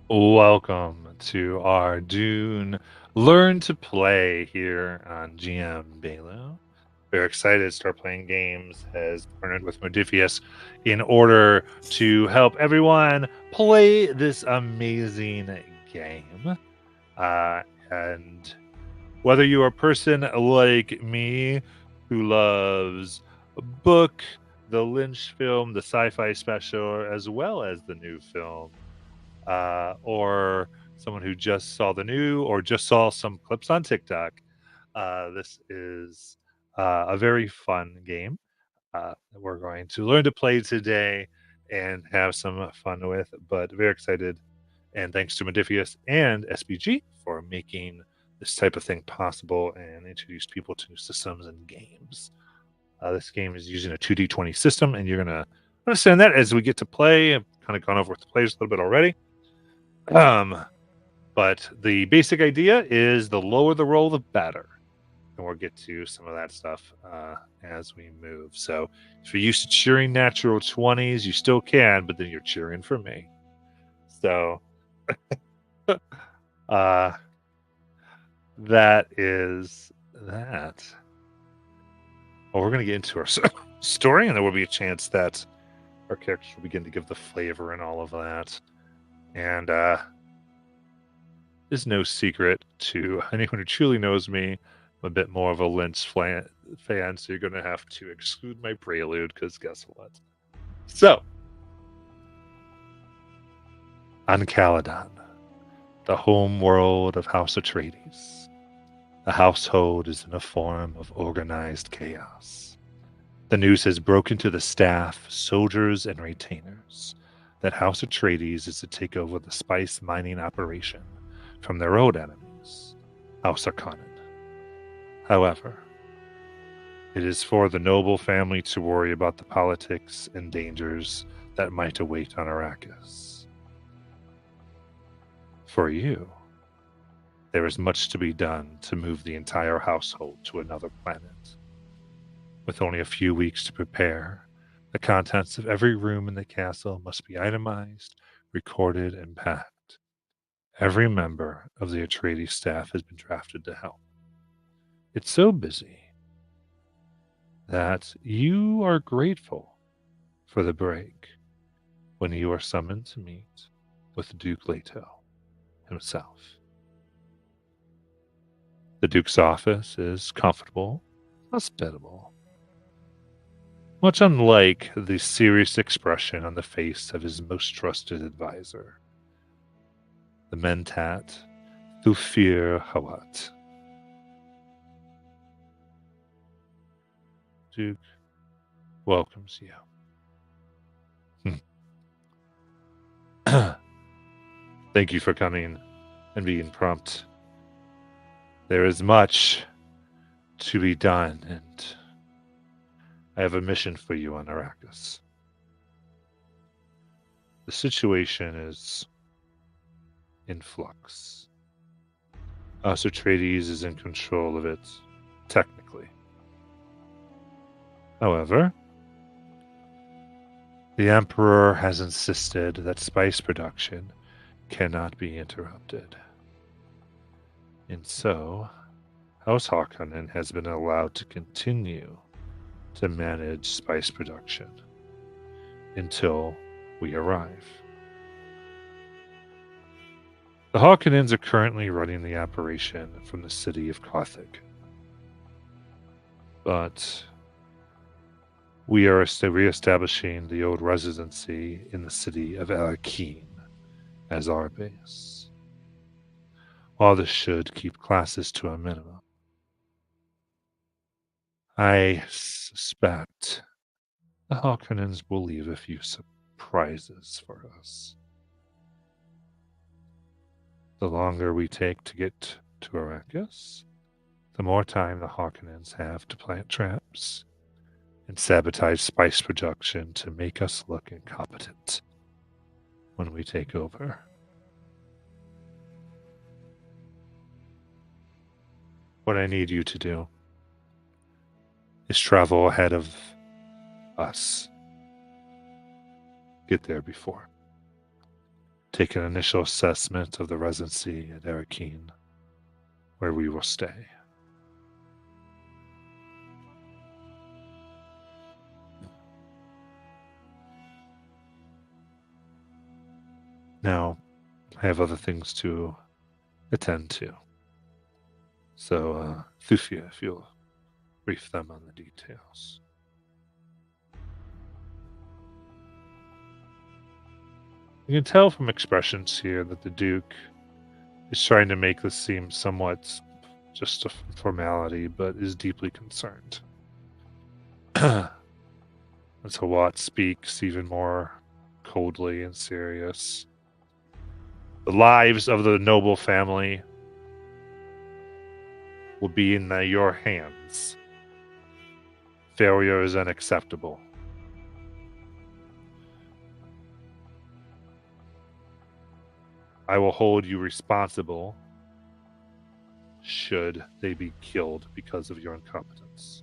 Welcome to our Dune Learn to Play here on GM Balo. We're excited to start playing games, has partnered with Modifius in order to help everyone play this amazing game. And whether you are a person like me who loves a book, the Lynch film, the sci-fi special, as well as the new film, or someone who just saw the new or just saw some clips on TikTok, this is a very fun game that we're going to learn to play today and have some fun with. But very excited, and thanks to Modifius and SBG for making this type of thing possible and introduce people to new systems and games. This game is using a 2D20 system, and you're going to understand that as we get to play. I've kind of gone over with the players a little bit already. Um, but the basic idea is the lower the roll, the better. And we'll get to some of that stuff as we move. So if you're used to cheering natural 20s, you still can, but then you're cheering for me. So uh, that is that. Well, we're going to get into our story, and there will be a chance that our characters will begin to give the flavor and all of that. And is no secret to anyone who truly knows me. I'm a bit more of a Lynch fan, so you're going to have to exclude my prelude because guess what? So, on Caladan, the home world of House Atreides, the household is in a form of organized chaos. The news has broken to the staff, soldiers, and retainers that House Atreides is to take over the spice mining operation from their old enemies, House Harkonnen. However, it is for the noble family to worry about the politics and dangers that might await on Arrakis. For you, there is much to be done to move the entire household to another planet. With only a few weeks to prepare, the contents of every room in the castle must be itemized, recorded, and packed. Every member of the Atreides staff has been drafted to help. It's so busy that you are grateful for the break when you are summoned to meet with Duke Leto himself. The Duke's office is comfortable, hospitable, much unlike the serious expression on the face of his most trusted advisor, the Mentat Thufir Hawat. Duke welcomes you. Thank you for coming and being prompt. There is much to be done, and I have a mission for you on Arrakis. The situation is in flux. House Atreides is in control of it, technically. However, the Emperor has insisted that spice production cannot be interrupted. And so, House Harkonnen has been allowed to continue to manage spice production until we arrive. The Harkonnens are currently running the operation from the city of Carthage. But we are re-establishing the old residency in the city of Arakeen as our base. While this should keep classes to a minimum, I suspect the Harkonnens will leave a few surprises for us. The longer we take to get to Arrakis, the more time the Harkonnens have to plant traps and sabotage spice production to make us look incompetent when we take over. What I need you to do is travel ahead of us. Get there before. take an initial assessment of the residency at Erekeen, where we will stay. Now, I have other things to attend to. So, Thufia, if you'll brief them on the details. You can tell from expressions here that the Duke is trying to make this seem somewhat just a formality, but is deeply concerned. And so Watt speaks even more coldly and serious. The lives of the noble family will be in your hands. Failure is unacceptable. I will hold you responsible should they be killed because of your incompetence.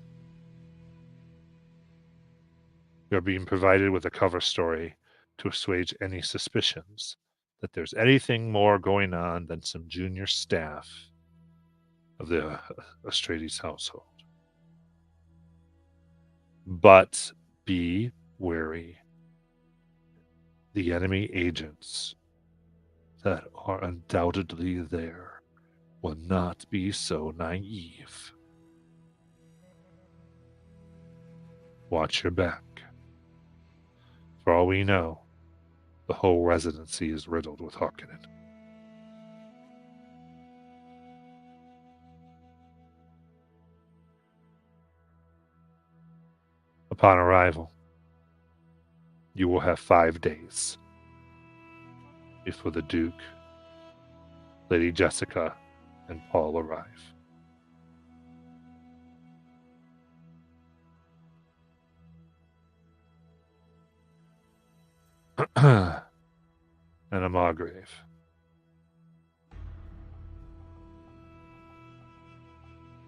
You're being provided with a cover story to assuage any suspicions that there's anything more going on than some junior staff of the Astrades household. But be wary. The enemy agents that are undoubtedly there will not be so naive. Watch your back. For all we know, the whole residency is riddled with Harkonnen. Upon arrival, you will have 5 days before the Duke, Lady Jessica, and Paul arrive. And a Margrave.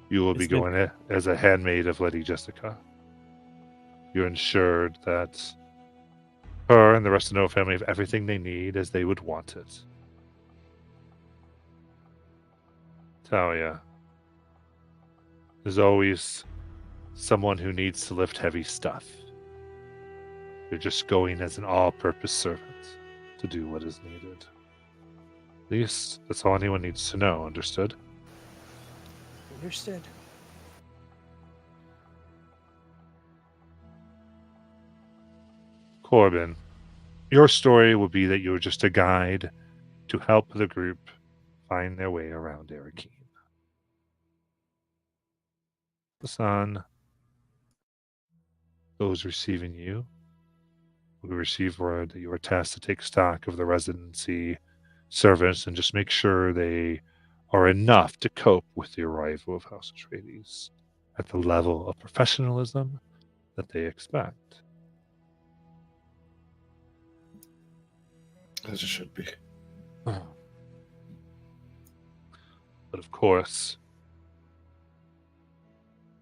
You will be going as a handmaid of Lady Jessica. You're ensured that her and the rest of the Noah family have everything they need as they would want it. Talia, there's always someone who needs to lift heavy stuff. You're just going as an all-purpose servant to do what is needed. At least that's all anyone needs to know, understood? Understood. Corbin, your story will be that you're just a guide to help the group find their way around Erekeen. Hassan, those receiving you will receive word that you are tasked to take stock of the residency servants and just make sure they are enough to cope with the arrival of House Atreides at the level of professionalism that they expect. As it should be. But of course,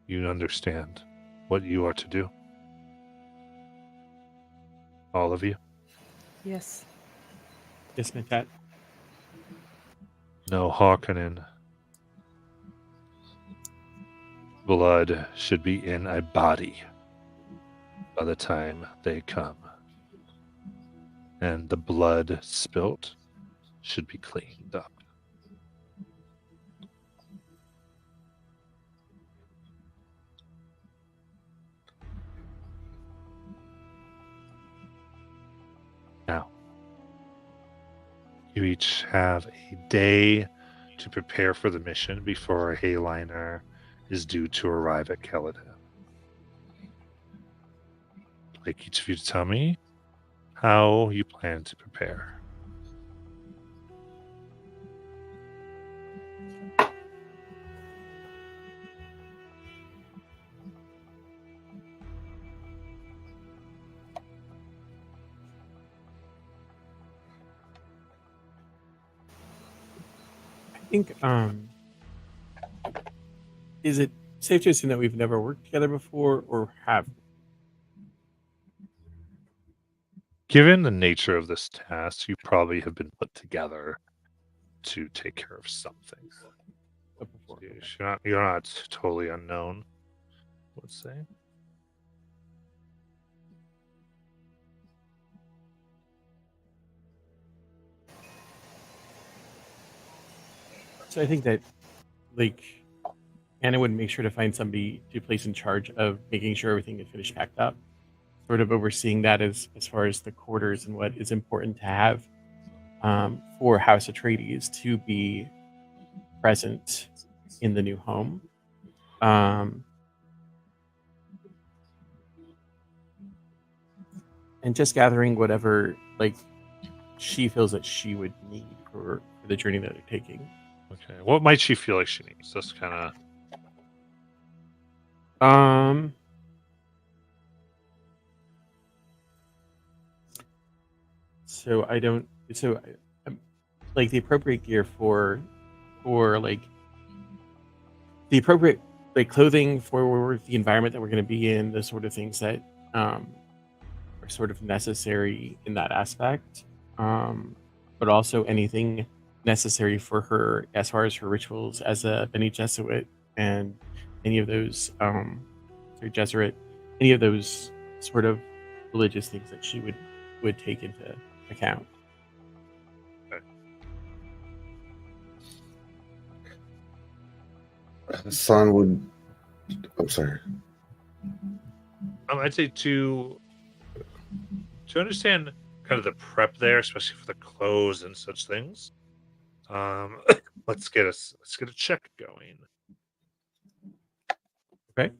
you understand what you are to do. All of you. Yes. Yes, my cat. No Harkonnen blood should be in a body by the time they come. And the blood spilt should be cleaned up. Now, you each have a day to prepare for the mission before a Hayliner is due to arrive at Caladan. I'd like each of you to tell me how you plan to prepare. I think is it safe to assume that we've never worked together before, or have? Given the nature of this task, you probably have been put together to take care of something. Before, okay. You're not totally unknown, let's say. So I think that, like, Anna would make sure to find somebody to place in charge of making sure everything is finished packed up, sort of overseeing that as far as the quarters and what is important to have for House Atreides to be present in the new home. And just gathering whatever like she feels that she would need for the journey that they're taking. Okay. What might she feel like she needs? That's kind of. So I don't. So like the appropriate gear for like the appropriate like clothing for the environment that we're going to be in, the sort of things that are sort of necessary in that aspect, but also anything necessary for her as far as her rituals as a Bene Gesserit and any of those Gesserit, any of those sort of religious things that she would take into account. Hassan would. I'm sorry. I'd say to understand kind of the prep there, especially for the clothes and such things. Let's get a check going. Okay.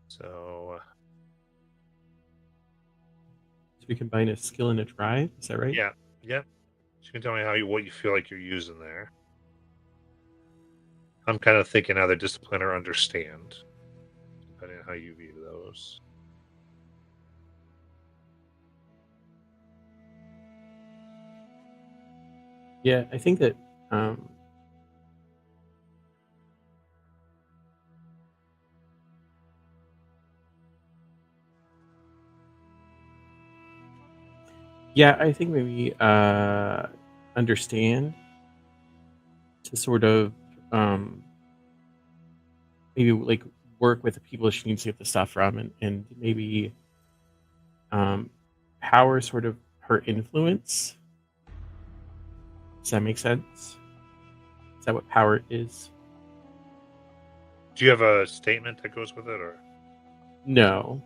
So we combine a skill and a drive. Is that right? Yeah. Yep. You can tell me what you feel like you're using there. I'm kind of thinking either discipline or understand, depending on how you view those. Yeah, I think that yeah, I think maybe understand to sort of maybe like work with the people she needs to get the stuff from and maybe power sort of her influence. Does that make sense? Is that what power is? Do you have a statement that goes with it, or No.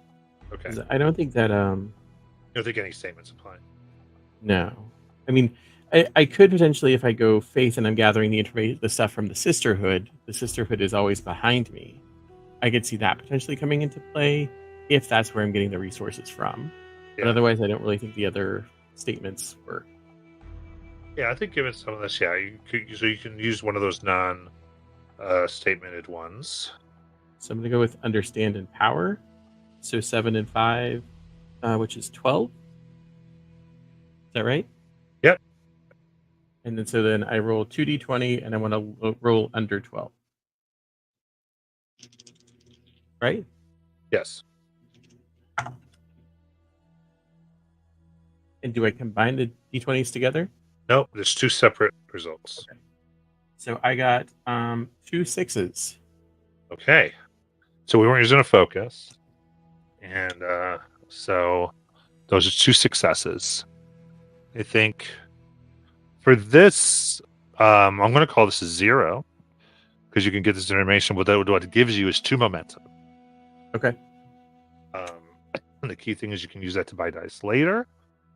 okay? I don't think that You don't think any statements apply? No. I mean, I could potentially, if I go faith and I'm gathering the information, the stuff from the Sisterhood is always behind me. I could see that potentially coming into play if that's where I'm getting the resources from. Yeah. But otherwise, I don't really think the other statements work. Yeah, I think given some of this, yeah, you can use one of those non-statemented ones. So I'm going to go with understand and power. So 7 and 5, which is 12. Is that right? Yep. And then I roll 2d20 and I want to roll under 12. Right? Yes. And do I combine the d20s together? Nope, there's two separate results. Okay. So I got 2 6s. Okay. So we weren't using a focus. And so those are 2 successes. I think for this, I'm going to call this a 0 because you can get this information. What it gives you is 2 momentum. Okay. And the key thing is you can use that to buy dice later,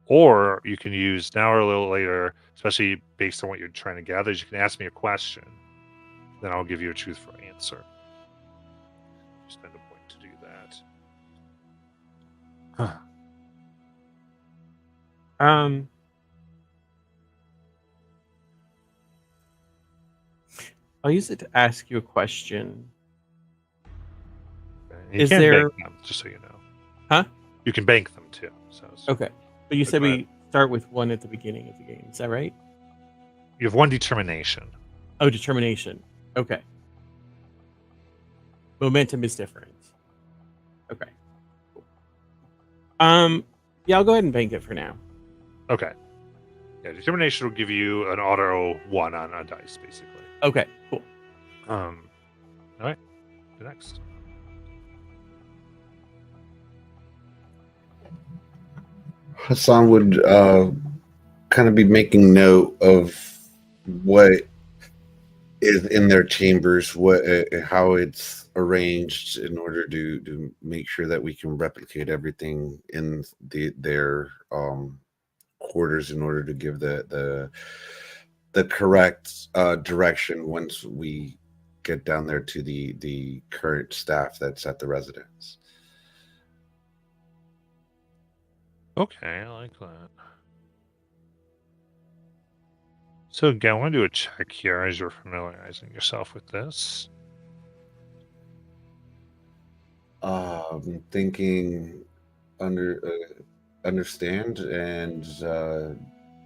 or you can use now or a little later, especially based on what you're trying to gather. Is you can ask me a question, then I'll give you a truthful answer. Spend a point to do that. Huh. I'll use it to ask you a question. You can bank them, just so you know. Huh? You can bank them too. So okay. But you said we start with 1 at the beginning of the game. Is that right? You have 1 determination. Oh, determination. Okay. Momentum is different. Okay. Cool. Yeah, I'll go ahead and bank it for now. Okay. Yeah, determination will give you an auto 1 on a dice, basically. Okay, cool. All right. The next. Hassan would kind of be making note of what is in their chambers, what how it's arranged in order to make sure that we can replicate everything in their quarters in order to give the correct direction once we get down there to the current staff that's at the residence. Okay, I like that. So again, I want to do a check here as you're familiarizing yourself with this. Thinking understand and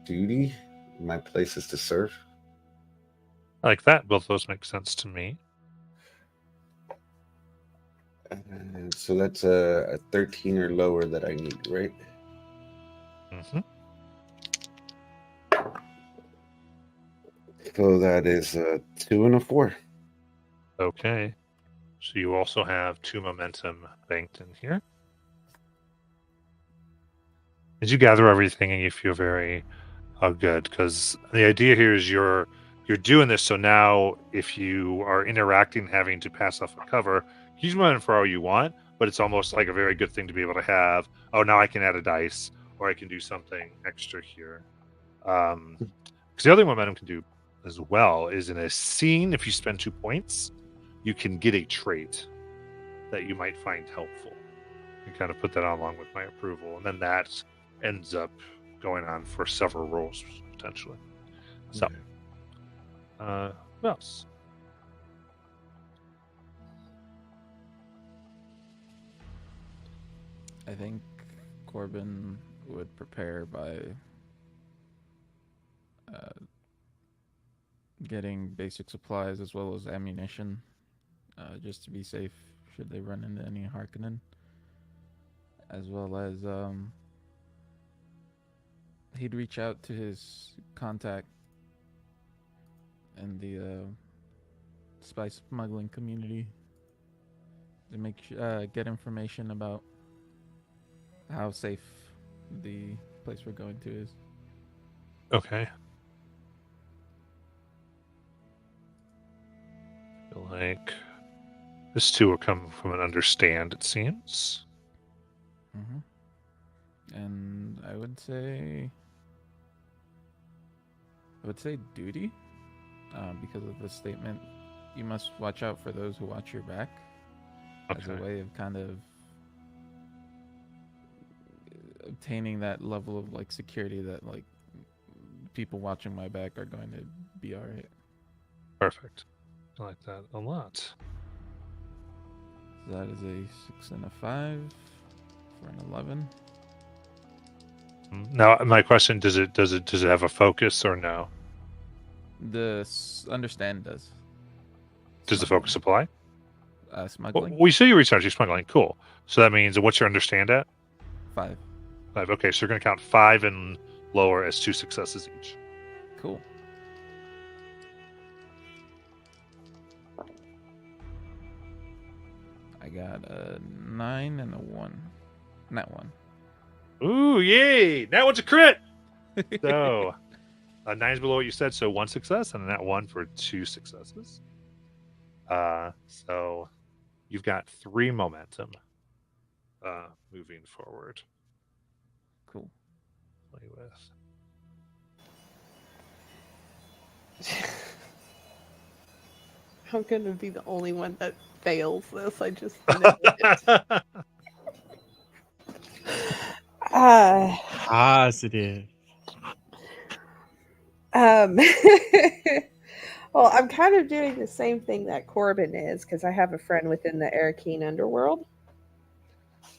duty. My place is to serve. I like that. Both those make sense to me. And so that's a 13 or lower that I need, right? Mm-hmm. So that is a 2 and a 4. Okay. So you also have 2 momentum banked in here. As you gather everything and you feel very good, because the idea here is you're doing this, so now if you are interacting having to pass off a cover, you can run for all you want, but it's almost like a very good thing to be able to have. Oh, now I can add a dice, or I can do something extra here. Because the other thing momentum can do as well is in a scene, if you spend 2 points, you can get a trait that you might find helpful. You kind of put that on along with my approval, and then that ends up going on for several rolls potentially. So, what else? I think Corbin would prepare by getting basic supplies as well as ammunition, just to be safe should they run into any Harkonnen, as well as he'd reach out to his contact in the spice smuggling community to get information about how safe the place we're going to is. Okay. I feel like this too will come from an understand, it seems. Mm-hmm. And I would say duty, because of the statement, you must watch out for those who watch your back, as a way of kind of obtaining that level of like security that like people watching my back are going to be all right. Perfect. I like that a lot. So that is a 6 and a 5 for an 11. Now, my question: does it have a focus or no? The understand does. Does the focus apply? Smuggling. Well, we see you research. You're smuggling. Cool. So that means what's your understand at? 5. 5. Okay, so you're going to count 5 and lower as 2 successes each. Cool. I got a 9 and a 1. Not 1. Ooh, yay! That one's a crit! So, 9's below what you said, so 1 success, and that 1 for 2 successes. So, you've got 3 momentum moving forward. Cool. Play with. I'm going to be the only one that fails this. I just know it. Positive. Well, I'm kind of doing the same thing that Corbin is because I have a friend within the Arakeen underworld.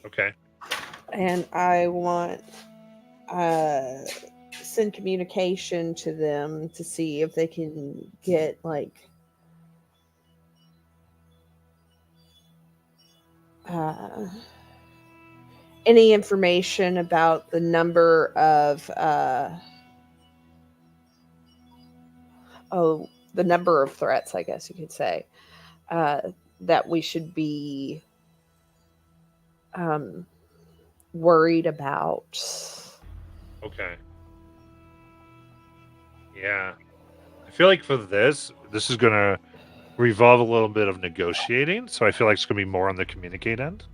Okay. And I want send communication to them to see if they can get like any information about the number of the number of threats, I guess you could say, that we should be worried about. Okay. Yeah. I feel like for this is going to revolve a little bit of negotiating. So I feel like it's going to be more on the communicate end.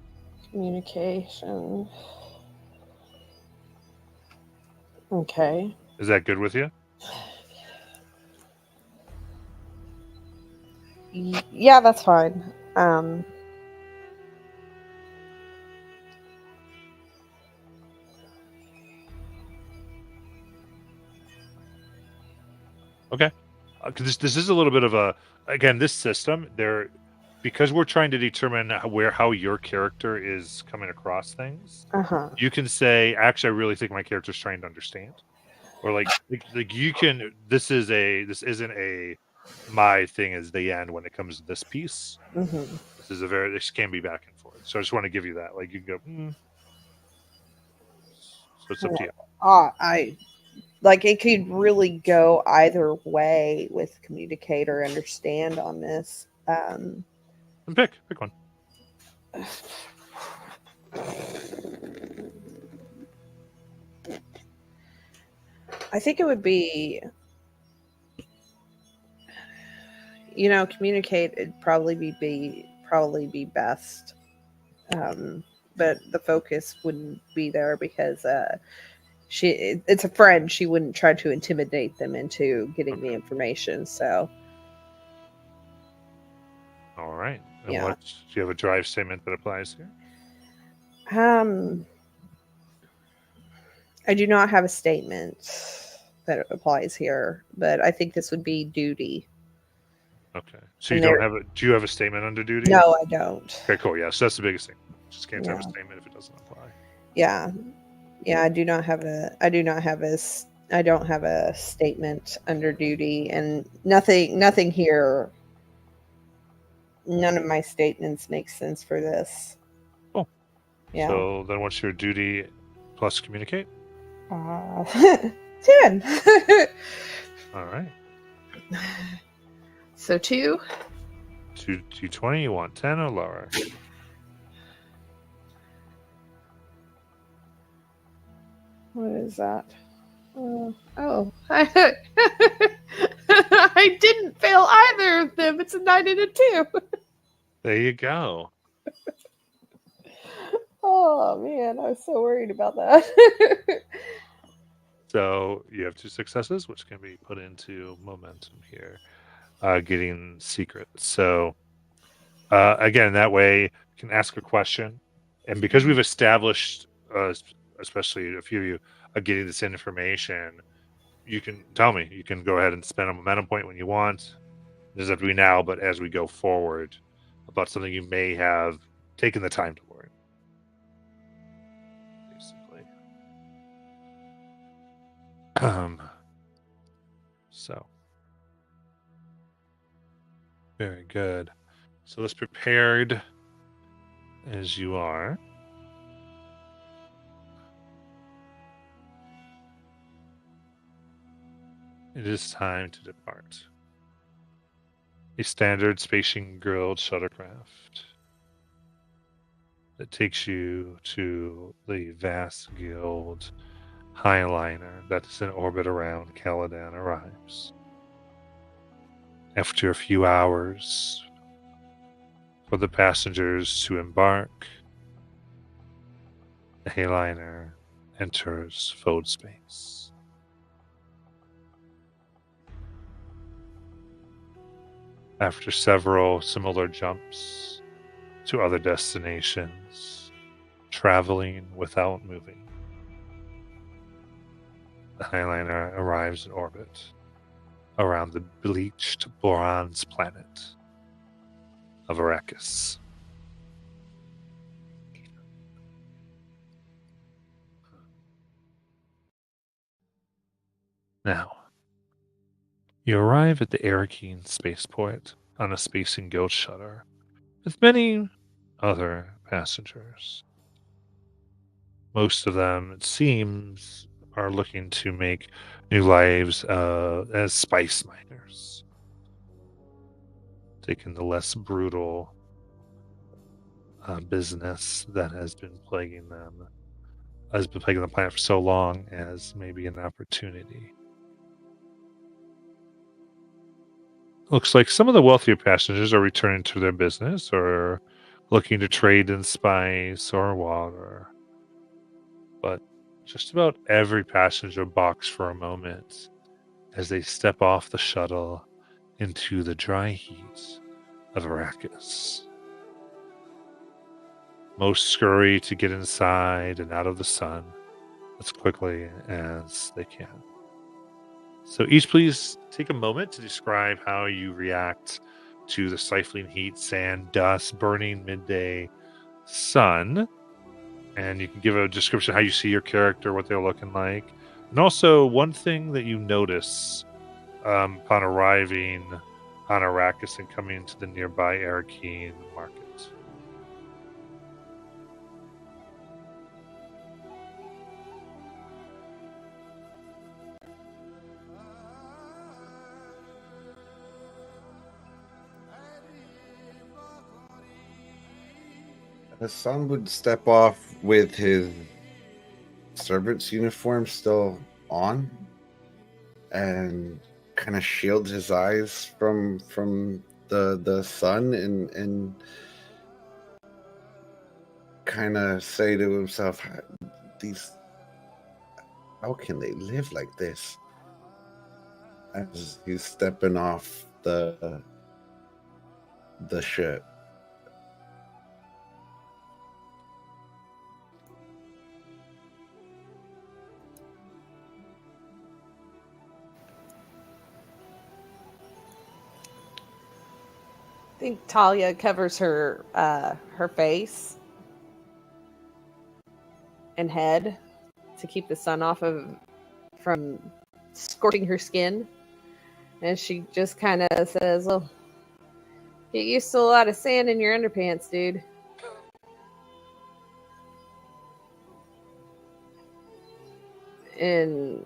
Communication. Okay. Is that good with you? Yeah, that's fine. Okay. Because this is a little bit of a, again, this system there, because we're trying to determine how your character is coming across things. You can say, actually, I really think my character's trying to understand, or like you can. This isn't a my thing is the end when it comes to this piece. This can be back and forth. So I just want to give you that. Like you can go. So it's up to you. I like it could really go either way with communicate or understand on this. And pick one. I think it would be, communicate. It'd probably be best, but the focus wouldn't be there because it's a friend. She wouldn't try to intimidate them into getting the information. So, all right. And yeah. do you have a drive statement that applies here? I do not have a statement that applies here, but I think this would be duty. Okay. So do you have a statement under duty? No, I don't. Okay, cool. Yeah, so that's the biggest thing. Just can't have a statement if it doesn't apply. Yeah. Yeah, I don't have a statement under duty, and nothing here. None of my statements make sense for this. Cool. Yeah. So then what's your duty plus communicate? 10. All right. So 2. 220, you want 10 or lower? What is that? I didn't fail either of them. It's a 9 and a 2. There you go. Oh man, I was so worried about that. So you have 2 successes, which can be put into momentum here. Getting secrets. So again, that way you can ask a question, and because we've established, especially a few of you, getting this information, you can tell me. You can go ahead and spend a momentum point when you want. It doesn't have to be now, but as we go forward, about something you may have taken the time to learn. Basically. So. Very good. So as prepared as you are, it is time to depart. A standard spacing grilled shuttlecraft that takes you to the vast guild Highliner that is in orbit around Caladan arrives. After a few hours for the passengers to embark, the Highliner enters fold space. After several similar jumps to other destinations, traveling without moving, the Highliner arrives in orbit around the bleached bronze planet of Arrakis. Now, you arrive at the Arakeen spaceport on a Spacing Guild shutter with many other passengers. Most of them, it seems, are looking to make new lives as spice miners, taking the less brutal business that has been plaguing them, has been plaguing the planet for so long, as maybe an opportunity. Looks like some of the wealthier passengers are returning to their business or looking to trade in spice or water. But just about every passenger balks for a moment as they step off the shuttle into the dry heat of Arrakis. Most scurry to get inside and out of the sun as quickly as they can. So each please take a moment to describe how you react to the stifling heat, sand, dust, burning midday sun. And you can give a description of how you see your character, what they're looking like. And also one thing that you notice upon arriving on Arrakis and coming into the nearby Arakeen market. Hassan would step off with his servant's uniform still on and kind of shield his eyes from the sun and kind of say to himself, these, how can they live like this? As he's stepping off the ship. I think Talia covers her face and head to keep the sun off of from scorching her skin, and she just kind of says, "Well, get used to a lot of sand in your underpants, dude." And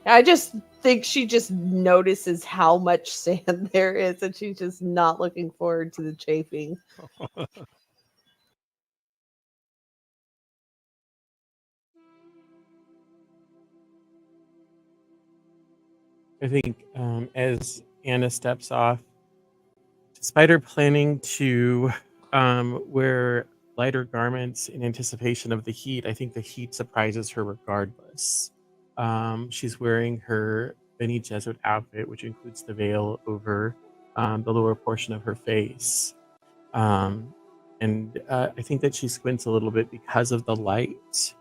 I just think she just notices how much sand there is, and she's just not looking forward to the chafing. I think as Anna steps off, despite her planning to wear lighter garments in anticipation of the heat, I think the heat surprises her regardless. She's wearing her Bene Gesserit outfit, which includes the veil over the lower portion of her face. And I think that she squints a little bit because of the light.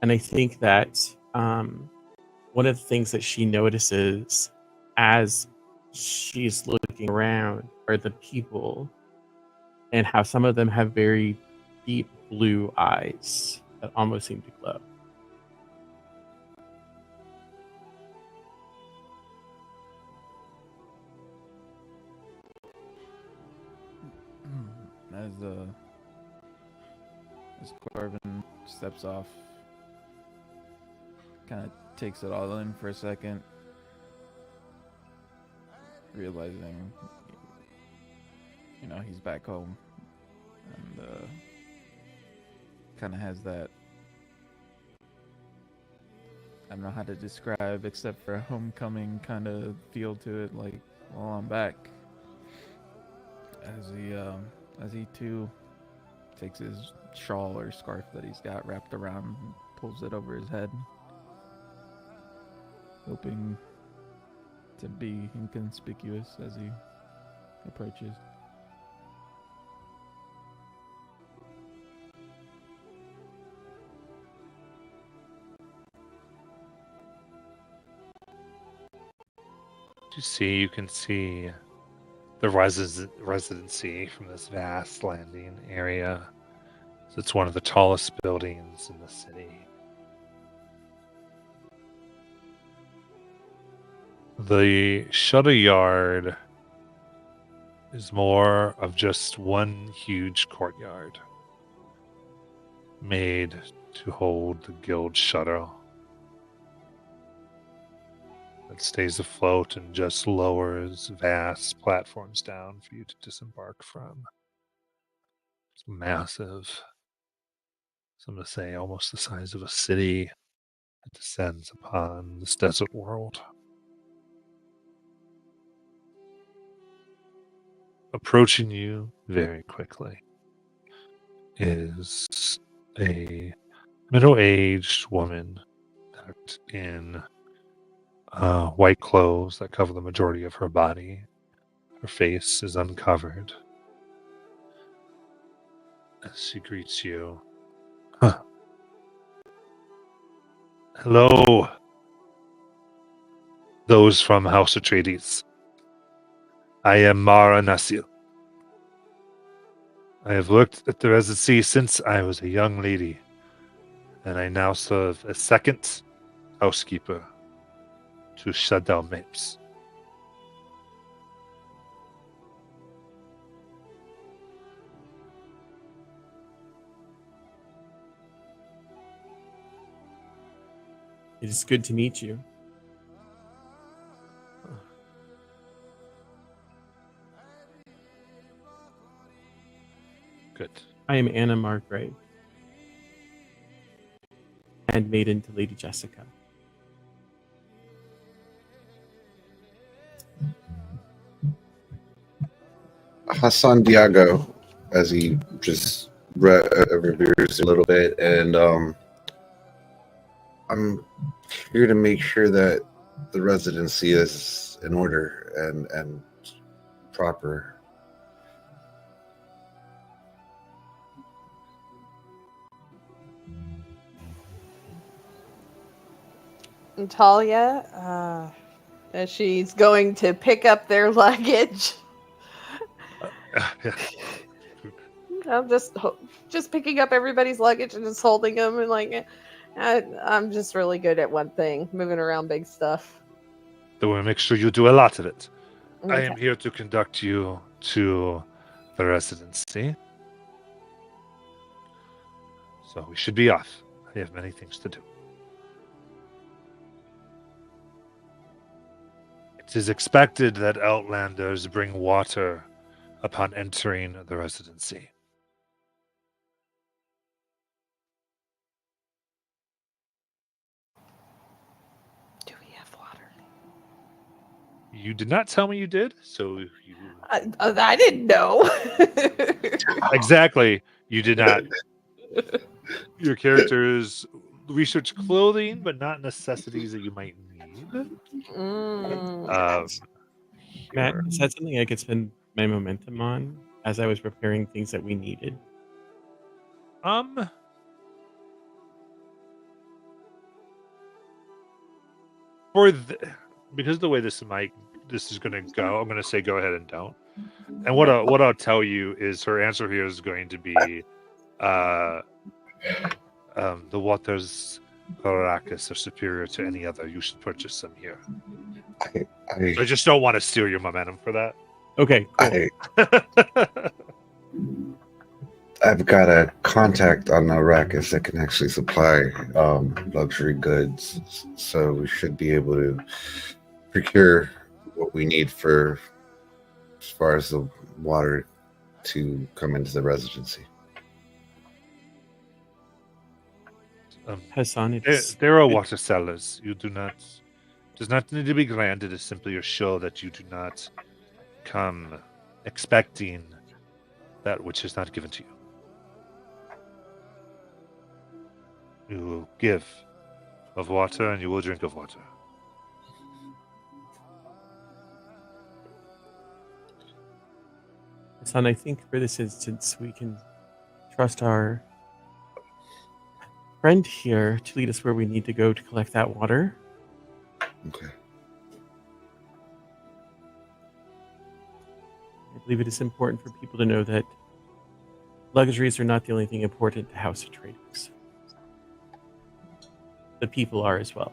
And I think that one of the things that she notices as she's looking around are the people and how some of them have very deep blue eyes that almost seem to glow. As Corbin steps off, kind of takes it all in for a second, realizing, he's back home, and kind of has that, I don't know how to describe except for a homecoming kind of feel to it, like, well, I'm back. As he too takes his shawl or scarf that he's got wrapped around and pulls it over his head, hoping to be inconspicuous as he approaches. You can see the residency from this vast landing area. So it's one of the tallest buildings in the city. The shuttle yard is more of just one huge courtyard made to hold the guild shuttle that stays afloat and just lowers vast platforms down for you to disembark from. It's massive. Some would say almost the size of a city that descends upon this desert world. Approaching you very quickly is a middle-aged woman in white clothes that cover the majority of her body. Her face is uncovered. As she greets you, huh. Hello, those from House Atreides. I am Mara Nasil. I have worked at the residency since I was a young lady, and I now serve as second housekeeper to Shadow Mapes. It is good to meet you. Good. I am Anna Margrave, handmaiden to Lady Jessica. Hassan Diago, as he just reveres a little bit, and I'm here to make sure that the residency is in order and proper. And Talia, as she's going to pick up their luggage. Yeah. I'm just picking up everybody's luggage and just holding them, and like I'm just really good at one thing, moving around big stuff. I will make sure you do a lot of it. I Okay. am here to conduct you to the residency. So we should be off. I have many things to do. It is expected that Outlanders bring water upon entering the residency. Do we have water? You did not tell me you did, so you I didn't know. exactly. You did not. Your characters research clothing, but not necessities that you might need. Um, Matt, here. is that something I could spend my momentum on as I was preparing things that we needed? For because of the way this is going to go, I'm going to say go ahead and don't. And what I'll tell you is her answer here is going to be, the waters of Arrakis are superior to any other. You should purchase some here. I just don't want to steal your momentum for that. Okay, cool. I've got a contact on Arrakis that can actually supply luxury goods, so we should be able to procure what we need for as far as the water to come into the residency. Hassan, There are water sellers. You does not need to be grand. It is simply a show that you do not come expecting that which is not given to you. You will give of water and you will drink of water. Hassan, I think for this instance we can trust our friend here to lead us where we need to go to collect that water. Okay. I believe it is important for people to know that luxuries are not the only thing important to House Atreides. The people are as well.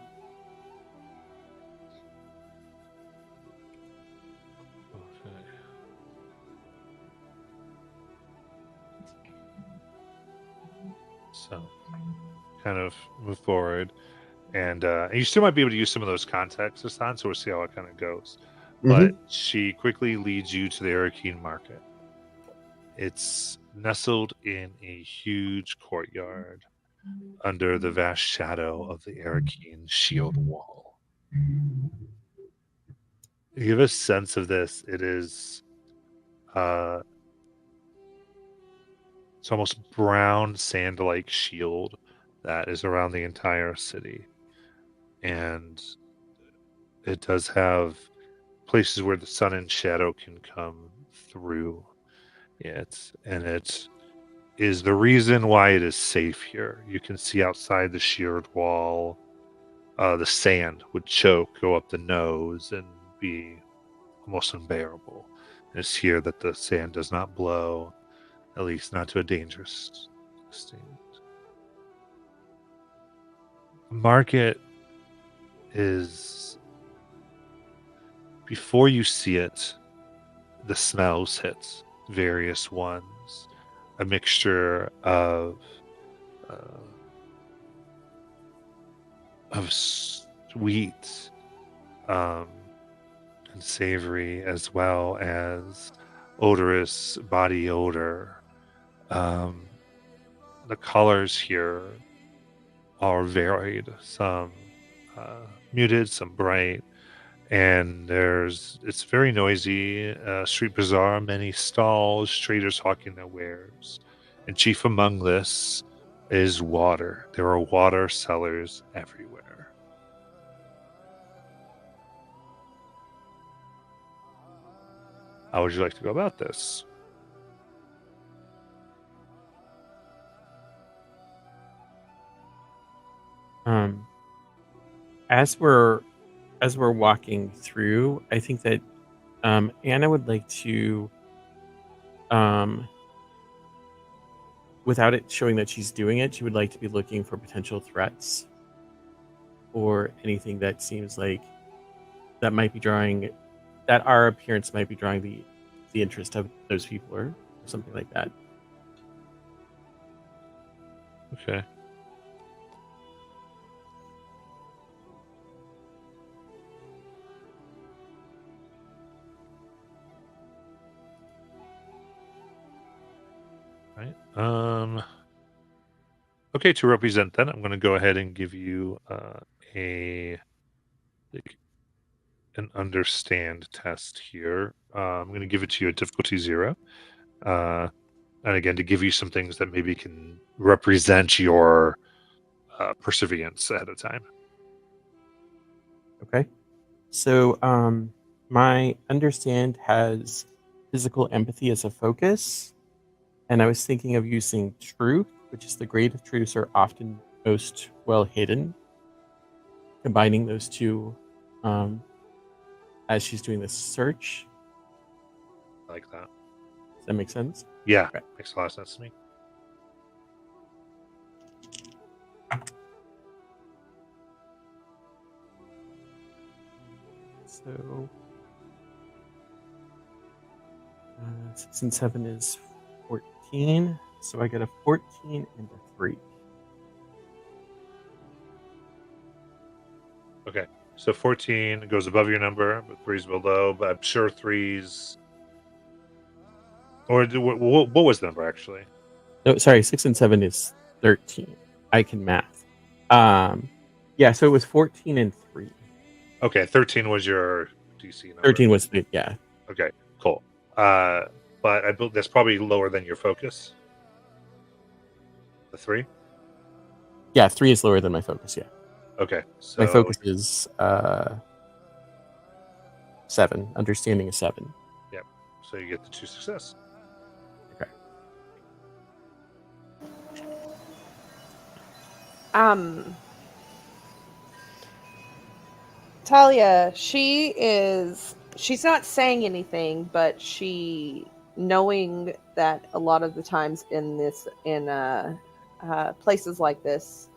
So, kind of move forward, and you still might be able to use some of those contacts this time, so we'll see how it kind of goes. But she quickly leads you to the Arakeen market. It's nestled in a huge courtyard under the vast shadow of the Arakeen shield wall. You give a sense of this. It is it's almost brown sand-like shield that is around the entire city. And it does have places where the sun and shadow can come through it. And it is the reason why it is safe here. You can see outside the sheared wall, the sand would choke, go up the nose, and be almost unbearable. And it's here that the sand does not blow, at least not to a dangerous extent. The market is, before you see it, the smells hit, various ones, a mixture of sweet and savory, as well as odorous body odor. The colors here are varied, some muted, some bright, and it's very noisy. Street bazaar, many stalls, traders hawking their wares, and chief among this is water. There are water sellers everywhere. How would you like to go about this? As we're walking through, I think that Anna would like to, without it showing that she's doing it, she would like to be looking for potential threats or anything that seems like that might be drawing, that our appearance might be drawing the interest of those people or something like that. Okay. Right. Okay, to represent that, I'm going to go ahead and give you an understand test here. I'm going to give it to you at difficulty 0. And again, to give you some things that maybe can represent your perseverance ahead of time. Okay. So my understand has physical empathy as a focus. And I was thinking of using truth, which is the grade of truths are often most well hidden. Combining those two as she's doing this search. I like that. Does that make sense? Yeah, okay. Makes a lot of sense to me. So 6 and 7 is 14. So I get a 14 and a 3. Okay, so 14 goes above your number, but 3's below. But I'm sure 3's. Or what was the number actually? No, sorry, 6 and 7 is 13. I can math. Yeah, so it was 14 and 3. Okay, 13 was your DC number. 13 was the, yeah. Okay, cool. But I built that's probably lower than your focus. The 3? Yeah, 3 is lower than my focus, yeah. Okay, so my focus is 7. Understanding is 7. Yep. So you get the 2 success. Okay. Talia, she's not saying anything, but she, knowing that a lot of the times in places like this,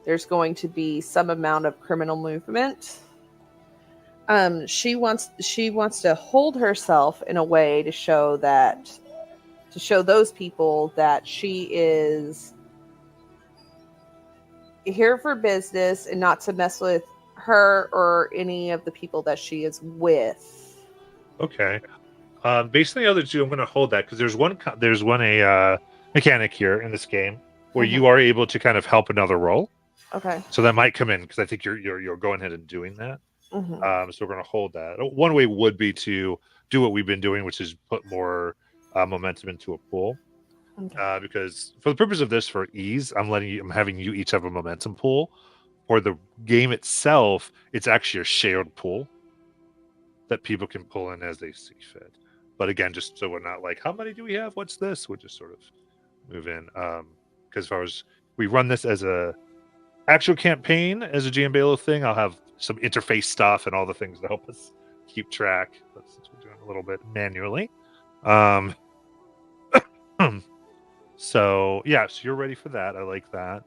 there's going to be some amount of criminal movement. She wants to hold herself in a way to show those people that she is here for business and not to mess with her or any of the people that she is with. Okay. Based on the other two, I'm going to hold that because there's one mechanic here in this game where you are able to kind of help another role. Okay. So that might come in because I think you're going ahead and doing that. Mm-hmm. So we're going to hold that. One way would be to do what we've been doing, which is put more momentum into a pool. Okay. Because for the purpose of this, for ease, I'm having you each have a momentum pool. For the game itself, it's actually a shared pool that people can pull in as they see fit. But again, just so we're not like, how many do we have? What's this? We'll just sort of move in. Because as far as we run this as a actual campaign, as a GM Balo thing, I'll have some interface stuff and all the things to help us keep track. But since we're doing a little bit manually. So yeah, so you're ready for that. I like that.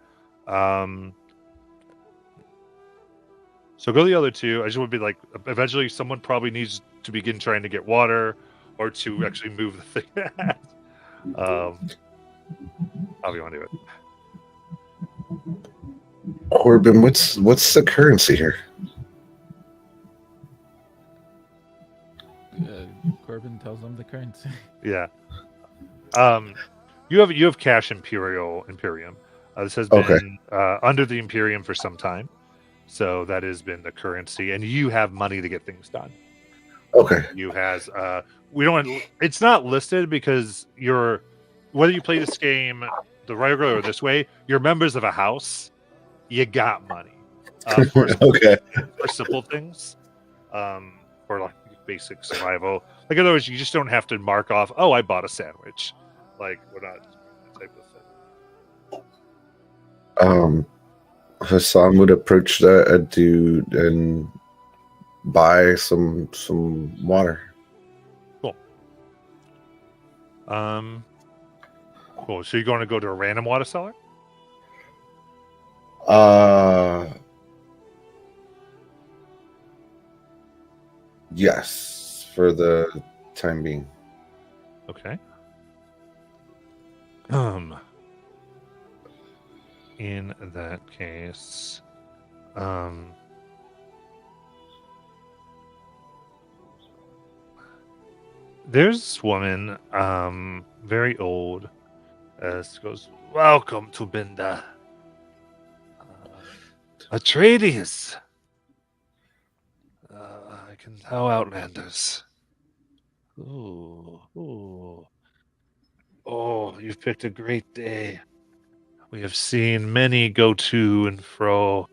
So go to the other two. I just would be like, eventually someone probably needs to begin trying to get water or to actually move the thing. How do you want to do it? Corbin, what's the currency here? Corbin tells them the currency. Yeah. You have cash Imperium. This has been under the Imperium for some time. So that has been the currency, and you have money to get things done. Okay. You has we don't. It's not listed because you're whether you play this game the regular or this way. You're members of a house. You got money. For simple things, for like basic survival. Like in other words, you just don't have to mark off. Oh, I bought a sandwich. Like we're not that type of thing. Hassan would approach that dude and buy some water. Cool. Cool. So you're going to go to a random water seller? Yes, for the time being. Okay. In that case, there's this woman, very old, goes, "Welcome to Binda, Atreides. I can tell Outlanders. Oh, you've picked a great day. We have seen many go to and fro."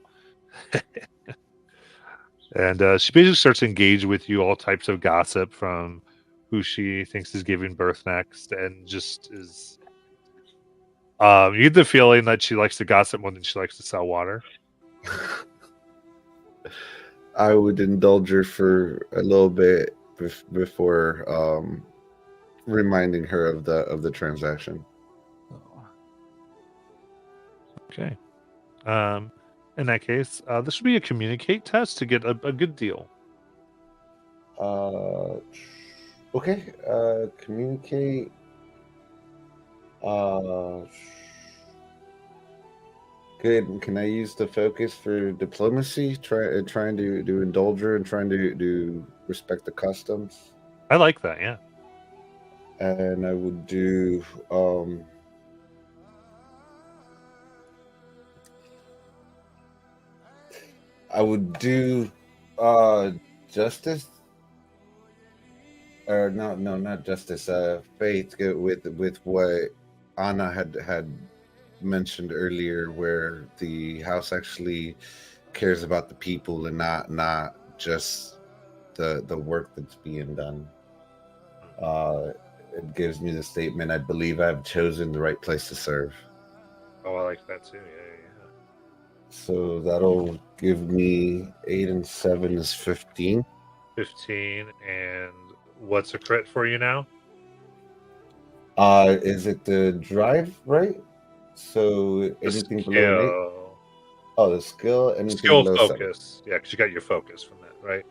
And she basically starts to engage with you, all types of gossip from who she thinks is giving birth next, and just is. You get the feeling that she likes to gossip more than she likes to sell water. I would indulge her for a little bit before reminding her of the transaction. Okay. In that case, this would be a communicate test to get a good deal. Okay. Communicate. Good. Can I use the focus for diplomacy? Trying to indulge her and trying to respect the customs. I like that. Yeah. And I would do justice, or no, not justice. Faith with what Anna had mentioned earlier, where the house actually cares about the people and not just the work that's being done. It gives me the statement, I believe I've chosen the right place to serve. Oh, I like that too. Yeah. So that'll give me 8 and 7 is 15. 15, and what's a crit for you now? Is it the drive, right? So anything below an 8? Oh, the skill, anything skill below focus. 7. Yeah, because you got your focus from that, right?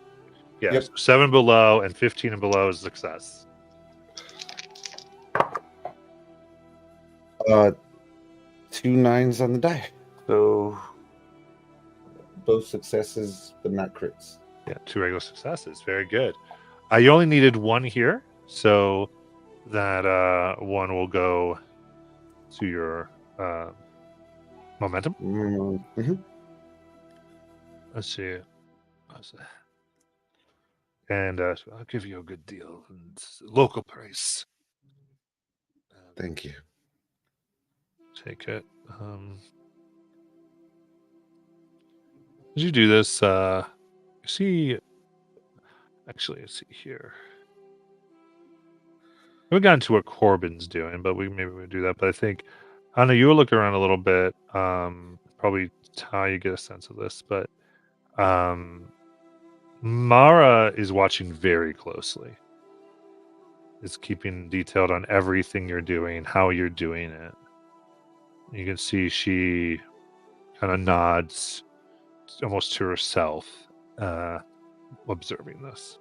Yeah, Yep. so 7 below and 15 and below is success. 2 9s on the die. So both successes, but not crits. Yeah, 2 regular successes. Very good. You only needed 1 here, so that 1 will go to your momentum. Mm-hmm. Let's see. And so I'll give you a good deal. And local price. Thank you. Take it. As you do this, see. Actually, let's see here. We haven't gotten to what Corbin's doing, but maybe we'll do that. But I think, I don't know, you were looking around a little bit. Probably how you get a sense of this, but Mara is watching very closely. Is keeping detailed on everything you're doing, how you're doing it. You can see she kind of nods almost to herself, observing this.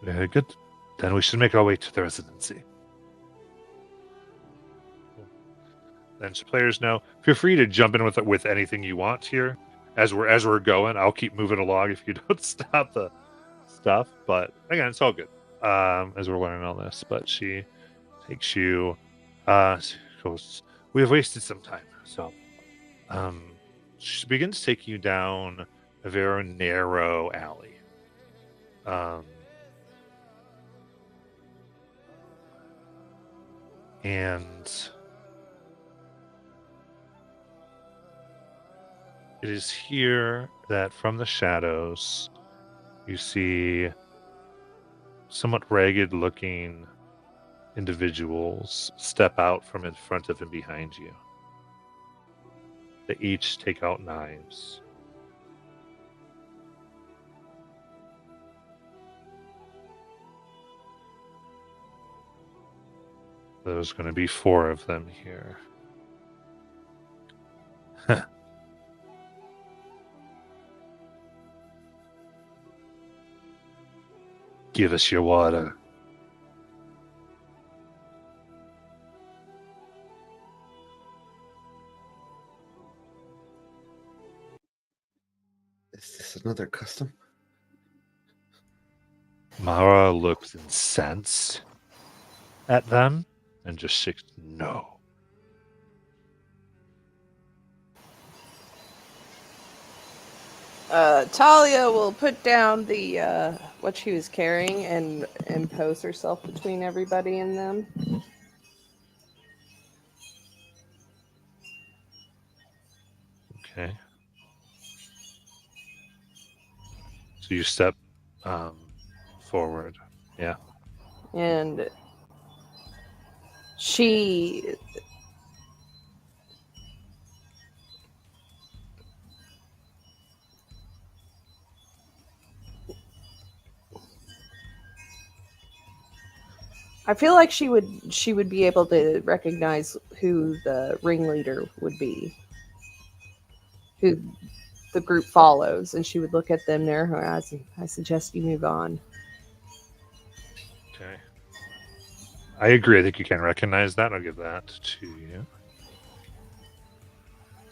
Very good. Then we should make our way to the residency. Then, so players know, feel free to jump in with anything you want here. As we're going, I'll keep moving along if you don't stop the stuff. But again, it's all good as we're learning all this. But she takes you. She goes, we have wasted some time, so she begins taking you down a very narrow alley. And it is here that from the shadows you see somewhat ragged looking individuals step out from in front of and behind you. They each take out knives. There's going to be 4 of them here. Give us your water. Is this another custom? Mara looks incensed at them and just shakes no. Talia will put down the what she was carrying and pose herself between everybody and them. Okay. So you step forward. Yeah. And she I feel like she would be able to recognize who the ringleader would be, who the group follows, and she would look at them there. I suggest you move on. Okay. I agree. I think you can recognize that. I'll give that to you.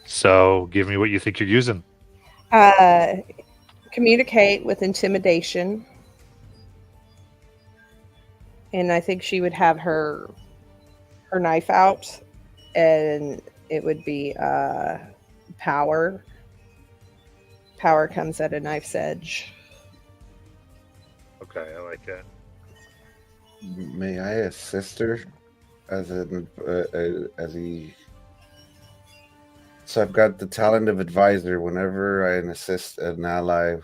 So give me what you think you're using. Communicate with intimidation. And I think she would have her knife out, and it would be power. Power comes at a knife's edge. Okay, I like it. May I assist her as he? So I've got the talent of advisor. Whenever I assist an ally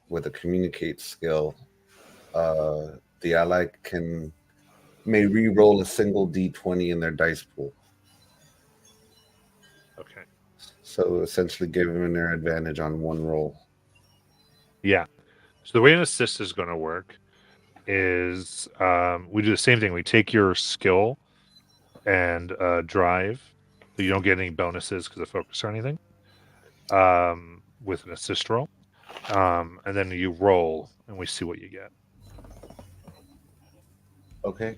with a communicate skill, the ally may re-roll a single d20 in their dice pool. Okay. So essentially giving their advantage on one roll. Yeah. So the way an assist is going to work is we do the same thing. We take your skill and drive, so you don't get any bonuses because of focus or anything, with an assist roll. And then you roll, and we see what you get. Okay.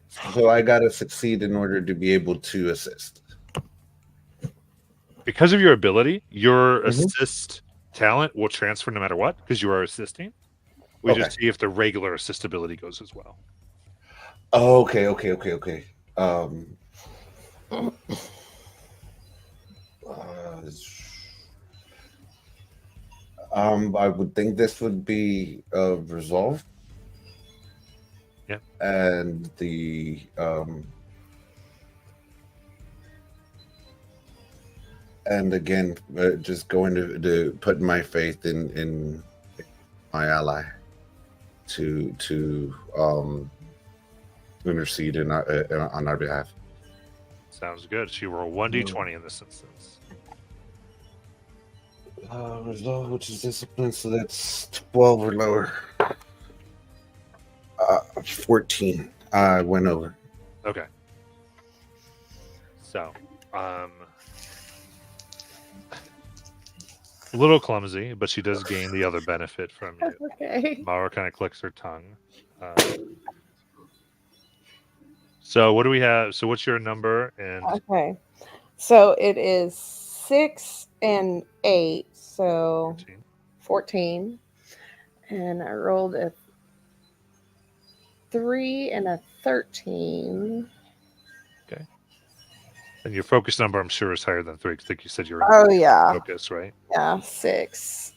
So I gotta succeed in order to be able to assist. Because of your ability, your Mhm. assist talent will transfer no matter what because you are assisting. We Okay. just see if the regular assist ability goes as well. Okay. Uh, I would think this would be resolved, Yeah. and again, just going to put my faith in my ally to intercede on our behalf. Sounds good. So you roll 1d20 in this instance. Resolve, which is discipline, so that's 12 or lower. 14. I went over. Okay. So, a little clumsy, but she does gain the other benefit from you. Okay. Mara kind of clicks her tongue. So what do we have? So what's your number? And Okay. So it is 6 and 8, so 14. 14. And I rolled a 3 and a 13. And your focus number, I'm sure, is higher than 3. I think you said you're in Oh yeah. focus, right? Yeah, 6.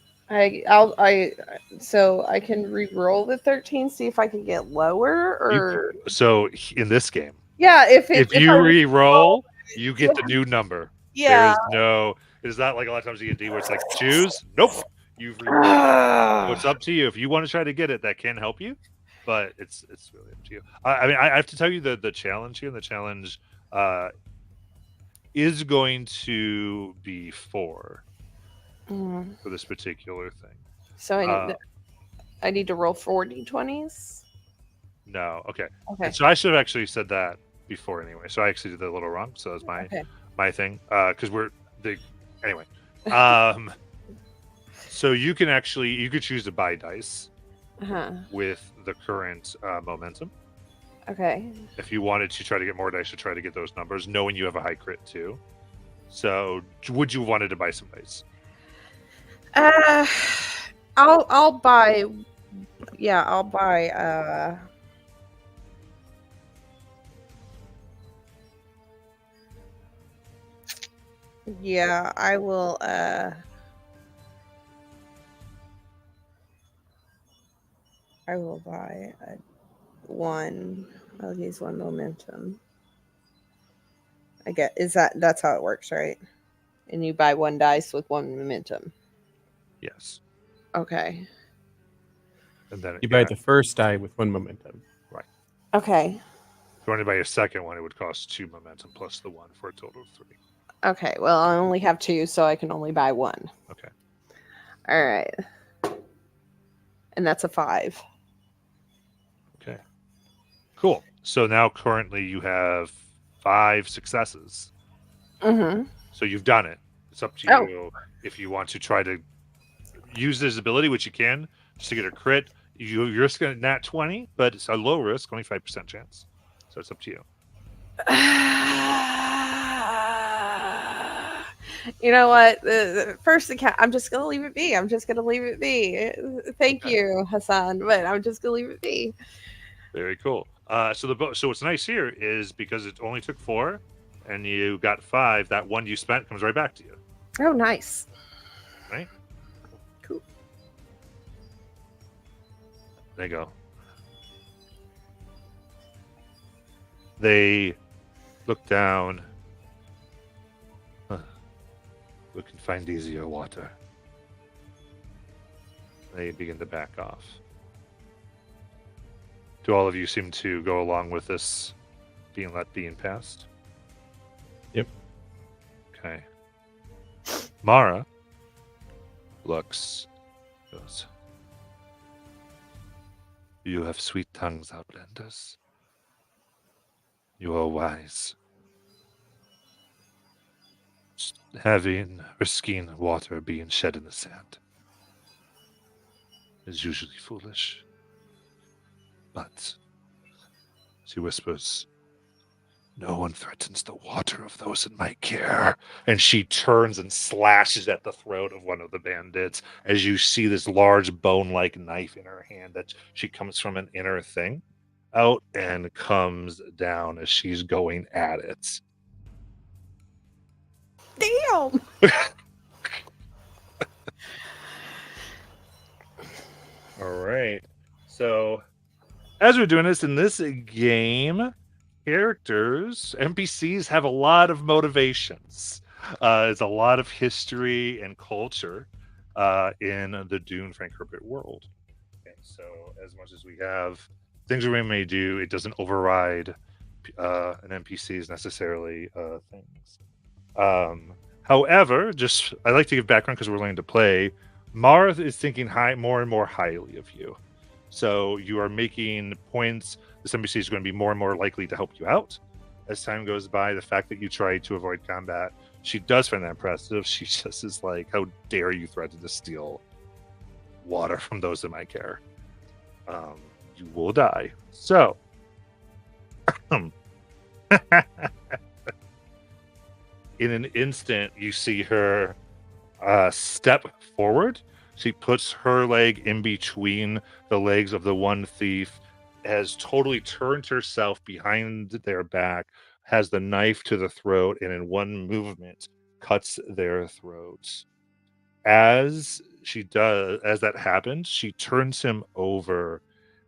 So I can re-roll the 13, see if I can get lower, or So in this game, yeah, if if I you re-roll, you get the yeah. new number. There Yeah. is no. It is not like a lot of times D&D where it's like choose. Nope, you've re-rolled. So it's Ah. up to you. If you want to try to get it, that can help you, but it's really up to you. I mean, I have to tell you the challenge here. And the challenge is going to be 4 Mm. for this particular thing. So I need to roll 4 d20s. No, okay. Okay. And so I should have actually said that before anyway. So I actually did that a little wrong. So that's Okay. my thing. Because anyway. So you could choose to buy dice Uh-huh. with the current momentum. Okay. If you wanted to try to get more dice to try to get those numbers, knowing you have a high crit too. So would you wanted to buy some dice? I'll buy. Yeah, I'll buy. Yeah, I will. I will buy one. I'll use one momentum. I get that's how it works, right? And you buy one dice with one momentum. Yes. Okay. And then You buy the first die with 1 momentum. Okay. if you want to buy a second one, it would cost 2 momentum plus the 1 for a total of 3. Okay. Well, I only have 2, so I can only buy one. Okay. All right. And that's a 5. Okay. Cool. So now currently you have 5 successes. Mm-hmm. So you've done it. It's up to you if you want to try to use this ability, which you can, just to get a crit. You're risking a nat 20, but it's a low risk, only 5% chance. So it's up to you. You know what? The first account, I'm just gonna leave it be. I'm just gonna leave it be. Thank Okay. you, Hassan, but I'm just gonna leave it be. Very cool. So what's nice here is because it only took 4, and you got 5. That 1 you spent comes right back to you. Oh, nice. Right. Cool. There you go. They look down. We can find easier water. They begin to back off. Do all of you seem to go along with this being passed? Yep. Okay. Mara looks, goes, "You have sweet tongues, Outlanders. You are wise. Risking water being shed in the sand is usually foolish. But she whispers, "No one threatens the water of those in my care." And she turns and slashes at the throat of one of the bandits as you see this large bone-like knife in her hand that she comes from an inner thing out and comes down as she's going at it. Damn. All right. So as we're doing this in this game, characters, NPCs have a lot of motivations. There's a lot of history and culture in the Dune Frank Herbert world. Okay, so as much as we have things we may do, it doesn't override an NPC's necessarily things. However, just I like to give background because we're learning to play. Marth is thinking more and more highly of you. So you are making points. This NPC is going to be more and more likely to help you out as time goes by. The fact that you try to avoid combat, she does find that impressive. She just is like, "How dare you threaten to steal water from those in my care? You will die." So, in an instant, you see her step forward. She puts her leg in between the legs of the one thief, has totally turned herself behind their back, has the knife to the throat, and in one movement cuts their throats. As that happens, she turns him over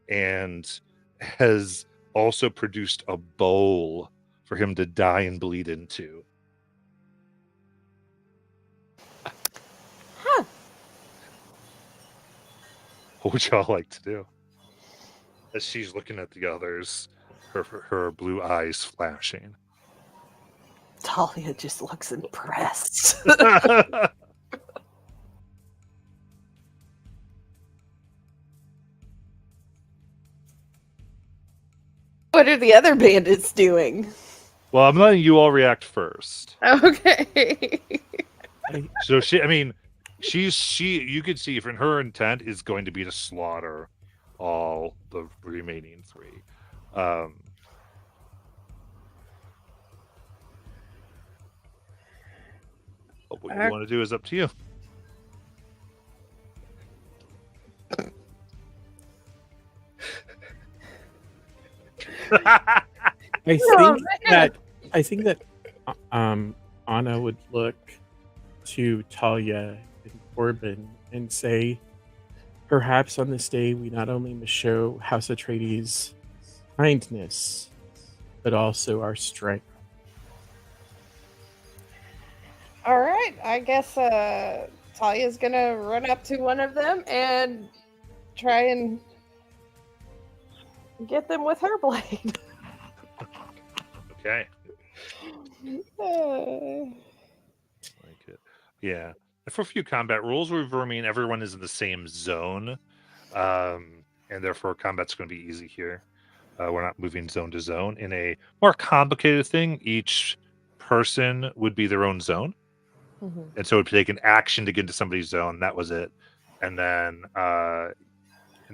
and has also produced a bowl for him to die and bleed into. Huh. What would y'all like to do? As she's looking at the others, her blue eyes flashing. Talia just looks impressed. What are the other bandits doing? Well, I'm letting you all react first. Okay. So you could see if her intent is going to be to slaughter all the remaining three. What you want to do is up to you. I think that Anna would look to Talia and Corbin and say, perhaps on this day we not only must show House Atreides' kindness, but also our strength. All right, I guess Talia's gonna run up to one of them and try and get them with her blade. Okay. Uh, Like it. Yeah. For a few combat rules, everyone is in the same zone. And therefore combat's going to be easy here. We're not moving zone to zone. In a more complicated thing, each person would be their own zone. mhm. And so it would take an action to get into somebody's zone. That was it. And then an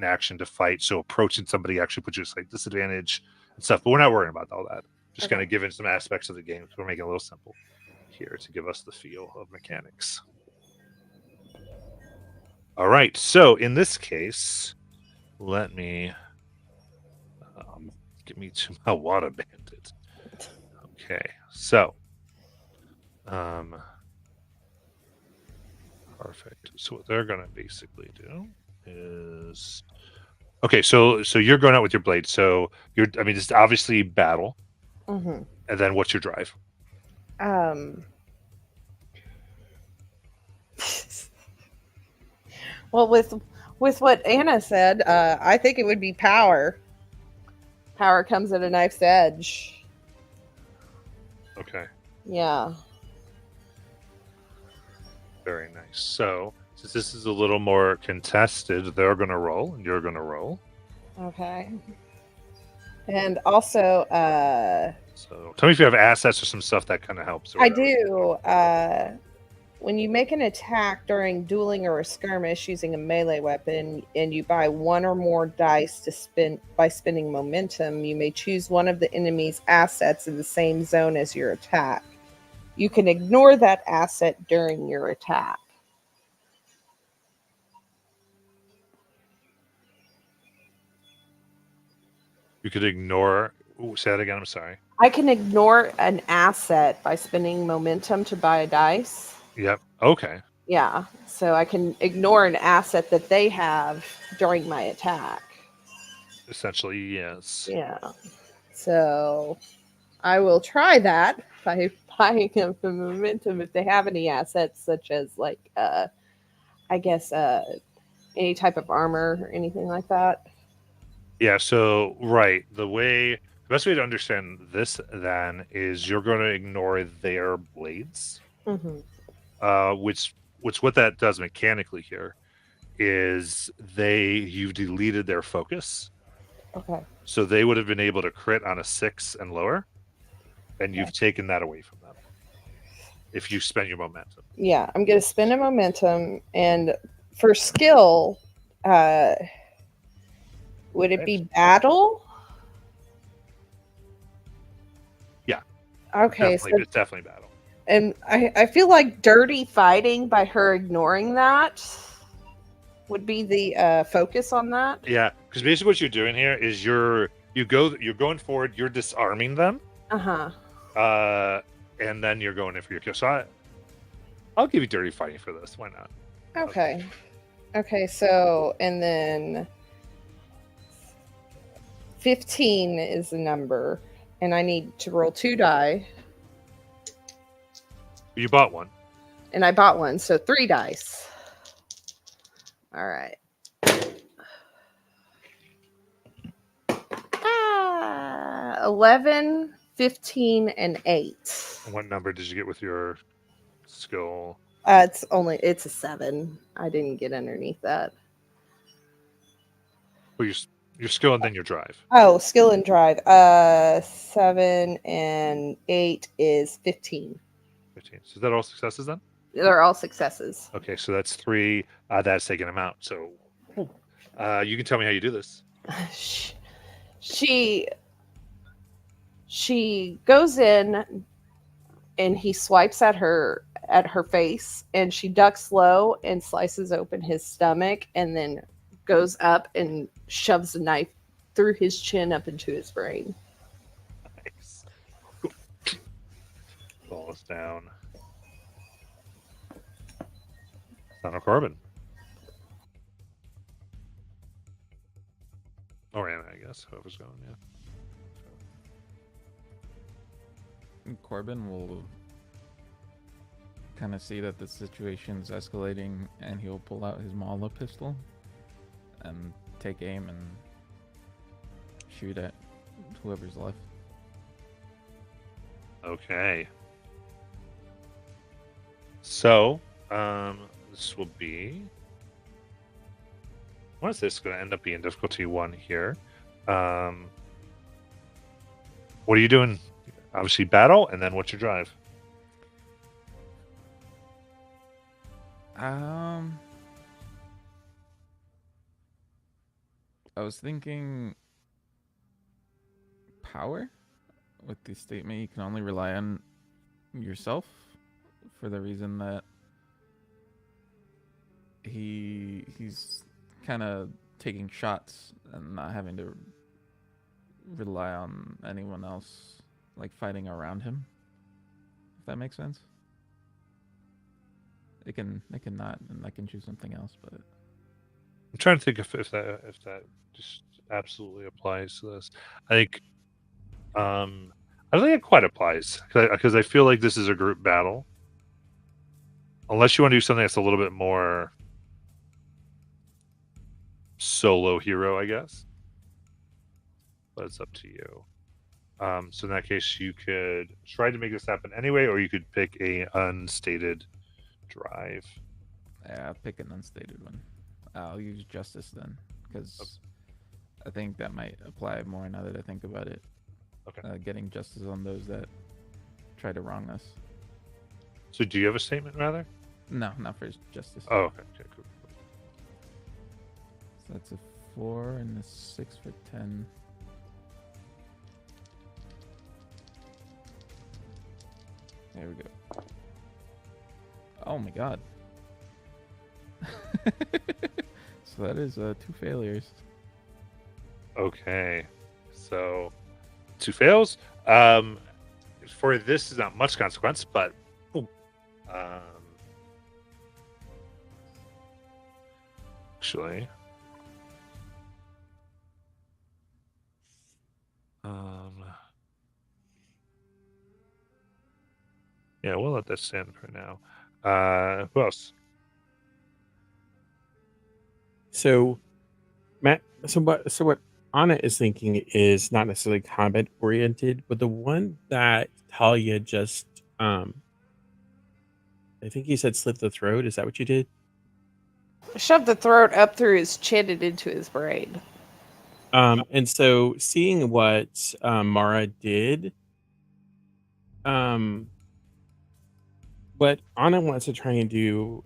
action to fight. So approaching somebody actually puts you at like disadvantage and stuff. But we're not worrying about all that. Just Okay. kind of giving some aspects of the game. So we're making it a little simple here to give us the feel of mechanics. All right. So in this case, let me get me to my water bandit. Okay. So, perfect. So what they're going to basically do is, okay. So you're going out with your blade. So it's obviously battle. Mhm. And then what's your drive? Well, with what Anna said, I think it would be power. Power comes at a knife's edge. Okay. Yeah. Very nice. So since this is a little more contested, they're going to roll and you're going to roll. Okay. And also, So tell me if you have assets or some stuff that kind of helps. Or I whatever. do. When you make an attack during dueling or a skirmish using a melee weapon and you buy one or more dice to spin by spending momentum, you may choose one of the enemy's assets in the same zone as your attack. You can ignore that asset during your attack. You could ignore. Ooh, say that again. I'm sorry. I can ignore an asset by spending momentum to buy a dice. Yep. Okay. Yeah, so I can ignore an asset that they have during my attack. Essentially, yes. Yeah. So I will try that by buying them the momentum if they have any assets such as like I guess any type of armor or anything like that. Yeah. So right, the best way to understand this then is you're going to ignore their blades, Mm-hmm. which what that does mechanically here is you've deleted their focus, Okay. so they would have been able to crit on a 6 and lower, and you've taken that away from them if you spend your momentum. Yeah, I'm gonna spend a momentum, and for skill, would it be battle? Yeah. Okay, Definitely, it's definitely battle. and I feel like dirty fighting by her ignoring that would be the focus on that. Yeah, because basically what you're doing here is you're going forward, you're disarming them, Uh-huh. and then you're going in for your kill. So I'll give you dirty fighting for this. Why not? Okay. Okay, so and then 15 is the number, and I need to roll 2 die, You bought one. and I bought one, so 3 dice. All right. 11, 15, and 8. And what number did you get with your skill? It's a 7. I didn't get underneath that. Well, your skill and then your drive. Oh, skill and drive. 7 and 8 is 15. 15. So is that all successes then? They're all successes. Okay, so that's 3. That's taking them out. So you can tell me how you do this. She goes in and he swipes at her face, and she ducks low and slices open his stomach and then goes up and shoves a knife through his chin up into his brain. Nice. Falls down. Son of Corbin. Or Anna, I guess. Whoever's going, yeah. Corbin will kind of see that the situation's escalating, and he'll pull out his Mala pistol and take aim and shoot at whoever's left. Okay. So, this will be. What is this going to end up being? Difficulty 1 here. What are you doing? Obviously, battle, and then what's your drive? I was thinking power, with the statement you can only rely on yourself, for the reason that he's kind of taking shots and not having to rely on anyone else, like fighting around him. If that makes sense. It can not, and I can choose something else, but I'm trying to think if that just absolutely applies to this. I think I don't think it quite applies because I feel like this is a group battle. Unless you want to do something that's a little bit more solo hero, I guess. But it's up to you. So in that case, you could try to make this happen anyway, or you could pick a unstated drive. yeah, I'll pick an unstated one. I'll use justice then, because I think that might apply more now that I think about it. Okay. Getting justice on those that try to wrong us. So do you have a statement, rather? No, not for justice. Oh, okay. Okay, cool. So that's a 4 and a 6 for 10. There we go. Oh my god. So that is 2 failures. Okay. So 2 fails. For this is not much consequence, but boom. Actually, yeah, we'll let that stand for now. Who else? So, Matt. So what Anna is thinking is not necessarily combat oriented, but the one that Talia just I think you said slit the throat. Is that what you did? Shove the throat up through his chin and into his brain. And so seeing what Mara did, um, what Anna wants to try and do,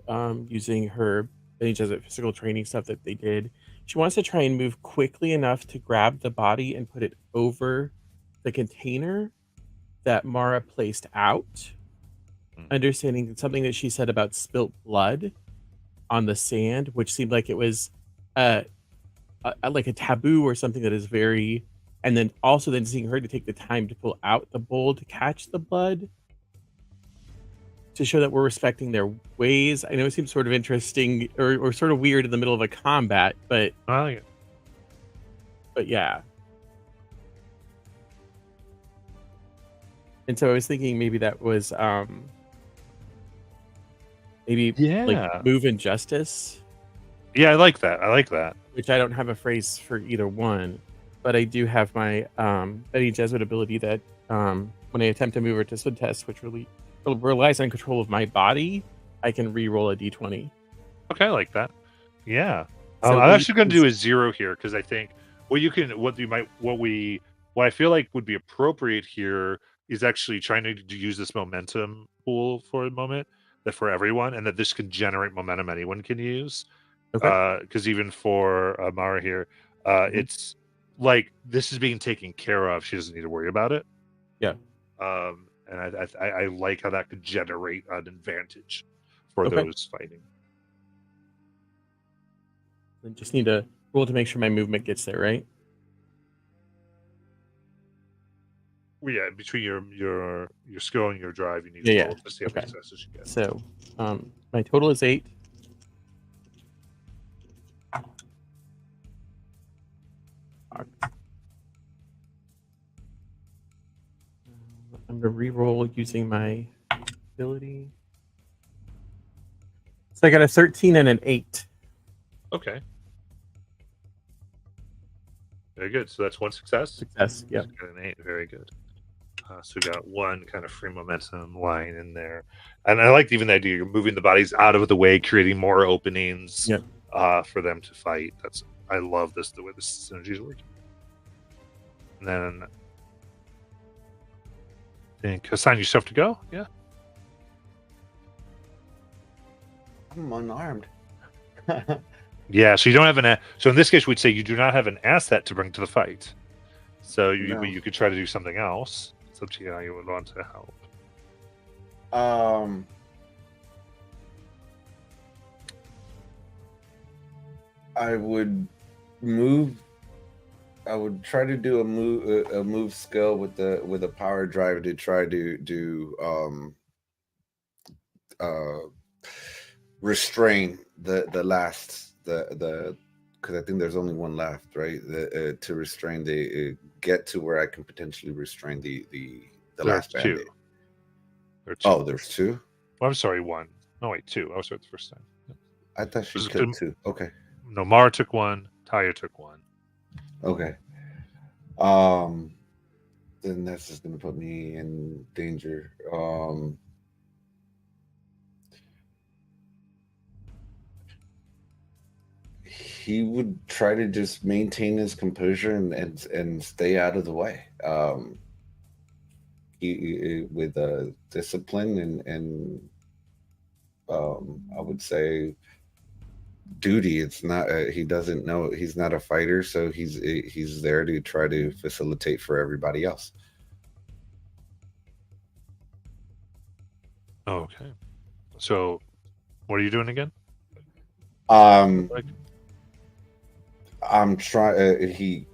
using her physical training stuff that they did, she wants to try and move quickly enough to grab the body and put it over the container that Mara placed out. Understanding something that she said about spilt blood on the sand, which seemed like it was uh, like a taboo or something that is very, and then also then seeing her to take the time to pull out the bowl to catch the blood to show that we're respecting their ways. I know it seems sort of interesting or sort of weird in the middle of a combat, but I like it. yeah. And so I was thinking maybe that was maybe Yeah. like move injustice. Yeah, I like that. I like that. Which I don't have a phrase for either one, but I do have my Betty Jesuit ability that when I attempt to move or discipline test, which really relies on control of my body, I can re-roll a d20. Okay, I like that. Yeah. So I'm the actually going to is- do a 0 here because I think what I feel like would be appropriate here is actually trying to use this momentum pool for a moment that for everyone, and that this can generate momentum anyone can use. Okay. Because even for Mara here, Mhm. it's like this is being taken care of. She doesn't need to worry about it. Yeah. And I like how that could generate an advantage for Okay. those fighting. I just need to roll to make sure my movement gets there, right? Well, yeah, between your skill and your drive, you need Yeah, to yeah. roll to see how many Okay. successes you get. So my total is 8. I'm going to re-roll using my ability. So I got a 13 and an 8. Okay. Very good. So that's one success. Success. Yep. Got an 8. Very good. So we got one kind of free momentum line in there, and I like even the idea you're moving the bodies out of the way, creating more openings. Yep. For them to fight. I love this, the way this synergy is working. And then I think assign yourself to go. Yeah. I'm unarmed. Yeah. So you don't have so in this case, we'd say you do not have an asset to bring to the fight. So No. you could try to do something else. It's up to you how you would want to help. I would move. I would try to do a move skill with a power drive to try to do restrain the last the because I think there's only one left, right? To restrain get to where I can potentially restrain the last There's two. bandit. There are two. Oh, there's 2. Well, I'm sorry, 1. No, wait, 2. I was right the first time. I thought she Was it killed two? 2. Okay. No, Mara took 1. Taya took 1. Okay. Then that's just gonna put me in danger. He would try to just maintain his composure and stay out of the way. He with discipline and I would say duty. It's not. He doesn't know. He's not a fighter, so he's there to try to facilitate for everybody else. Okay. So, what are you doing again? Like, I'm trying.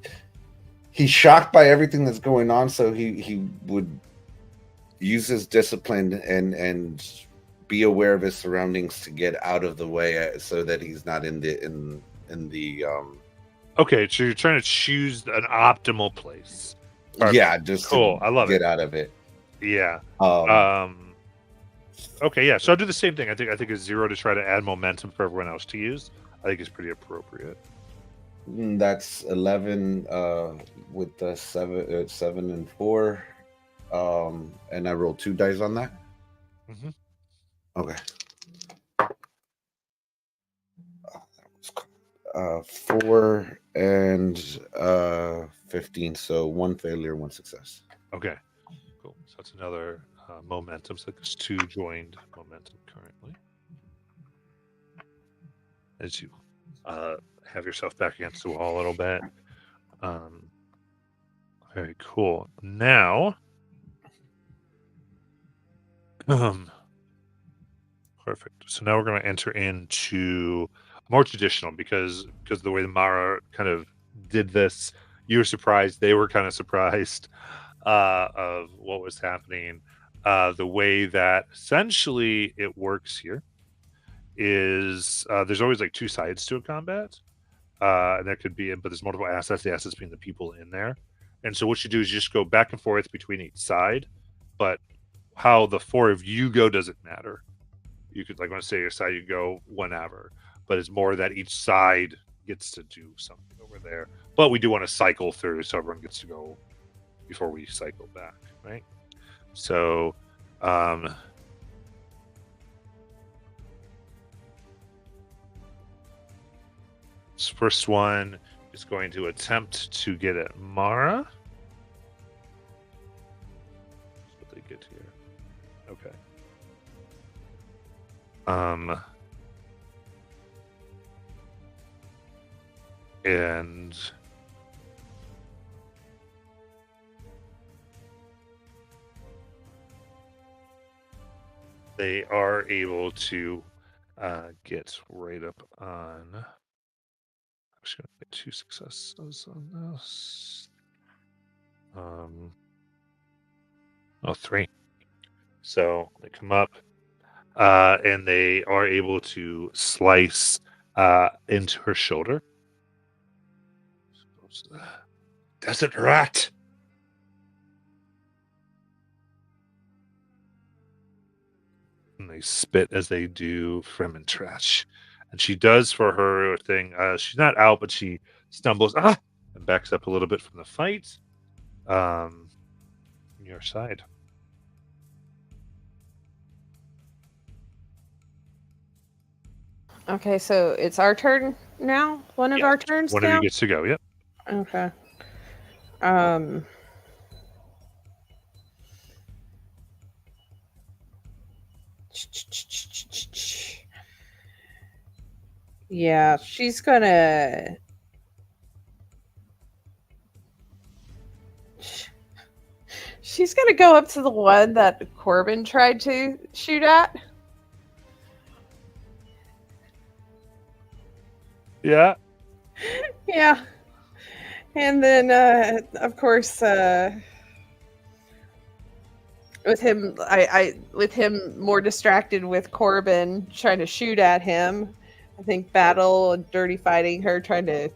He's shocked by everything that's going on, so he would use his discipline and be aware of his surroundings to get out of the way, so that he's not in the. Okay, so you're trying to choose an optimal place. Perfect. Yeah, just cool. I love get it. out of it. Yeah. Okay, yeah. So I'll do the same thing. I think a 0 to try to add momentum for everyone else to use. I think is pretty appropriate. That's 11 with the 7 and 4. And I rolled 2 dice on that. Mm-hmm. Okay. 4 and 15. So 1 failure, 1 success. Okay. Cool. So that's another momentum. So there's 2 joined momentum currently. As you have yourself back against the wall a little bit. Very cool. Now, perfect. So now we're going to enter into more traditional because the way the Mara kind of did this, you were surprised. They were kind of surprised of what was happening. The way that essentially it works here is there's always like 2 sides to a combat. And that could be, but there's multiple assets. The assets being the people in there, and so what you do is you just go back and forth between each side. But how the 4 of you go doesn't matter. You could, like, when I say your side, you go whenever, but it's more that each side gets to do something over there. But we do want to cycle through, so everyone gets to go before we cycle back, right? So, this first one is going to attempt to get at Mara. That's what they get here. Okay. And they are able to get right up on. I'm just gonna get 2 successes on this. 3. So they come up, and they are able to slice into her shoulder. Desert rat. And they spit as they do Fremen trash. And she does for her thing. She's not out, but she stumbles and backs up a little bit from the fight. Your side. Okay, so it's our turn now. One of our turns One now. of you gets to go. Yep. Okay. Yeah, she's gonna. She's gonna go up to the one that Corbin tried to shoot at. Yeah. Yeah. And then, of course, with him, with him more distracted with Corbin trying to shoot at him, I think Battle and Dirty fighting her, trying to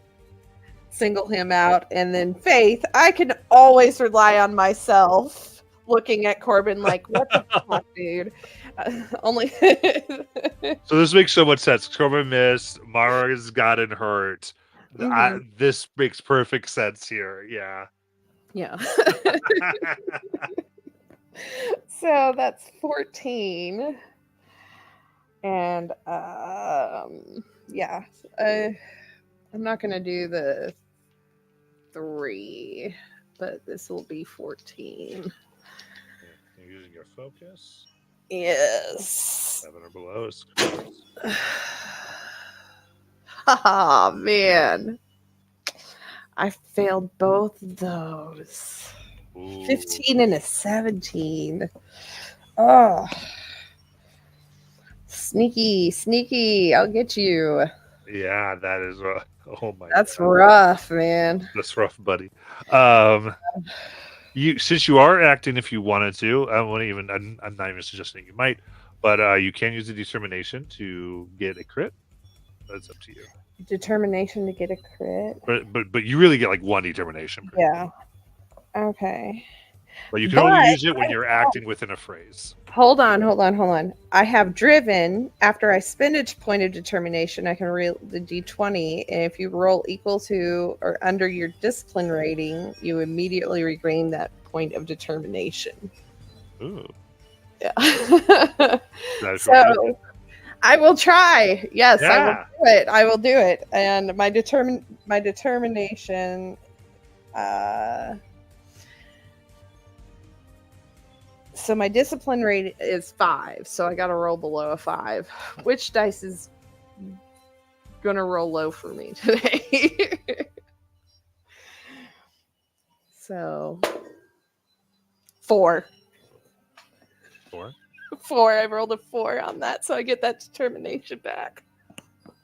single him out, and then Faith. I can always rely on myself. Looking at Corbin like, what the fuck, dude? Only. So this makes so much sense. Corbin missed. Mara's gotten hurt. Mhm. This makes perfect sense here. Yeah. Yeah. So that's 14. And yeah. I'm not gonna do the 3, but this will be 14. You're using your focus. Yes. 7 or below is Oh man, I failed both of those. Ooh. 15 and a 17. Oh, sneaky. I'll get you. Yeah, that is rough. Oh my That's god. rough, man. That's rough, buddy. You since you are acting if you wanted to, I won't even I'm not even suggesting you might, but you can use the determination to get a crit. That's up to you. Determination to get a crit. But you really get like one determination. Yeah. Okay. But you can But only use it when you're acting within a phrase. hold on. I have driven. After I spend a point of determination, I can roll the d20, and if you roll equal to or under your discipline rating, you immediately regain that point of determination. Ooh. Yeah. That's So I will try. Yes, Yeah. I will do it. And my determination. So my discipline rate is 5, so I got to roll below a 5. Which dice is gonna roll low for me today? So 4. 4. 4. I rolled a 4 on that, so I get that determination back.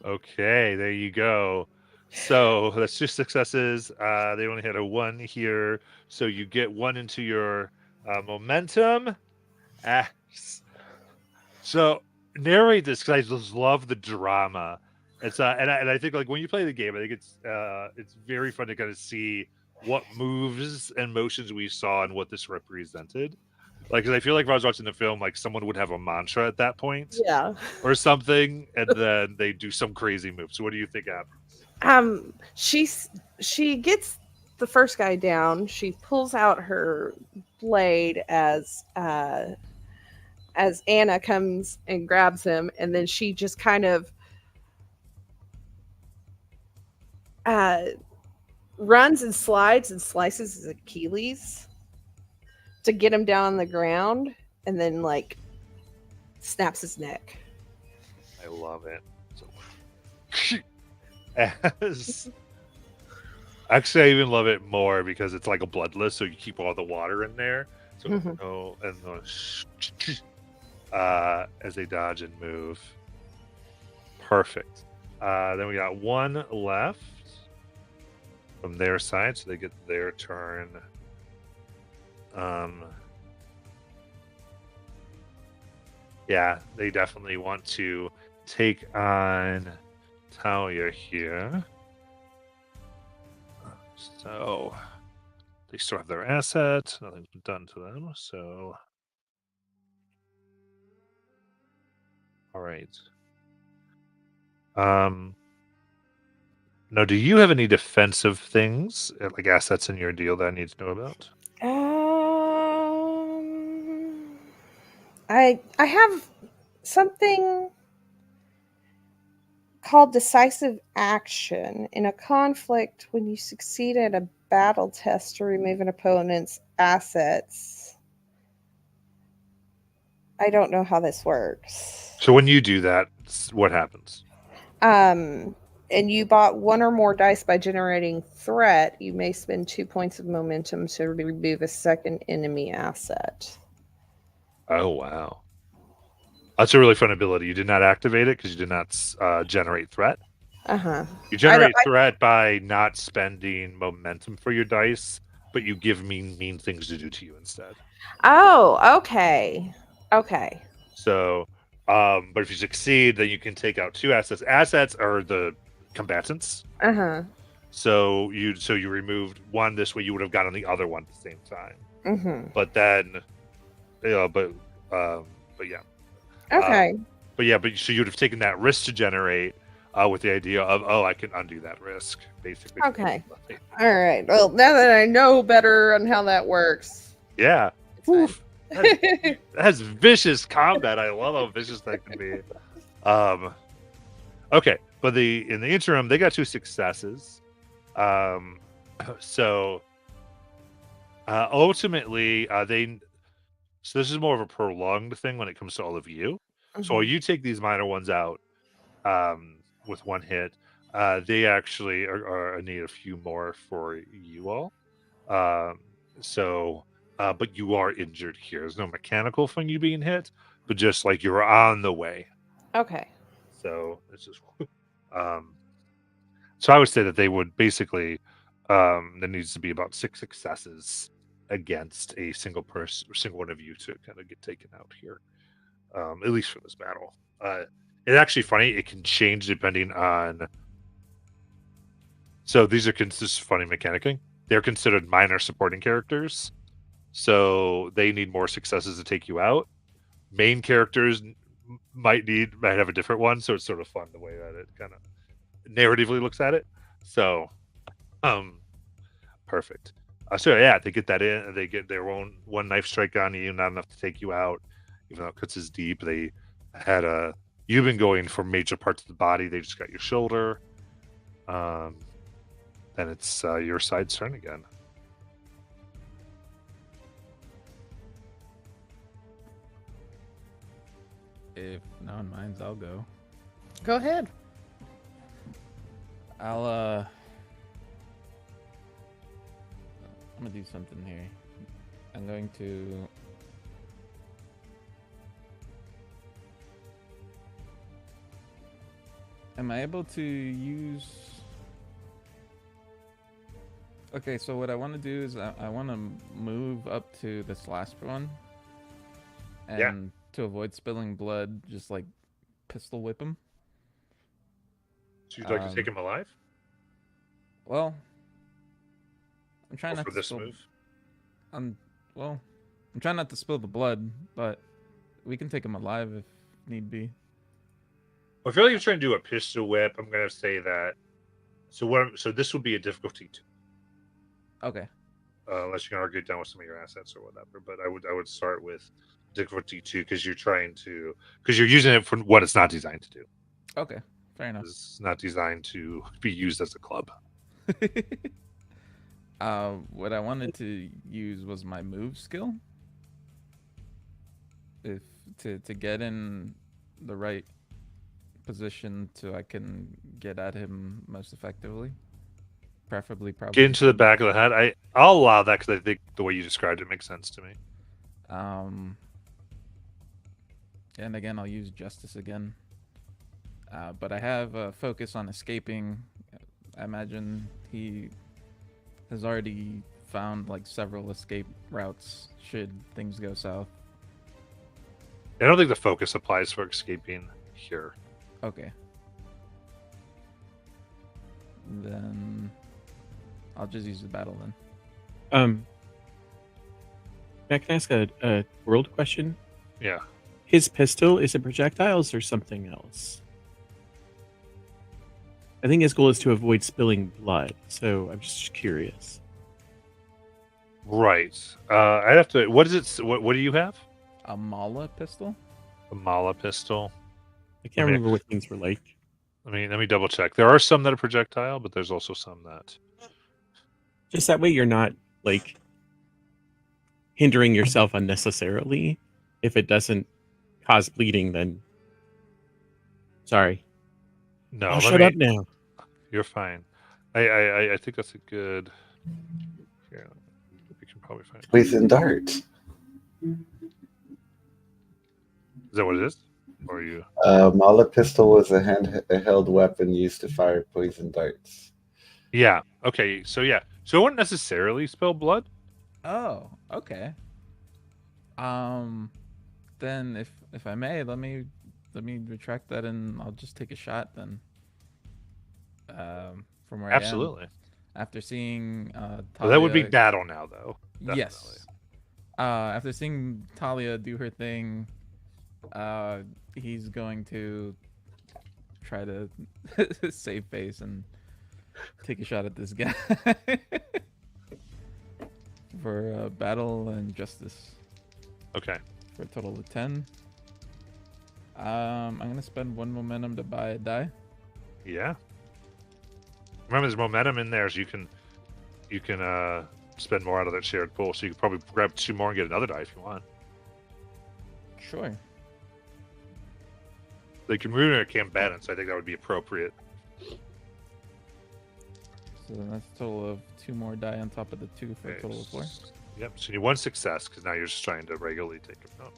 Okay, there you go. So that's 2 successes. They only had a 1 here, so you get 1 into your momentum. So narrate this because I just love the drama. It's and I think like when you play the game, I think it's very fun to kind of see what moves and motions we saw and what this represented. Like, 'cause I feel like if I was watching the film, like someone would have a mantra at that point Yeah. or something, and then they do some crazy move. So what do you think happens? She gets the first guy down. She pulls out her blade as Anna comes and grabs him, and then she just kind of runs and slides and slices his Achilles to get him down on the ground, and then like snaps his neck. I love it. So, as actually, I even love it more because it's like a bloodless, so you keep all the water in there. So as they dodge and move, perfect. Then we got 1 left from their side, so they get their turn. Yeah, they definitely want to take on Talia here. So they still have their asset. Nothing's been done to them. So, all right. Now, do you have any defensive things, like assets in your deal that I need to know about? I have something called decisive action. In a conflict, when you succeed at a battle test to remove an opponent's assets. I don't know how this works. So when you do that, what happens? And you bought 1 or more dice by generating threat, you may spend 2 points of momentum to remove a second enemy asset. Oh, wow. That's a really fun ability. You did not activate it because you did not generate threat. Uh-huh. You generate threat by not spending momentum for your dice, but you give mean things to do to you instead. Oh, okay. Okay. So, but if you succeed, then you can take out 2 assets. Assets are the combatants. Uh-huh. So you removed 1 this way, you would have gotten the other one at the same time. Mm-hmm. But then, but yeah. Okay. But so you would have taken that risk to generate with the idea of, I can undo that risk, basically. Okay. All right. Well, now that I know better on how that works. Yeah. Oof. That's vicious combat. I love how vicious that can be. Okay, but in the interim, they got 2 successes. So ultimately, so this is more of a prolonged thing when it comes to all of you. So while you take these minor ones out with one hit, they actually are need a few more for you all. Um, but you are injured here. There's no mechanical from you being hit, but just like you're on the way. Okay. So it's just. So I would say that they would basically there needs to be about 6 successes against a single person or single one of you to kind of get taken out here. At least for this battle. It's actually funny. It can change depending on. So these are this is funny mechanicking. They're considered minor supporting characters, so they need more successes to take you out. Main characters might have a different one, so it's sort of fun the way that it kind of narratively looks at it. So, perfect. So yeah, they get that in, and they get their own one knife strike on you, not enough to take you out. Even though it cuts as deep, they had a. You've been going for major parts of the body. They just got your shoulder. Then it's your side's turn again. If no one minds, I'll go. Go ahead. I'm gonna do something here. I'm going to Am I able to use Okay, so what I want to do is I want to move up to this last one. And to avoid spilling blood, just like pistol whip him. So you'd like to take him alive? Well, I'm trying not for to this spill. move. I'm trying not to spill the blood, but we can take him alive if need be. Well, I feel like you're trying to do a pistol whip. I'm gonna say that. So this would be a difficulty 2. Okay. Unless you can argue it down with some of your assets or whatever. But I would start with difficulty 2 because you're using it for what it's not designed to do. Okay, fair enough. It's not designed to be used as a club. What I wanted to use was my move skill. If to get in the right position so I can get at him most effectively. Preferably, probably. Get into the back of the head. I'll allow that because I think the way you described it makes sense to me. And again, I'll use justice again. But I have a focus on escaping. I imagine he has already found like several escape routes should things go south. I don't think the focus applies for escaping here. Okay. Then I'll just use the battle then. Can I ask a world question? Yeah. His pistol, is it projectiles or something else? I think his goal is to avoid spilling blood, so I'm just curious. Right. I'd have to. What is it? What do you have? A Mala pistol? A Mala pistol. I can't remember what things were like. Let me double check. There are some that are projectile, but there's also some that. Just that way, you're not like hindering yourself unnecessarily. If it doesn't cause bleeding, then sorry. No, I'll shut up now. You're fine. I think that's a good. Yeah, we can probably find. Poison darts. Is that what it is? Or are you? Mala pistol was a handheld weapon used to fire poison darts. Yeah. Okay. So yeah. So it wouldn't necessarily spill blood. Oh, okay. Then if I may, let me retract that and I'll just take a shot then. From where Absolutely. I am. After seeing Talia... Well, that would be battle now, though. Definitely. Yes. After seeing Talia do her thing, he's going to try to save face and take a shot at this guy for battle and justice. Okay. For a total of 10. I'm gonna spend 1 momentum to buy a die. Yeah. Remember, there's momentum in there, so you can spend more out of that shared pool. So you can probably grab 2 more and get another die if you want. Sure. Like you're moving a combatant, so I think that would be appropriate. So then that's a total of 2 more die on top of the 2 for a total of 4. Yep. So you need 1 success because now you're just trying to regularly take him out.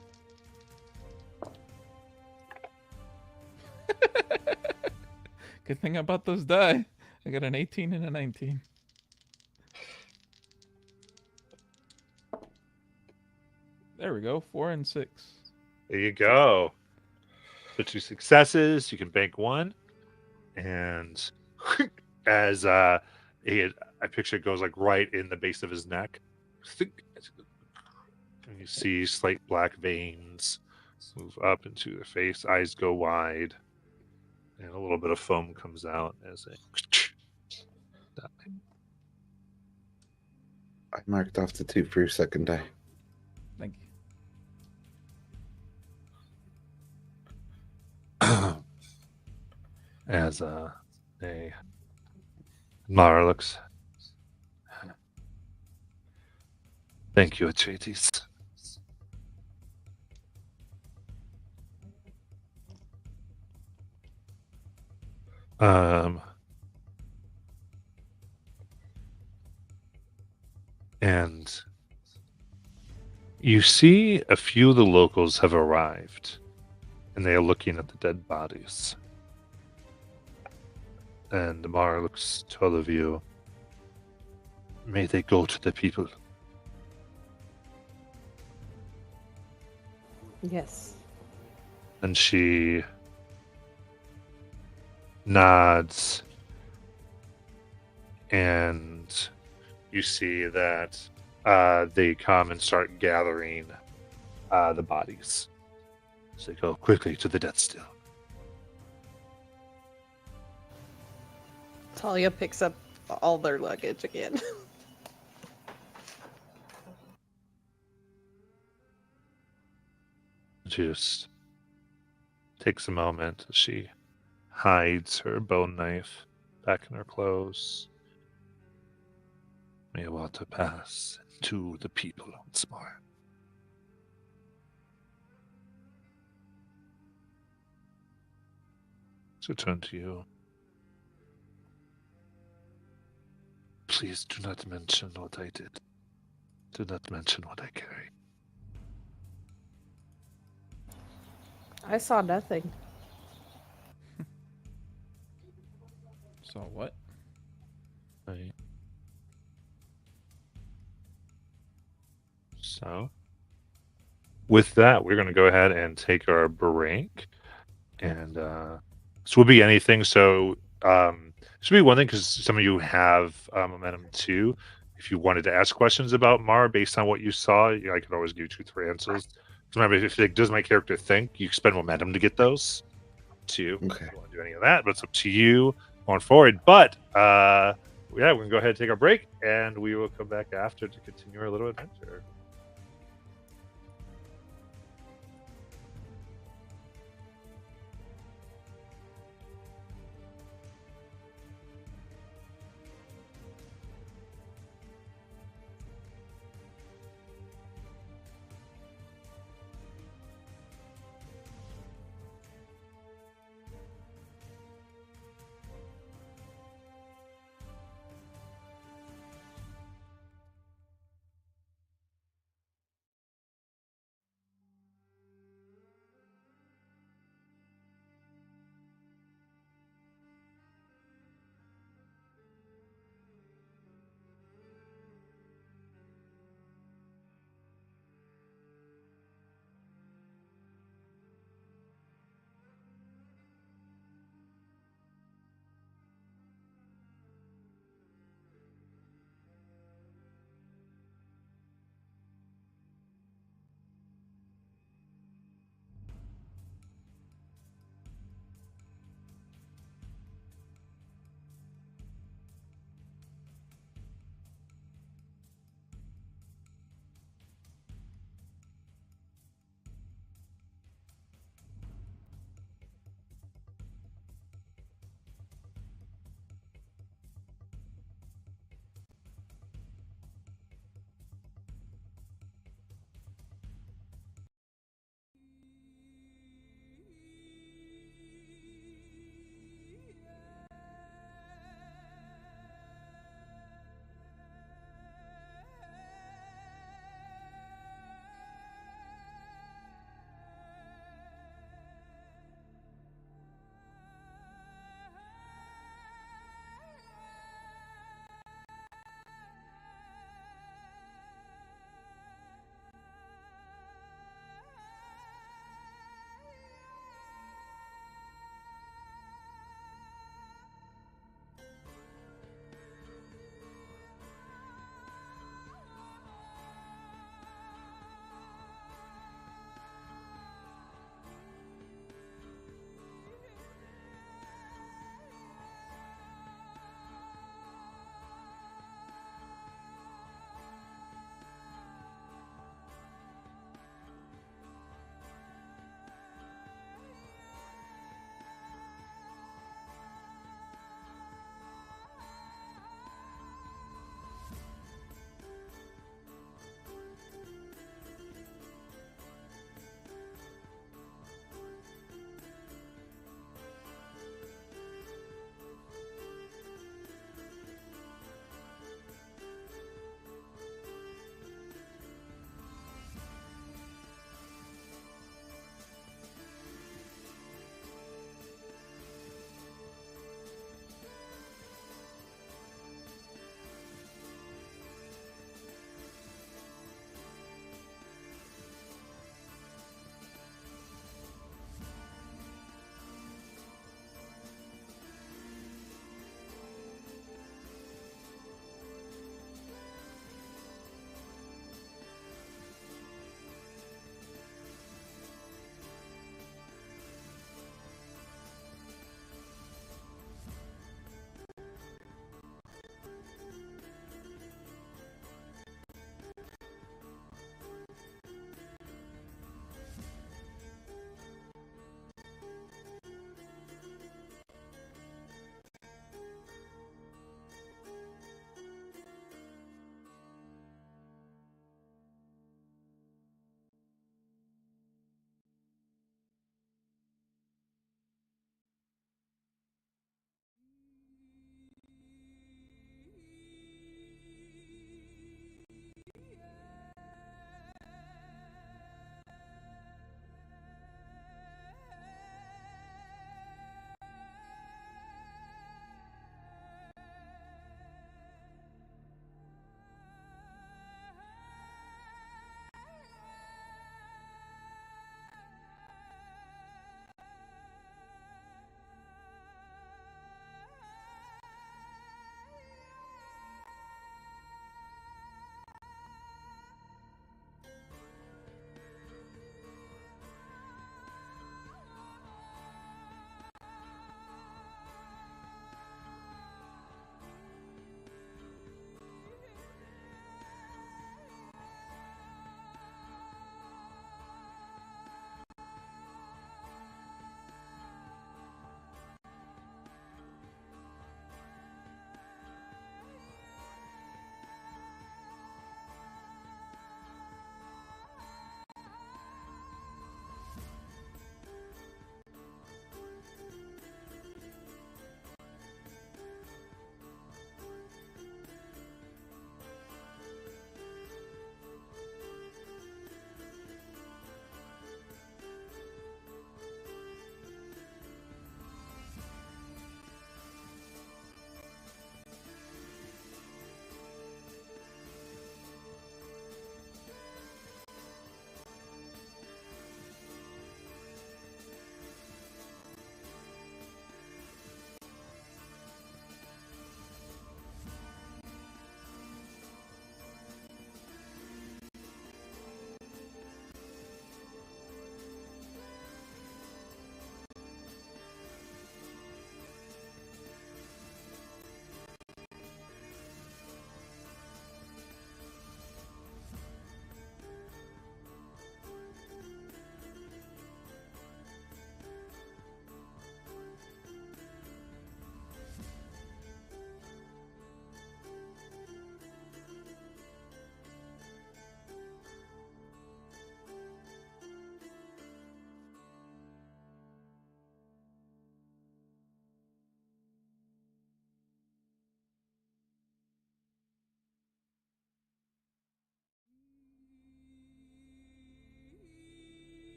Good thing about those die. I got an 18 and a 19. There we go. 4 and 6. There you go. So 2 successes. You can bank 1, and as I picture it goes like right in the base of his neck, and you see slight black veins move up into the face. Eyes go wide, and a little bit of foam comes out as a. I marked off the 2 for your second die. Thank you. As Mara looks. Thank you, Atreides. And you see a few of the locals have arrived, and they are looking at the dead bodies. And Mara looks to all of you. May they go to the people. Yes. And she nods, and you see that they come and start gathering the bodies. So they go quickly to the death still. Talia picks up all their luggage again. Just takes a moment as she hides her bone knife back in her clothes. May water pass to the people once more. So turn to you. Please do not mention what I did. Do not mention what I carry. I saw nothing. So what? Right. So, with that, we're going to go ahead and take our break. And this will be anything. So, this will be one thing because some of you have momentum too. If you wanted to ask questions about Mara based on what you saw, I could always give you 2, 3 answers. Remember, if like, does my character think, you spend momentum to get those too. Okay. If you want to do any of that, but it's up to you going forward. But yeah, we're gonna go ahead and take our break, and we will come back after to continue our little adventure.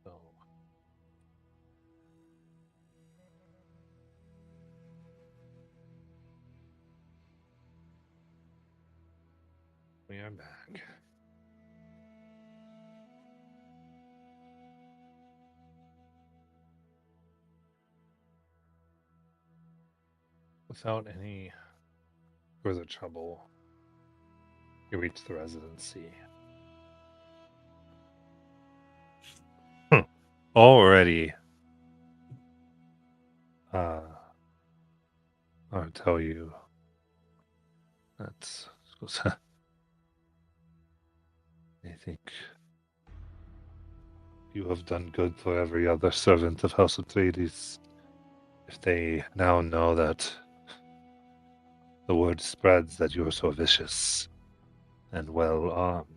So, we are back. Without any further trouble, you reach the residency. Already, I'll tell you that I think you have done good for every other servant of House Atreides. If they now know that the word spreads that you are so vicious and well armed.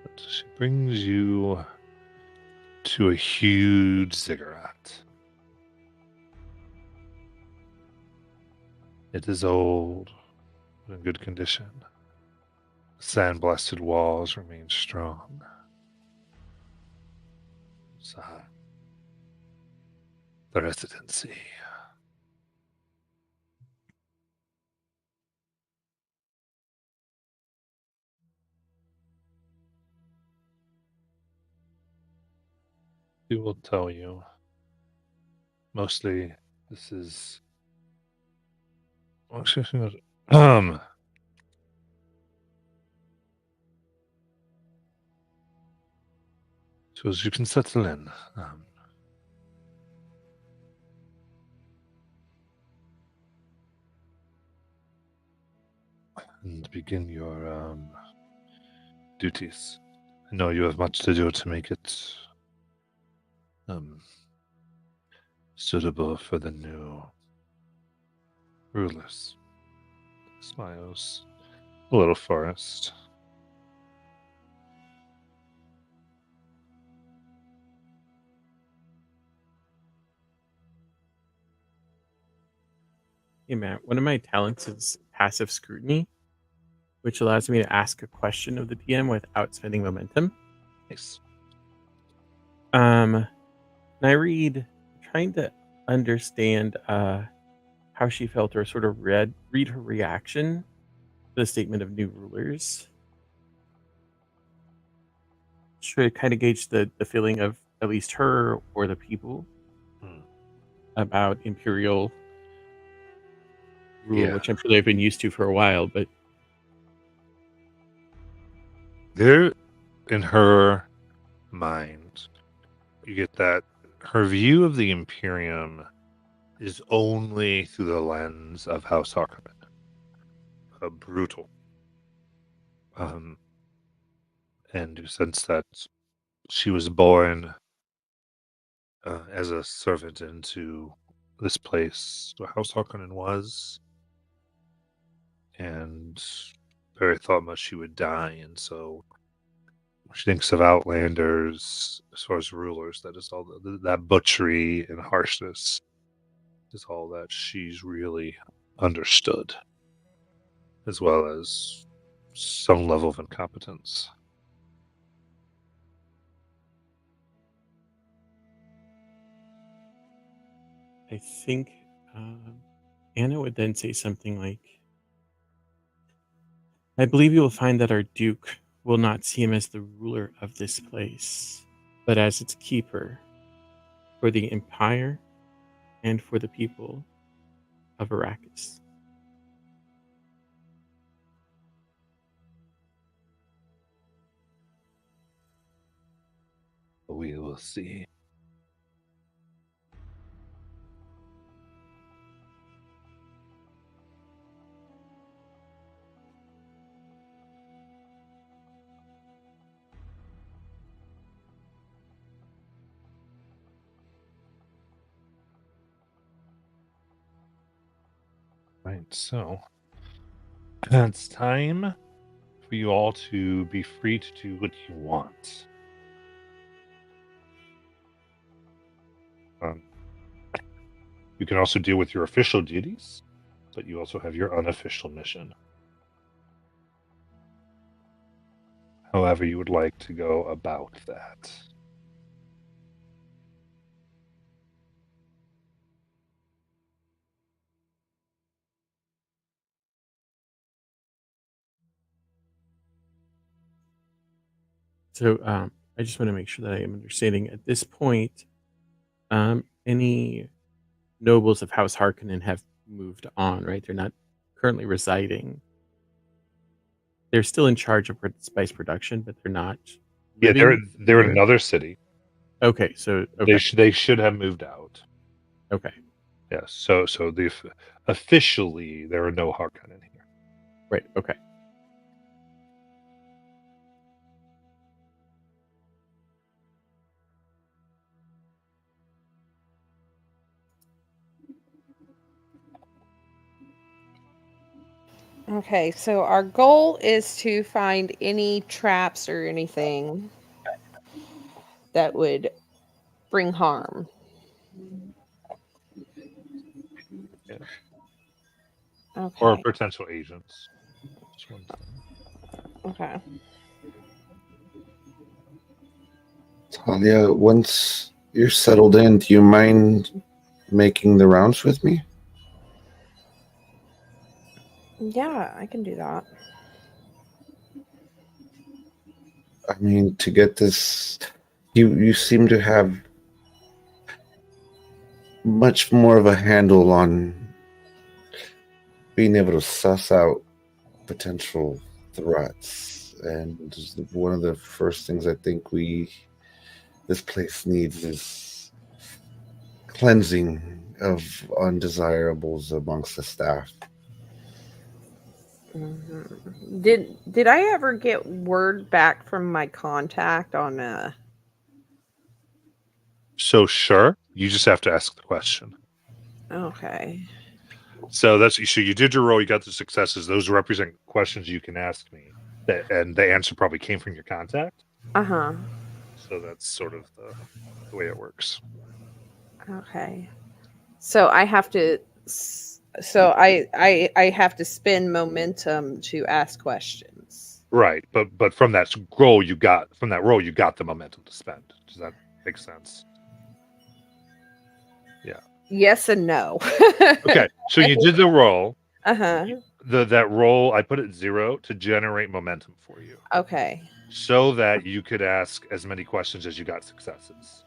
But she brings you to a huge ziggurat. It is old, but in good condition. The sandblasted walls remain strong. It's, the residency. He will tell you. Mostly, this is. Um. So as you can settle in, and begin your duties. I know you have much to do to make it um, suitable for the new rulers. Smiles a little forest. Hey Matt, one of my talents is passive scrutiny, which allows me to ask a question of the PM without spending momentum. Nice. And I read, trying to understand how she felt or sort of read her reaction to the statement of new rulers. Try to kind of gauge the feeling of at least her or the people about imperial rule, Yeah. which I'm sure they've been used to for a while, but There, in her mind, you get that her view of the Imperium is only through the lens of House Harkonnen. Brutal. And you sense that she was born as a servant into this place where House Harkonnen was, and very thought much she would die, and so she thinks of Outlanders as far as rulers. That is all that butchery and harshness is all that she's really understood, as well as some level of incompetence. I think Anna would then say something like, I believe you will find that our Duke will not see him as the ruler of this place, but as its keeper for the Empire and for the people of Arrakis. We will see. Right, so it's time for you all to be free to do what you want. Um, you can also deal with your official duties, but you also have your unofficial mission. However, you would like to go about that. So I just want to make sure that I am understanding at this point. Any nobles of House Harkonnen have moved on, right? They're not currently residing. They're still in charge of spice production, but they're not Yeah, they're living they're in there. another city. Okay, so They okay, they should have moved out. okay, Yes. So officially there are no Harkonnen here. right, okay. Okay, so our goal is to find any traps or anything that would bring harm. Yeah. Or Okay. potential agents. Just one thing. Okay. Talia, once you're settled in, do you mind making the rounds with me? Yeah, I can do that. I mean, to get this, you seem to have much more of a handle on being able to suss out potential threats. And one of the first things I think this place needs is cleansing of undesirables amongst the staff. Did I ever get word back from my contact on So sure, you just have to ask the question. Okay. So you did your role, you got the successes. Those represent questions you can ask me. And the answer probably came from your contact. Uh-huh. So that's sort of the way it works. Okay. So I have to I have to spend momentum to ask questions. Right. But from that role you got the momentum to spend. Does that make sense? Yeah. Yes and no. Okay. So you did the role. Uh-huh. That role I put it 0 to generate momentum for you. Okay. So that you could ask as many questions as you got successes.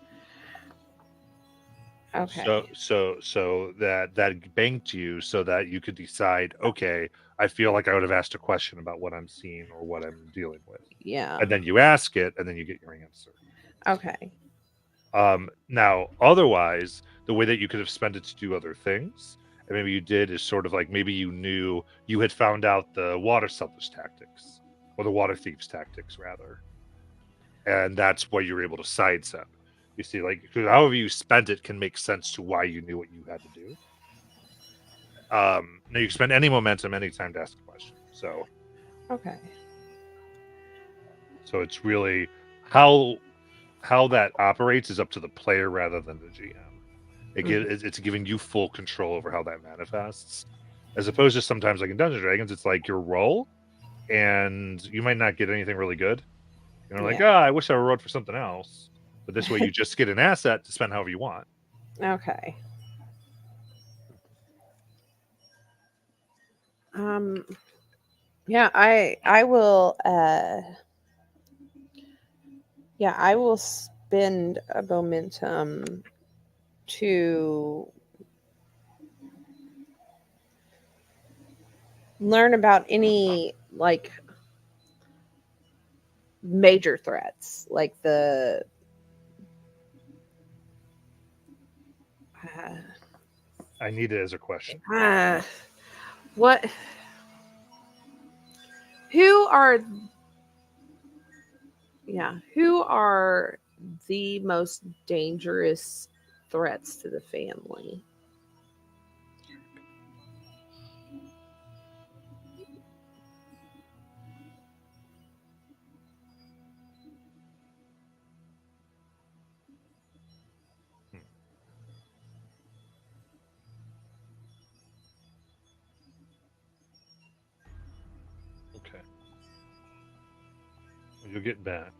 Okay. So that banked you so that you could decide, okay, I feel like I would have asked a question about what I'm seeing or what I'm dealing with. Yeah. And then you ask it and then you get your answer. Okay. Now otherwise, the way that you could have spent it to do other things, and maybe you did, is sort of like maybe you had found out the water sellers tactics, or the water thieves tactics rather. And that's why you're able to sidestep. You see, like, however you spent it can make sense to why you knew what you had to do. Now you can spend any momentum anytime to ask a question. So Okay. it's really how that operates is up to the player rather than the GM. It's giving you full control over how that manifests, as opposed to sometimes like in Dungeons and Dragons, it's like your roll, and you might not get anything really good. You're like, I wish I rolled for something else. But this way, you just get an asset to spend however you want. Okay. Yeah, I will I will spend a momentum to learn about any like major threats, like the I need it as a question. what who are who are the most dangerous threats to the family? you'll get back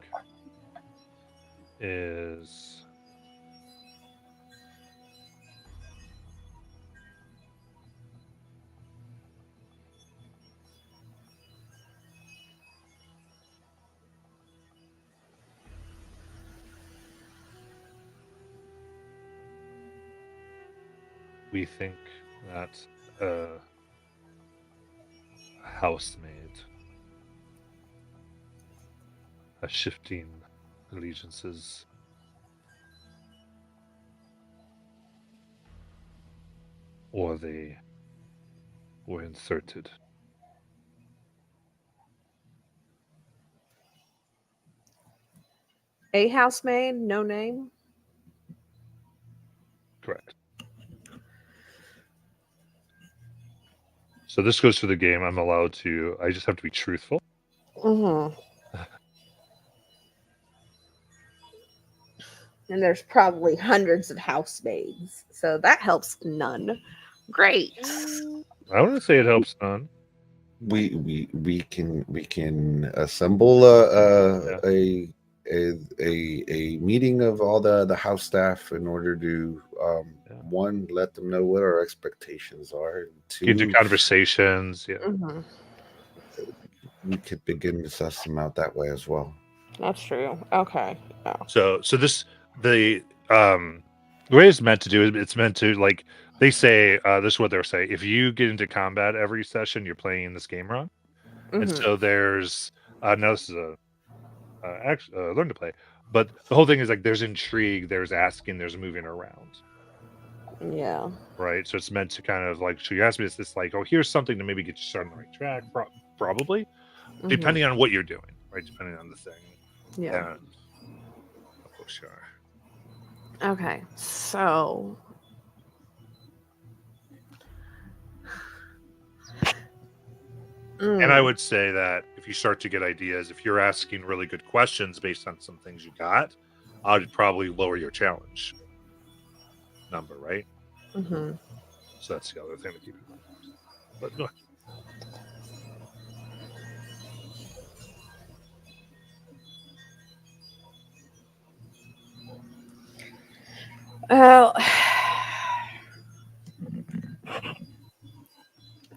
is we think that a housemaid has shifting allegiances. Or they were inserted. A housemaid, no name. Correct. So this goes to the game. I'm allowed to. I just have to be truthful. Mm-hmm. And there's probably hundreds of housemaids, so that helps none. Great. I wouldn't say it helps none. We can assemble Yeah. a meeting of all the house staff in order to Yeah. one, let them know what our expectations are, and Get into two, conversations. Yeah. Mm-hmm. we could begin to suss them out that way as well. That's true. Okay. Yeah. So the way it's meant to do is it's meant to, like, they say this is what they'll say: if you get into combat every session, you're playing this game wrong. And Mm-hmm. so there's now this is a learn to play, but the whole thing is like there's intrigue, there's asking, there's moving around, Yeah. right? So it's meant to kind of like, so you ask me, it's this like, oh, here's something to maybe get you started on the right track, probably, Mm-hmm. depending on what you're doing, right? Depending on the thing. Yeah. And oh, sure. Okay. So. And I would say that if you start to get ideas, if you're asking really good questions based on some things you got, I'd probably lower your challenge number, right? Mm-hmm. So that's the other thing to keep in mind. But no. Well,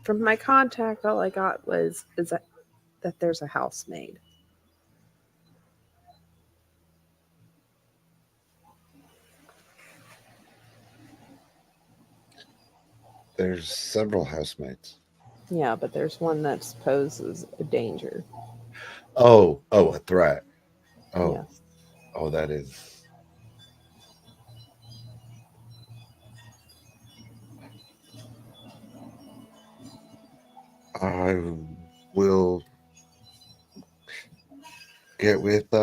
from my contact, all I got is that there's a housemaid. There's several housemates. Yeah, but there's one that poses a danger. Oh, a threat. Oh, Yes. oh, that is. I will get with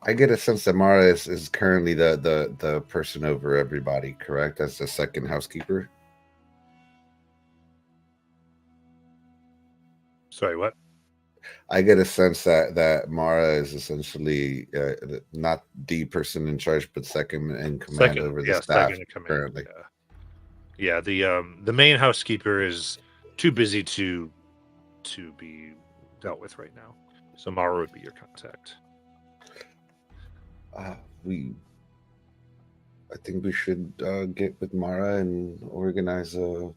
I get a sense that Mara is currently the person over everybody, correct? As the second housekeeper. Sorry, what? I get a sense that Mara is essentially not the person in charge, but second in command over the staff Second in command. currently. Yeah, the main housekeeper is too busy to be dealt with right now. So Mara would be your contact. I think we should get with Mara and organize a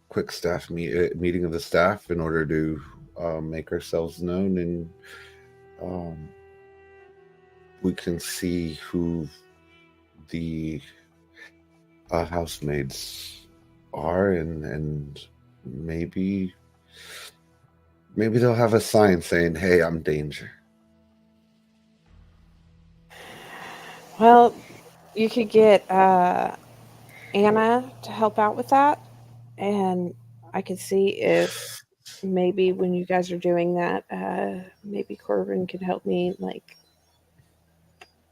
quick staff meeting of the staff in order to make ourselves known, and we can see who the housemaids are, and maybe they'll have a sign saying, "Hey, I'm danger." Well, you could get Anna to help out with that, and I could see if maybe when you guys are doing that, maybe Corbin could help me, like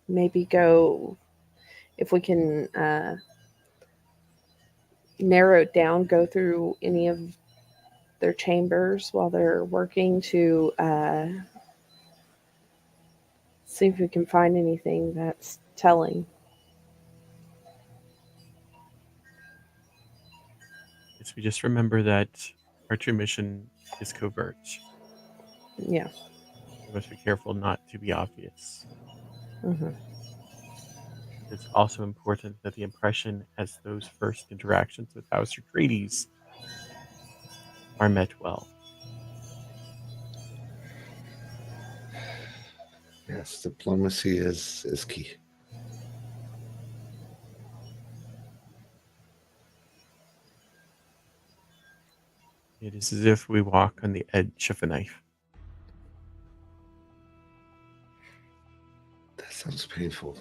maybe go if we can narrow it down, go through any of their chambers while they're working to see if we can find anything that's telling. Yes, we just remember that Our true mission is covert. Yeah. We must be careful not to be obvious. Hmm. It's also important that the impression as those first interactions with House Atreides are met well. Yes, diplomacy is key. It is as if we walk on the edge of a knife. That sounds painful.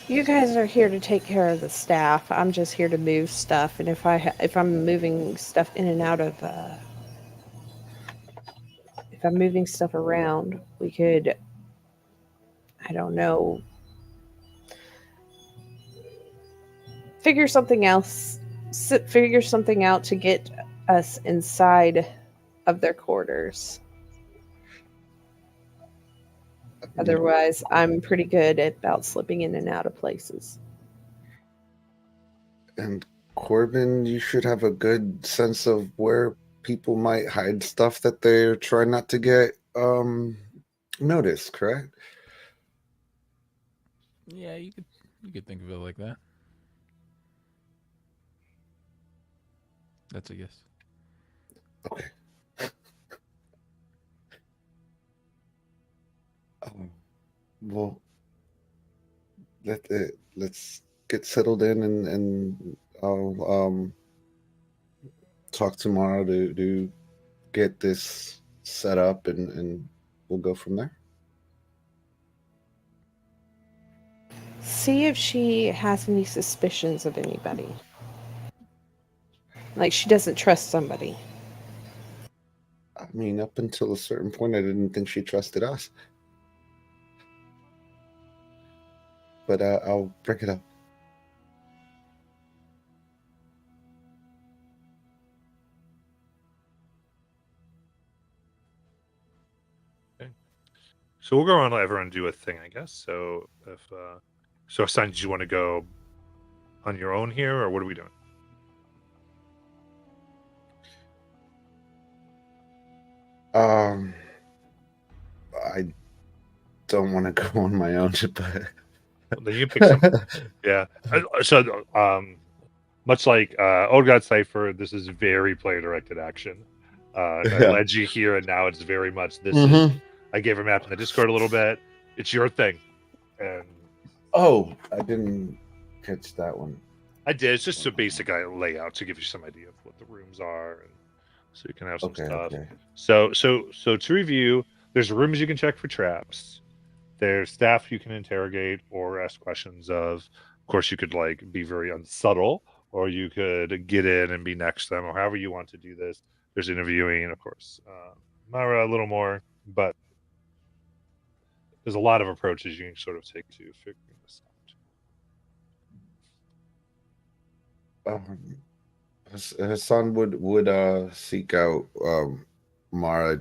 You guys are here to take care of the staff. I'm just here to move stuff, and if I'm moving stuff in and out of, if I'm moving stuff around, we could, I don't know, figure something else, figure something out to get us inside of their quarters. Otherwise, I'm pretty good at about slipping in and out of places. And Corbin, you should have a good sense of where people might hide stuff that they're trying not to get noticed, correct? Yeah, you could think of it like that. That's a guess. Okay. Well, let's get settled in, and I'll talk tomorrow to get this set up, and we'll go from there. See if she has any suspicions of anybody. Like she doesn't trust somebody. I mean, up until a certain point, I didn't think she trusted us. But I'll bring it up. So we'll go around and let everyone do a thing, I guess. So so Hassan, did you want to go on your own here, or what are we doing? I don't want to go on my own, but Then you pick something. Yeah. So much like Old God Cipher, this is very player-directed action. I led you here, and now it's very much this is. I gave a map in the Discord a little bit. It's your thing, and Oh, I didn't catch that one. I did. It's just a basic layout to give you some idea of what the rooms are, and so you can have some stuff. Okay. So to review, there's rooms you can check for traps. There's staff you can interrogate or ask questions of. Of course, you could like be very unsubtle, or you could get in and be next to them, or however you want to do this. There's interviewing, of course. Mara a little more, but there's a lot of approaches you can sort of take to figuring this out. Hassan would seek out Mara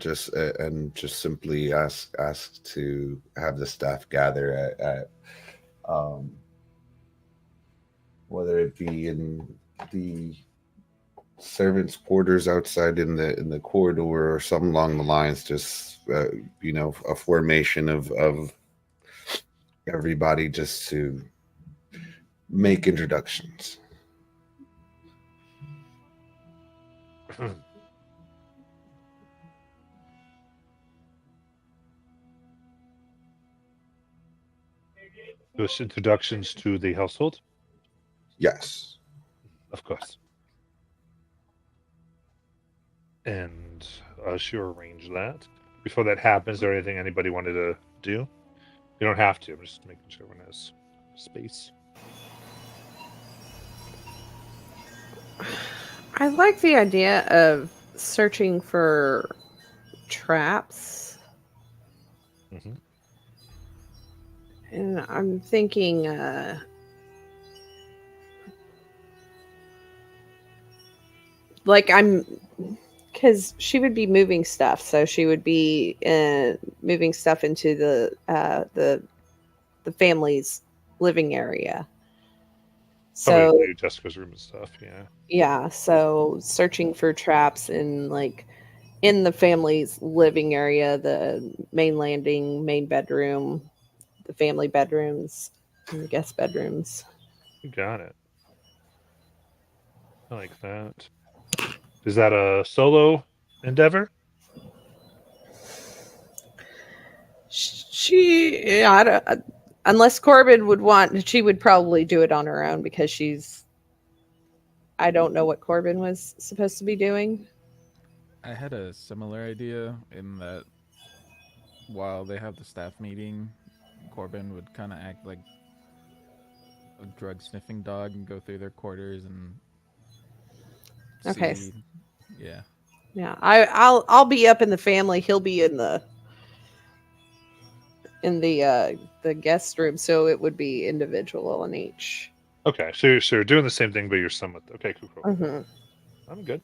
and just simply ask to have the staff gather at whether it be in the servants' quarters outside in the corridor or something along the lines, just a formation of everybody just to make introductions. Those introductions to the household? Yes. Of course. And she'll arrange that. Before that happens, is there anything anybody wanted to do? You don't have to. I'm just making sure everyone has space. I like the idea of searching for traps. Mm-hmm. And I'm thinking because she would be moving stuff, so she would be moving stuff into the family's living area. Probably So include Jessica's room and stuff. Yeah. yeah, so searching for traps in like in the family's living area, the main landing, main bedroom, the family bedrooms, and the guest bedrooms. You got it. I like that. Is that a solo endeavor? She, I don't, unless Corbin would want, she would probably do it on her own because she's. I don't know what Corbin was supposed to be doing. I had a similar idea in that while they have the staff meeting, Corbin would kind of act like a drug sniffing dog and go through their quarters and Okay, see. Yeah. yeah, I'll be up in the family. He'll be in the guest room, so it would be individual in each. Okay, so you're doing the same thing, but you're somewhat okay. Cool. Mm-hmm. I'm good.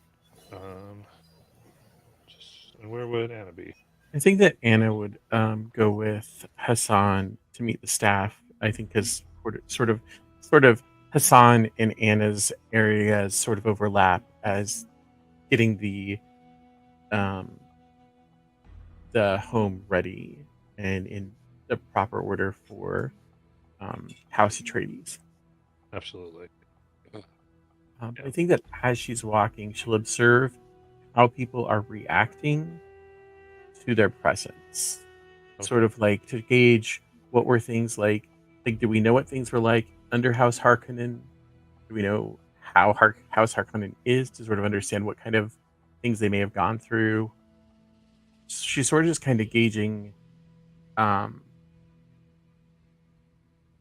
And where would Anna be? I think that Anna would go with Hassan to meet the staff. I think because sort of Hassan and Anna's areas sort of overlap as getting um, the home ready and in the proper order for House Atreides. Absolutely. I think that as she's walking, she'll observe how people are reacting to their presence. Sort of like to gauge what were things like. Like, do we know what things were like under House Harkonnen? Do we know how House Harkonnen is to sort of understand what kind of things they may have gone through? She's sort of just kind of gauging, um,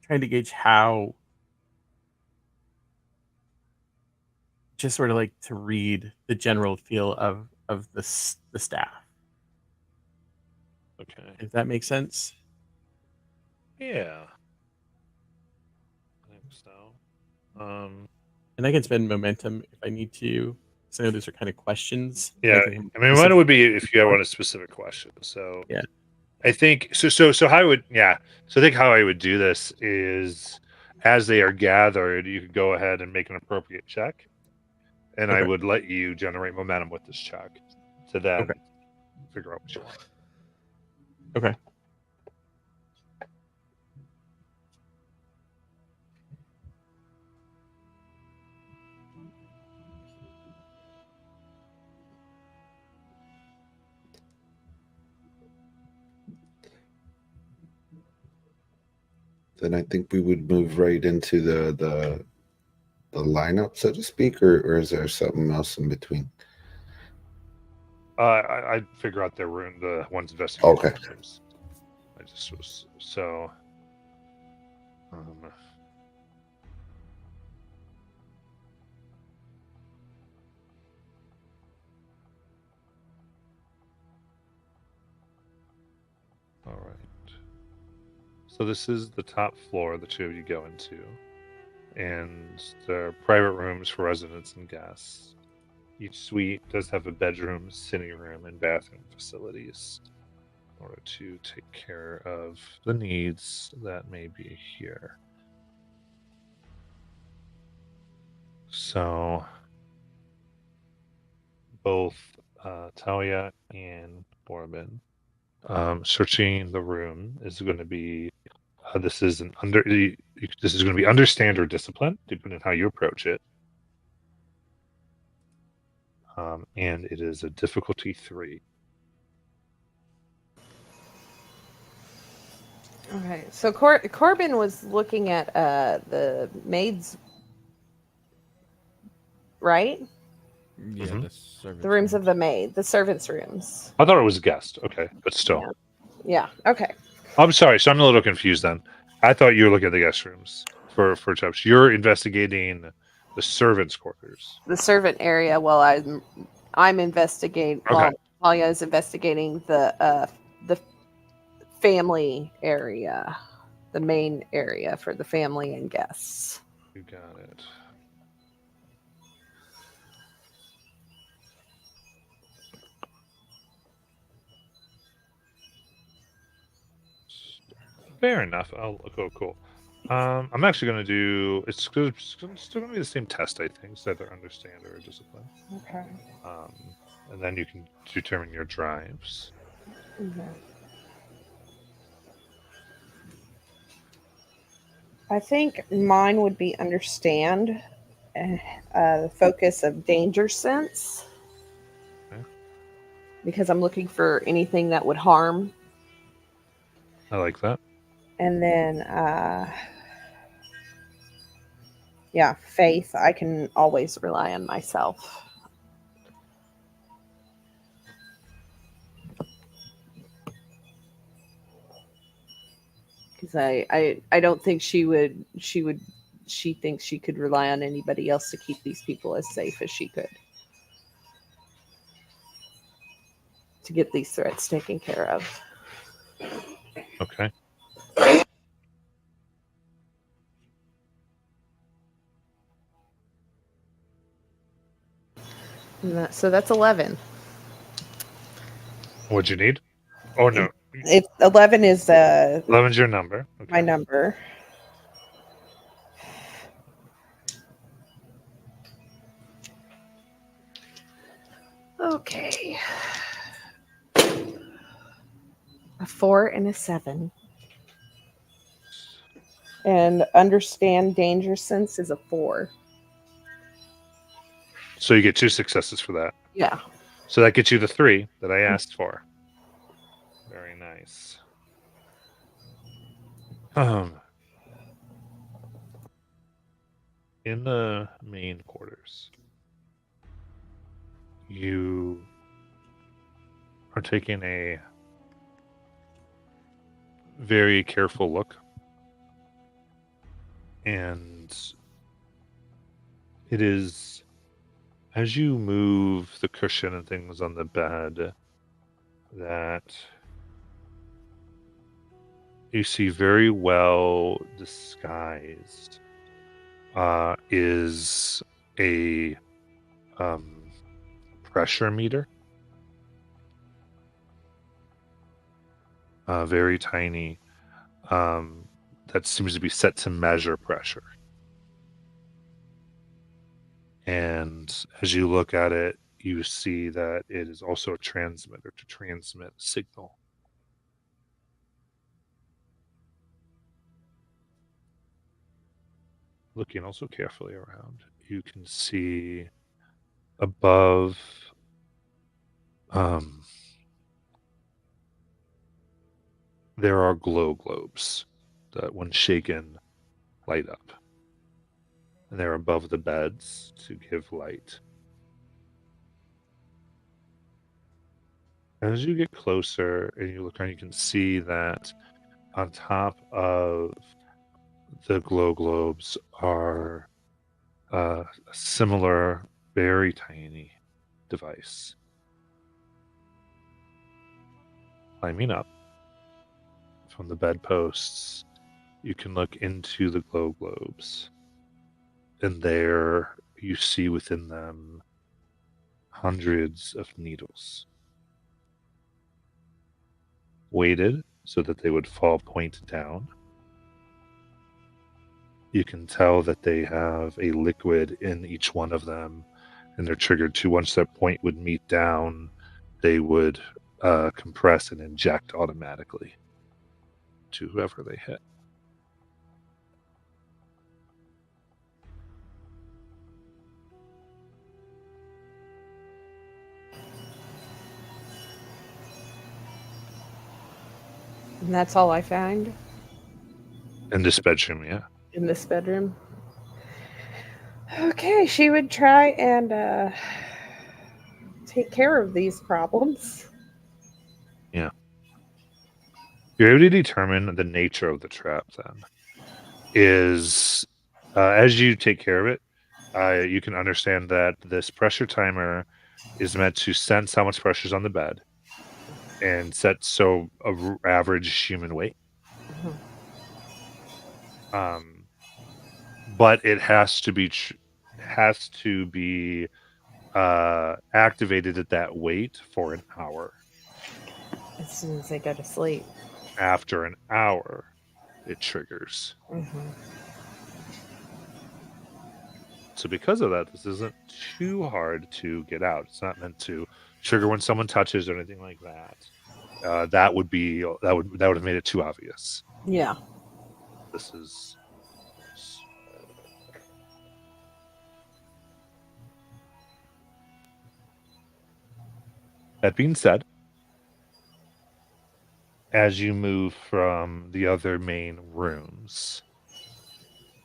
trying to gauge how, just sort of like to read the general feel of the staff. Okay. If that makes sense. Yeah. I think so. And I can spend momentum if I need to. So I know those are kind of questions. Yeah. I mean, mine would be if you want a specific question. So yeah. I think so how I would so I think how I would do this is as they are gathered, you could go ahead and make an appropriate check. And I Okay. would let you generate momentum with this check to then Okay. figure out what you want. Okay. Then I think we would move right into the lineup, so to speak, or is there something else in between? I'd figure out their room, the ones investigating Okay. rooms. I just was so. All right. So this is the top floor the two of you go into, and there are private rooms for residents and guests. Each suite does have a bedroom, sitting room, and bathroom facilities in order to take care of the needs that may be here. So both Talia and Corbin searching the room is going to be this is this is going to be under standard discipline depending on how you approach it, and it is a difficulty 3. Okay, so Corbin was looking at the maids, right? Yeah, Mhm. the servants. The rooms of the maid, the servants' rooms. I thought it was a guest. Okay, but still. Yeah. Okay. I'm sorry. So I'm a little confused then. I thought you were looking at the guest rooms for Chubbs. You're investigating the servants' quarters. The servant area. While I'm investigating. Okay. Well, Talia is investigating the family area, the main area for the family and guests. You got it. Fair enough. Oh, cool. I'm actually going to do. It's still going to be the same test, I think. So either understand or discipline. Okay. And then you can determine your drives. I think mine would be understand, the focus of danger sense, Okay. because I'm looking for anything that would harm. I like that. And then, yeah, faith. I can always rely on myself. Because I don't think she thinks she could rely on anybody else to keep these people as safe as she could, to get these threats taken care of. Okay. So that's 11. What'd you need? Oh no, If 11 is 11's your number. Okay. my number. Okay. A 4 and a 7. And understand danger sense is a 4. So you get 2 successes for that. Yeah. So that gets you the 3 that I asked for. Very nice. In the main quarters, you are taking a very careful look, and it is as you move the cushion and things on the bed that you see very well disguised is a pressure meter, very tiny, that seems to be set to measure pressure. And as you look at it, you see that it is also a transmitter to transmit a signal. Looking also carefully around, you can see above there are glow globes that, when shaken, light up. And they're above the beds to give light. As you get closer and you look around, you can see that on top of the glow globes are a similar, very tiny device. Climbing up from the bedposts, you can look into the glow globes, and there you see within them hundreds of needles, weighted so that they would fall point down. You can tell that they have a liquid in each one of them, and they're triggered to, once that point would meet down, they would compress and inject automatically to whoever they hit. And that's all I found In this bedroom, yeah. in this bedroom. Okay, she would try and take care of these problems. Yeah. You're able to determine the nature of the trap then. Is as you take care of it, you can understand that this pressure timer is meant to sense how much pressure is on the bed and set so average human weight. But it has to be activated at that weight for an hour. As soon as they go to sleep. After an hour, it triggers. Mhm. So because of that, this isn't too hard to get out. It's not meant to trigger when someone touches or anything like that. That would have made it too obvious. Yeah. This is that being said, as you move from the other main rooms,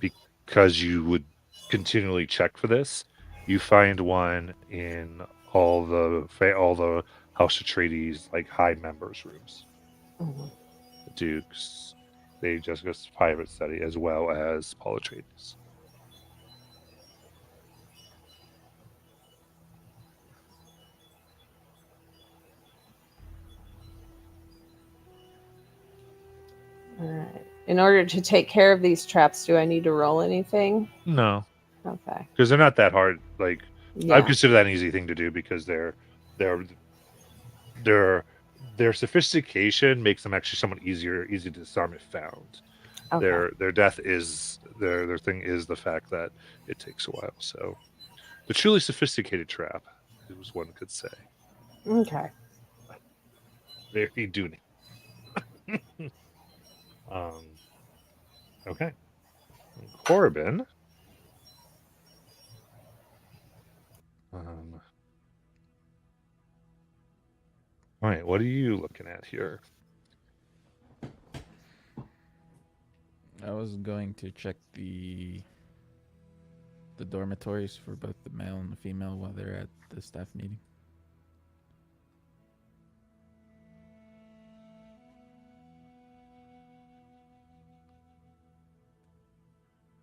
because you would continually check for this, you find one in all the House Atreides like high members rooms. Mhm. The Dukes, Lady Jessica's private study, as well as Paul Atreides. All right. In order to take care of these traps, do I need to roll anything? No, Okay. because they're not that hard. Like I would Yeah. consider that an easy thing to do because they're their their sophistication makes them actually somewhat easy to disarm if found. Okay. Their death is their thing is the fact that it takes a while. So the truly sophisticated trap, as one could say, Okay. very Dune. Okay, Corbin. Um, all right, what are you looking at here? I was going to check the dormitories for both the male and the female while they're at the staff meeting.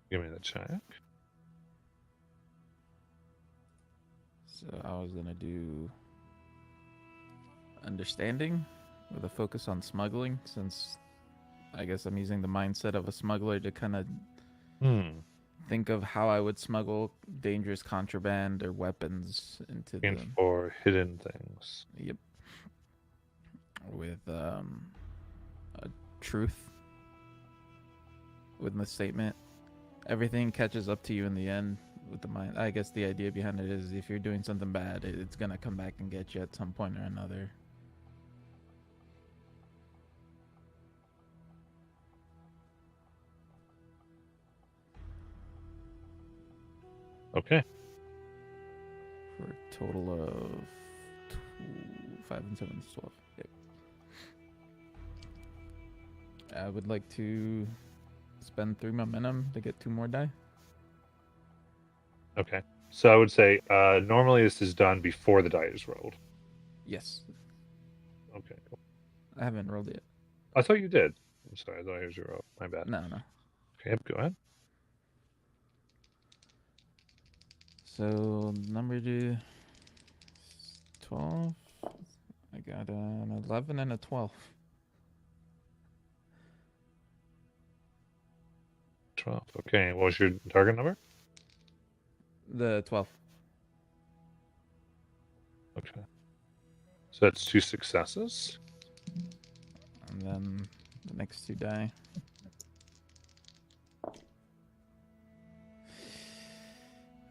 Give me the check. So I was gonna do understanding with a focus on smuggling, since I guess I'm using the mindset of a smuggler to kind of think of how I would smuggle dangerous contraband or weapons into And the. for hidden things. Yep. With a truth with misstatement. Everything catches up to you in the end with the mind. I guess the idea behind it is if you're doing something bad, it's gonna come back and get you at some point or another. Okay. For a total of 5 and 7 is 12. Yep. I would like to spend 3 momentum to get 2 more die. Okay. So I would say normally this is done before the die is rolled. Yes. Okay, cool. I haven't rolled it I thought you did. I'm sorry, I thought it was your roll. My bad. yet. No. Okay, go ahead. So number 12. I got an 11 and a 12. 12. Okay, what was your target number? The 12. Okay. So that's 2 successes. And then the next 2 die.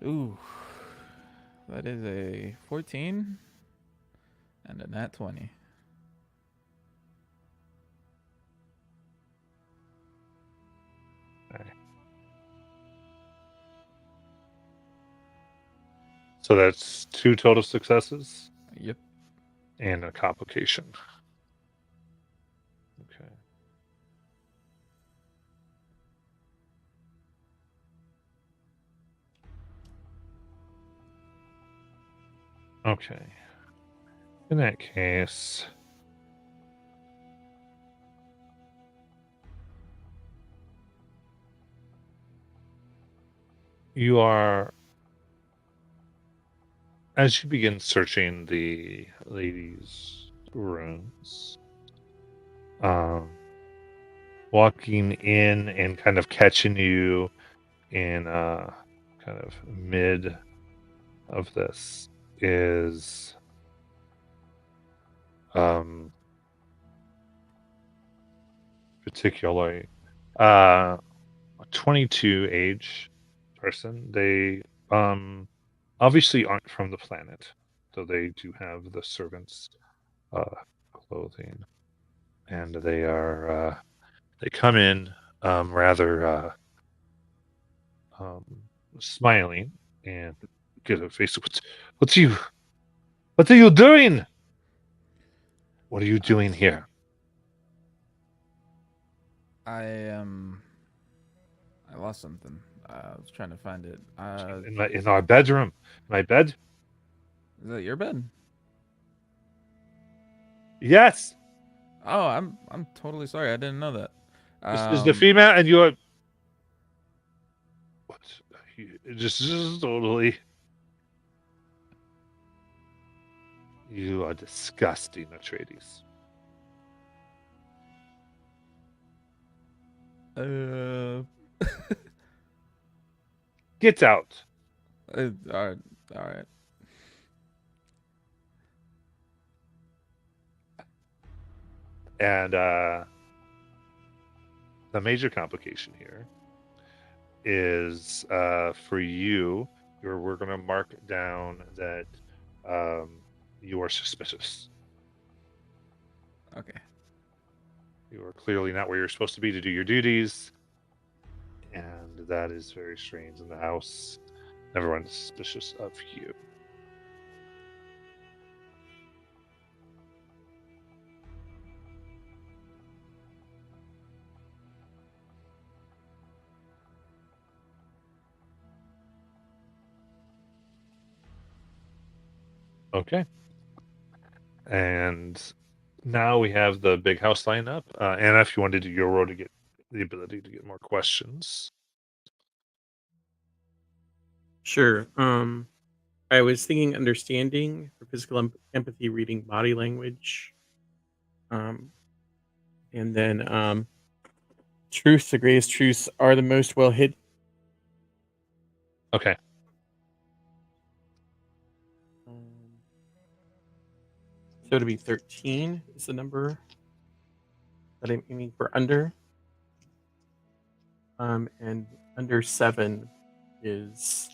Ooh. That is a 14 and a nat 20. Okay. So that's 2 total successes Yep. and a complication. Okay. Okay. In that case, you are, as you begin searching the ladies' rooms, walking in and kind of catching you in kind of mid of this is particularly A 22 age person. They obviously aren't from the planet, though they do have the servants' uh, clothing, and they come in rather um, smiling and get a face. What's you? What are you doing? What are you doing here? I I lost something. I was trying to find it. In our bedroom. My bed? Is that your bed? Yes. Oh, I'm totally sorry. I didn't know that. This is the female, and you're what? Just totally. You are disgusting, Atreides. Uh, Get out. all right, all right. And the major complication here is for you. We're going to mark down that you are suspicious. Okay. You are clearly not where you're supposed to be to do your duties, and that is very strange in the house. Everyone's suspicious of you. Okay. And now we have the big house line up. Anna, if you wanted to do your roll to get the ability to get more questions. Sure. I was thinking understanding for physical empathy, reading body language, um, and then truth. The greatest truths are the most well hidden. Okay. So to be 13 is the number that I'm aiming for under. And under 7 is,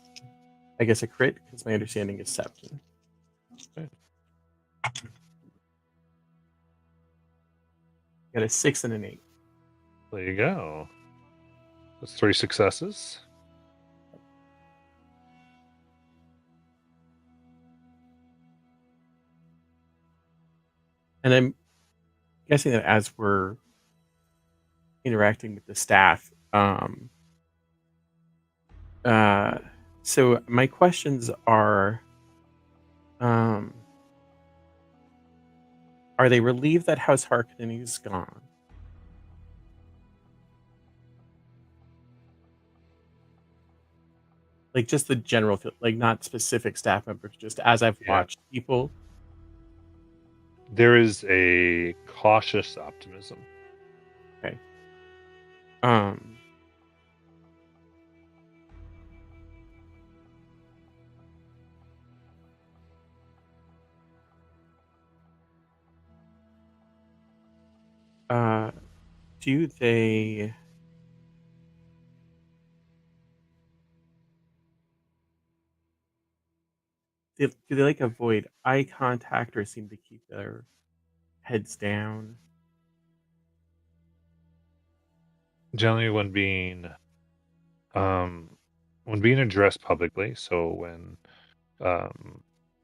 I guess, a crit because my understanding is 7. Okay. Got a 6 and an 8. There you go. That's 3 successes. And I'm guessing that as we're interacting with the staff, so my questions are they relieved that House Harkonnen is gone? Like just the general feel, like not specific staff members, just as I've Yeah. watched people. There is a cautious optimism. Okay. Um do they do they like avoid eye contact or seem to keep their heads down? Generally when being addressed publicly, so when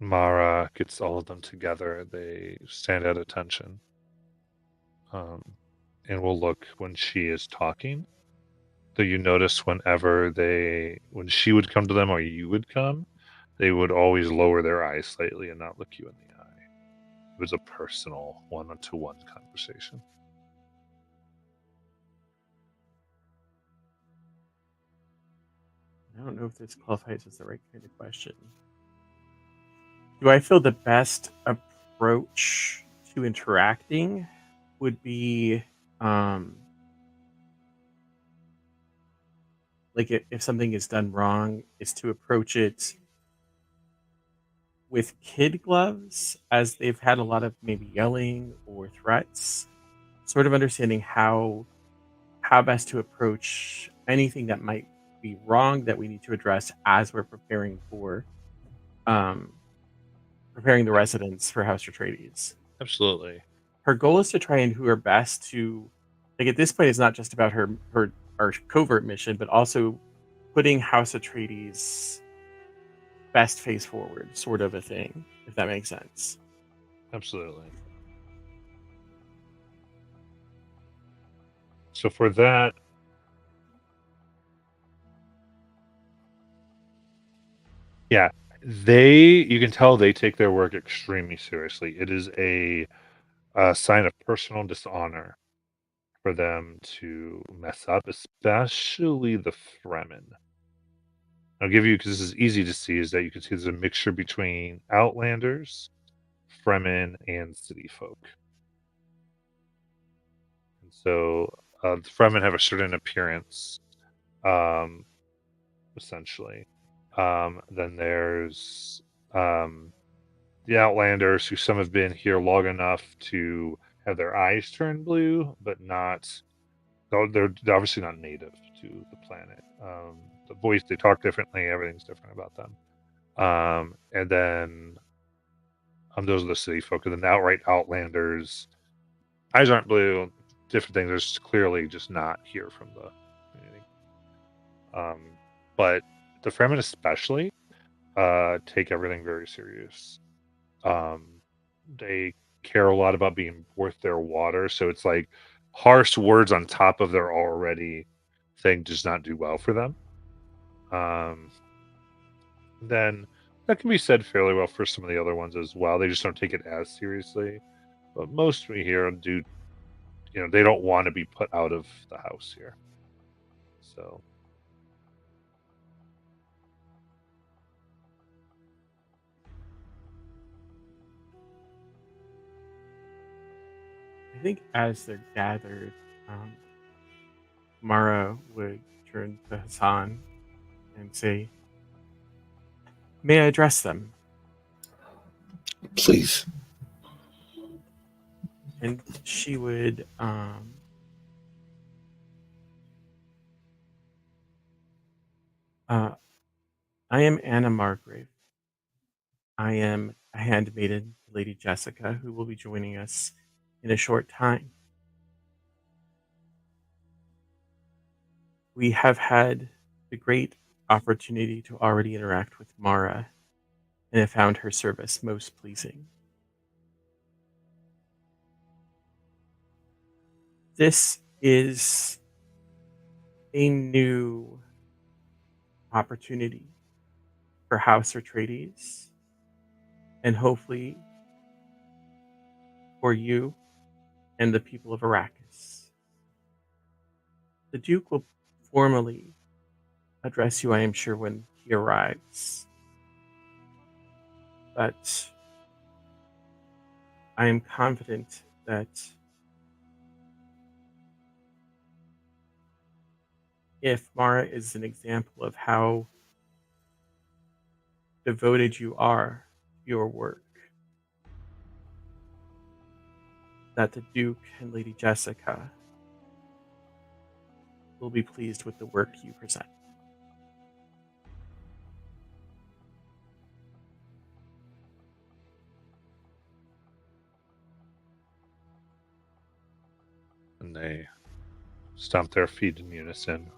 Mara gets all of them together, they stand at attention. And will look when she is talking. So you notice when she would come to them or you would come, they would always lower their eyes slightly and not look you in the eye. It was a personal one-to-one conversation. I don't know if this qualifies as the right kind of question. Do I feel the best approach to interacting would be like if something is done wrong is to approach it with kid gloves, as they've had a lot of maybe yelling or threats, sort of understanding how how best to approach anything that might be wrong that we need to address as we're um, preparing the residents for House Atreides. Absolutely. Her goal is to try and do her best to, like, at this point, it's not just about her our covert mission, but also putting House Atreides best face forward, sort of a thing, if that makes sense. Absolutely. So for that, yeah, you can tell they take their work extremely seriously. It is a sign of personal dishonor for them to mess up, especially the Fremen. I'll give you, because this is easy to see, is that you can see there's a mixture between Outlanders, Fremen, and City folk. And so the Fremen have a certain appearance, essentially. Then there's the Outlanders, who some have been here long enough to have their eyes turn blue, but not. They're obviously not native to the planet. The voice, they talk differently. Everything's different about them. And then those are the city folk, and then the outright Outlanders. Eyes aren't blue. Different things. They're just clearly just not here from the community. But the Fremen especially take everything very serious. They care a lot about being worth their water, so it's like harsh words on top of their already thing does not do well for them. Then that can be said fairly well for some of the other ones as well. They just don't take it as seriously. But most we hear do, they don't want to be put out of the house here. So I think as they're gathered, Mara would turn to Hassan and say, "May I address them?" Please. And she would I am Anna Margrave. I am a handmaiden to Lady Jessica, who will be joining us in a short time. We have had the great opportunity to already interact with Mara and have found her service most pleasing. This is a new opportunity for House Atreides, and hopefully for you and the people of Arrakis. The Duke will formally address you, I am sure, when he arrives. But I am confident that if Mara is an example of how devoted you are to your work, that the Duke and Lady Jessica will be pleased with the work you present. and they stomp their feet in unison.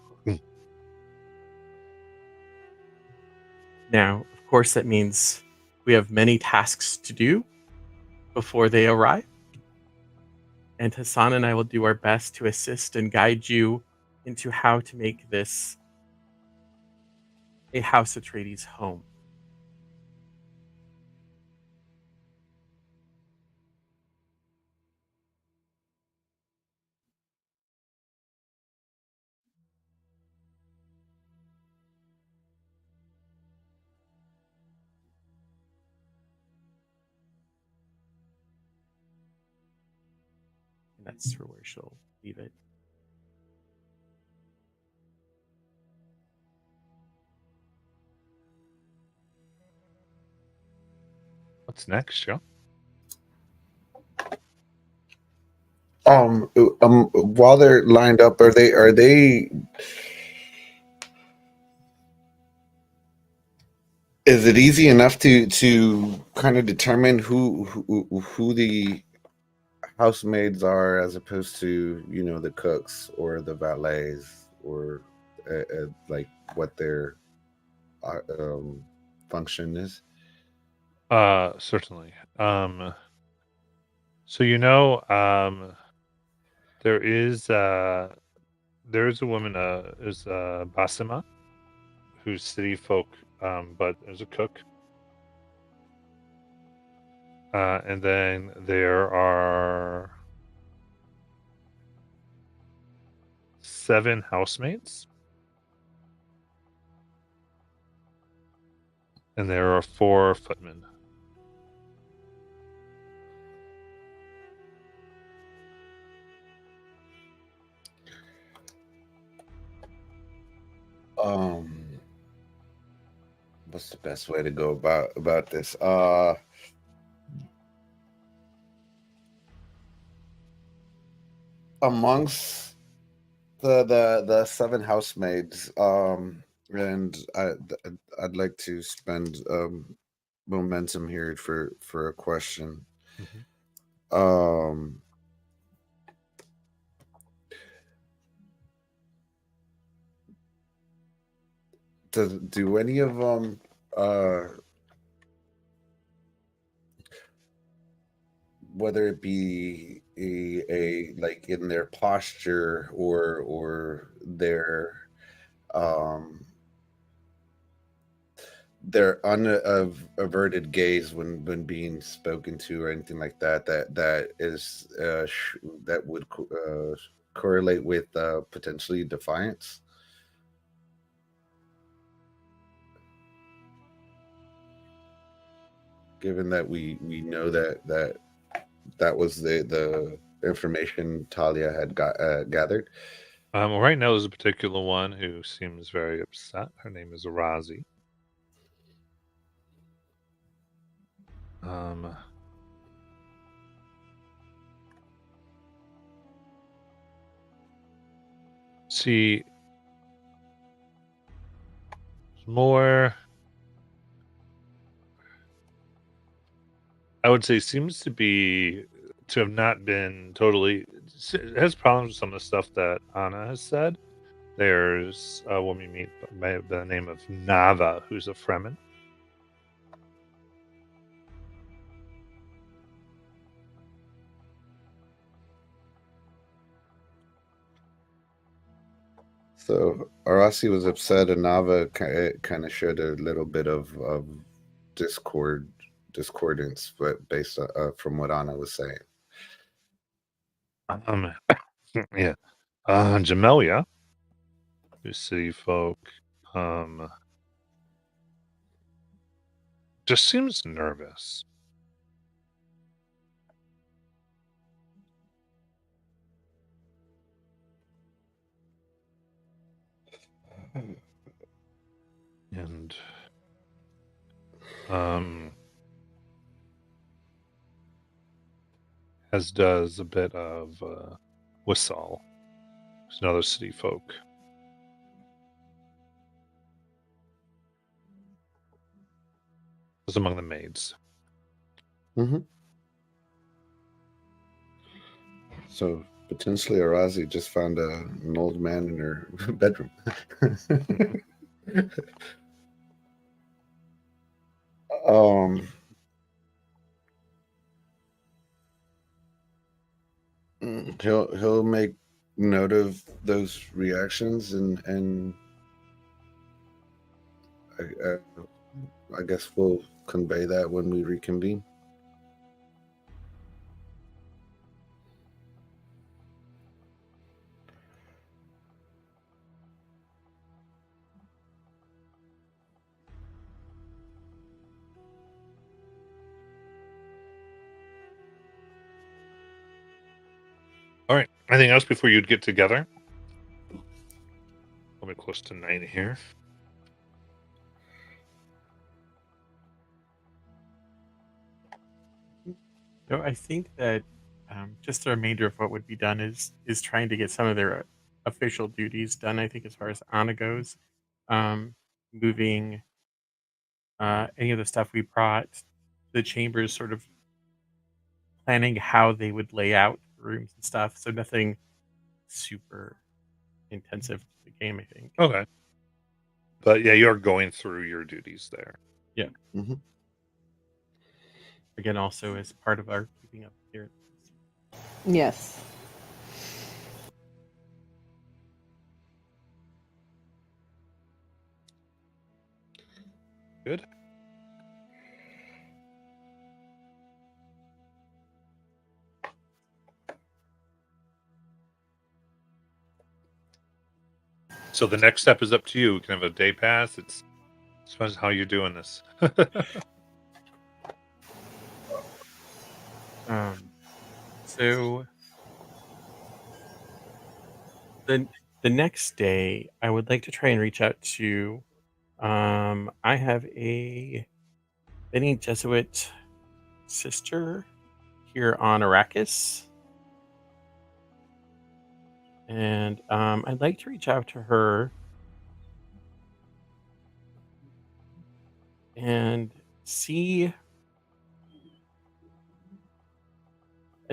Now, of course, that means we have many tasks to do before they arrive. And Hassan and I will do our best to assist and guide you into how to make this a House Atreides home. And that's where she'll leave it. What's next, Joe? While they're lined up, are they? Is it easy enough to kind of determine who the housemaids are, as opposed to the cooks or the valets, or like what their function is? Certainly. So there is a woman is Basima, who's city folk, but is a cook. And then there are 7 housemates, and there are 4 footmen. Um, what's the best way to go about this? Amongst the 7 housemaids, and I'd like to spend momentum here for a question. Mm-hmm. Do any of them whether it be a like in their posture or um their unaverted gaze when being spoken to, or anything like that is that would correlate with potentially defiance, given that we know that was the information Talia had gathered. Well, right now there's a particular one who seems very upset. Her name is Arazi. She more, I would say, seems to have not been totally, has problems with some of the stuff that Anna has said. There's a woman you meet by the name of Nava, who's a Fremen. So Arasi was upset, and Nava kind of showed a little bit of discordance, but based from what Anna was saying. Yeah. Jamelia, who's city folk, just seems nervous. And as does a bit of Whistle, who's another city folk. Was among the maids. Mm-hmm. So potentially Arazi just found an old man in her bedroom. um he'll make note of those reactions, and I guess we'll convey that when we reconvene. All right. Anything else before you'd get together? We'll be close to 9 here. No, I think that just a remainder of what would be done is trying to get some of their official duties done. I think as far as Anna goes, moving any of the stuff we brought, the chambers, sort of planning how they would lay out rooms and stuff. So nothing super intensive to the game, I think. Okay. But yeah, you're going through your duties there. Yeah. Mhm. Again, also as part of our keeping up here. Yes. Good. So the next step is up to you. We can have a day pass. It depends how you're doing this. So the next day, I would like to try and reach out to. I have a Benny Jesuit sister here on Arrakis, and I'd like to reach out to her and see.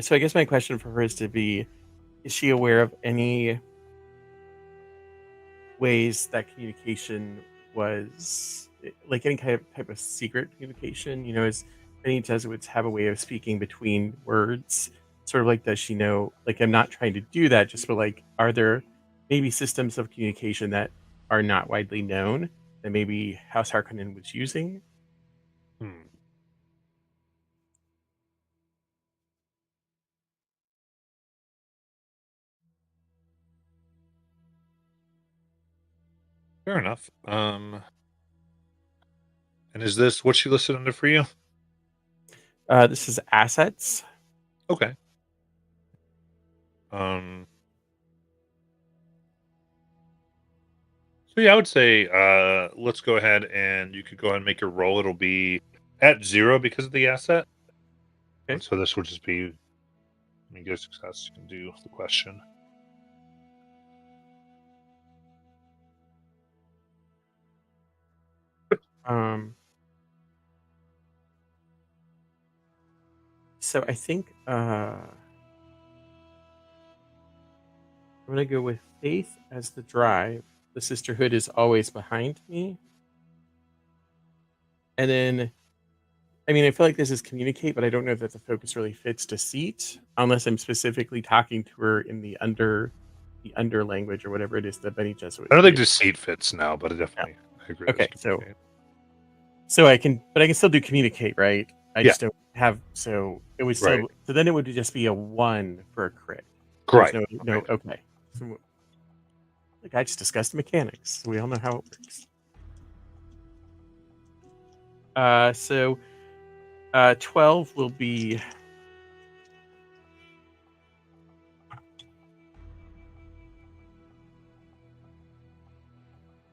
So I guess my question for her is to be: is she aware of any ways that communication was like any kind of type of secret communication? You know, as many Jesuits have a way of speaking between words, sort of like, does she know? Like, I'm not trying to do that, just but like, are there maybe systems of communication that are not widely known that maybe House Harkonnen was using? Hmm. Fair enough. And is this what she listed under for you? This is assets. Okay. Um. So yeah, I would say let's go ahead and you could go ahead and make your roll. It'll be at 0 because of the asset. Okay. And so this would just be, when you get a success, you can do the question. Um, so I think I'm gonna go with faith as the drive. The sisterhood is always behind me. And then, I mean, I feel like this is communicate, but I don't know that the focus really fits deceit unless I'm specifically talking to her in the under language or whatever it is that Benny Jesuit I don't think use. deceit fits now, but it No. definitely, I agree. Okay, With so communicate. but I can still do communicate, right? I Yeah. just don't have, so it would Right. still, so then it would just be a 1 for a crit. Right. There's no, okay. So, like, I just discussed the mechanics. We all know how it works. So 12 will be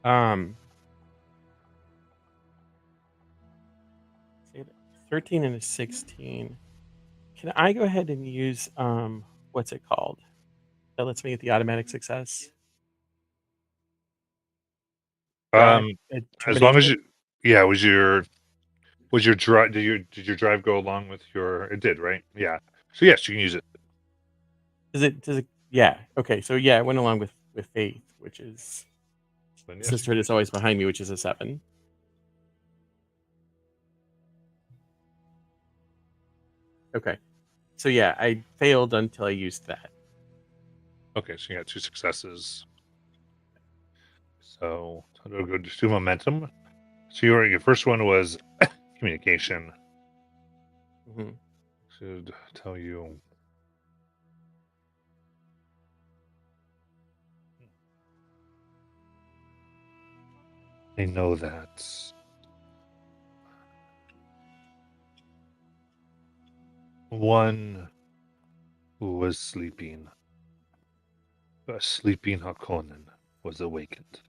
um 13 and a 16. Can I go ahead and use what's it called? That lets me get the automatic success. Drive As long as determination. yeah, was your drive, did your drive go along with your, it did, right? Yeah. So yes, you can use it. Does it yeah, okay. So yeah, it went along with faith, which is Then yes, you sisterhood can is use it. always behind me, which is a 7. Okay. So yeah, I failed until I used that. Okay, so you got 2 successes. So I'll go just do momentum. So your first one was communication. Hmm. Should tell you. I know that one who was sleeping, a sleeping Hakonnen, was awakened.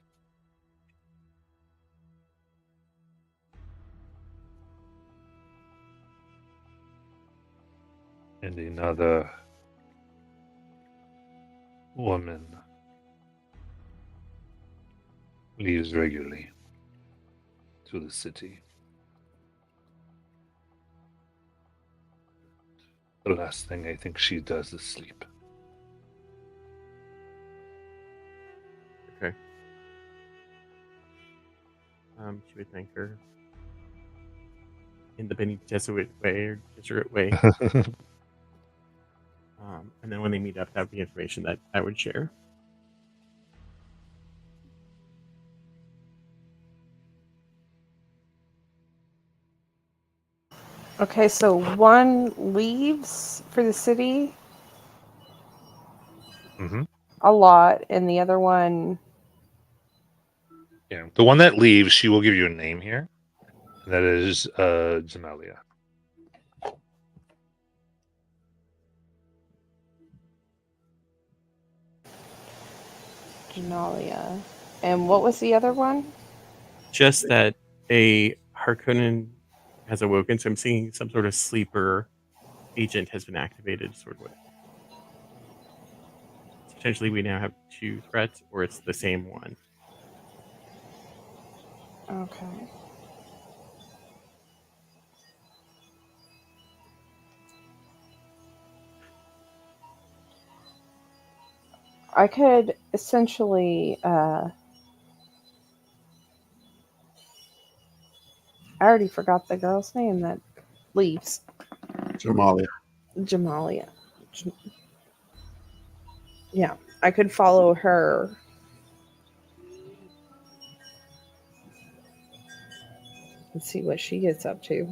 And another woman leaves regularly to the city. The last thing I think she does is sleep. Okay. She would thank her in the Bene Jesuit way or Jesuit way. And then when they meet up, that would be information that I would share. Okay, so one leaves for the city Hmm. a lot, and the other one. Yeah, the one that leaves, she will give you a name here. And that is Jamalia. Genalia. And what was the other one? Just that a Harkonnen has awoken, so I'm seeing some sort of sleeper agent has been activated, sort of way. So potentially, we now have two threats, or it's the same one. Okay. I could essentially. I already forgot the girl's name that leaves. Jamalia. Jamalia. Yeah, I could follow her. And see what she gets up to.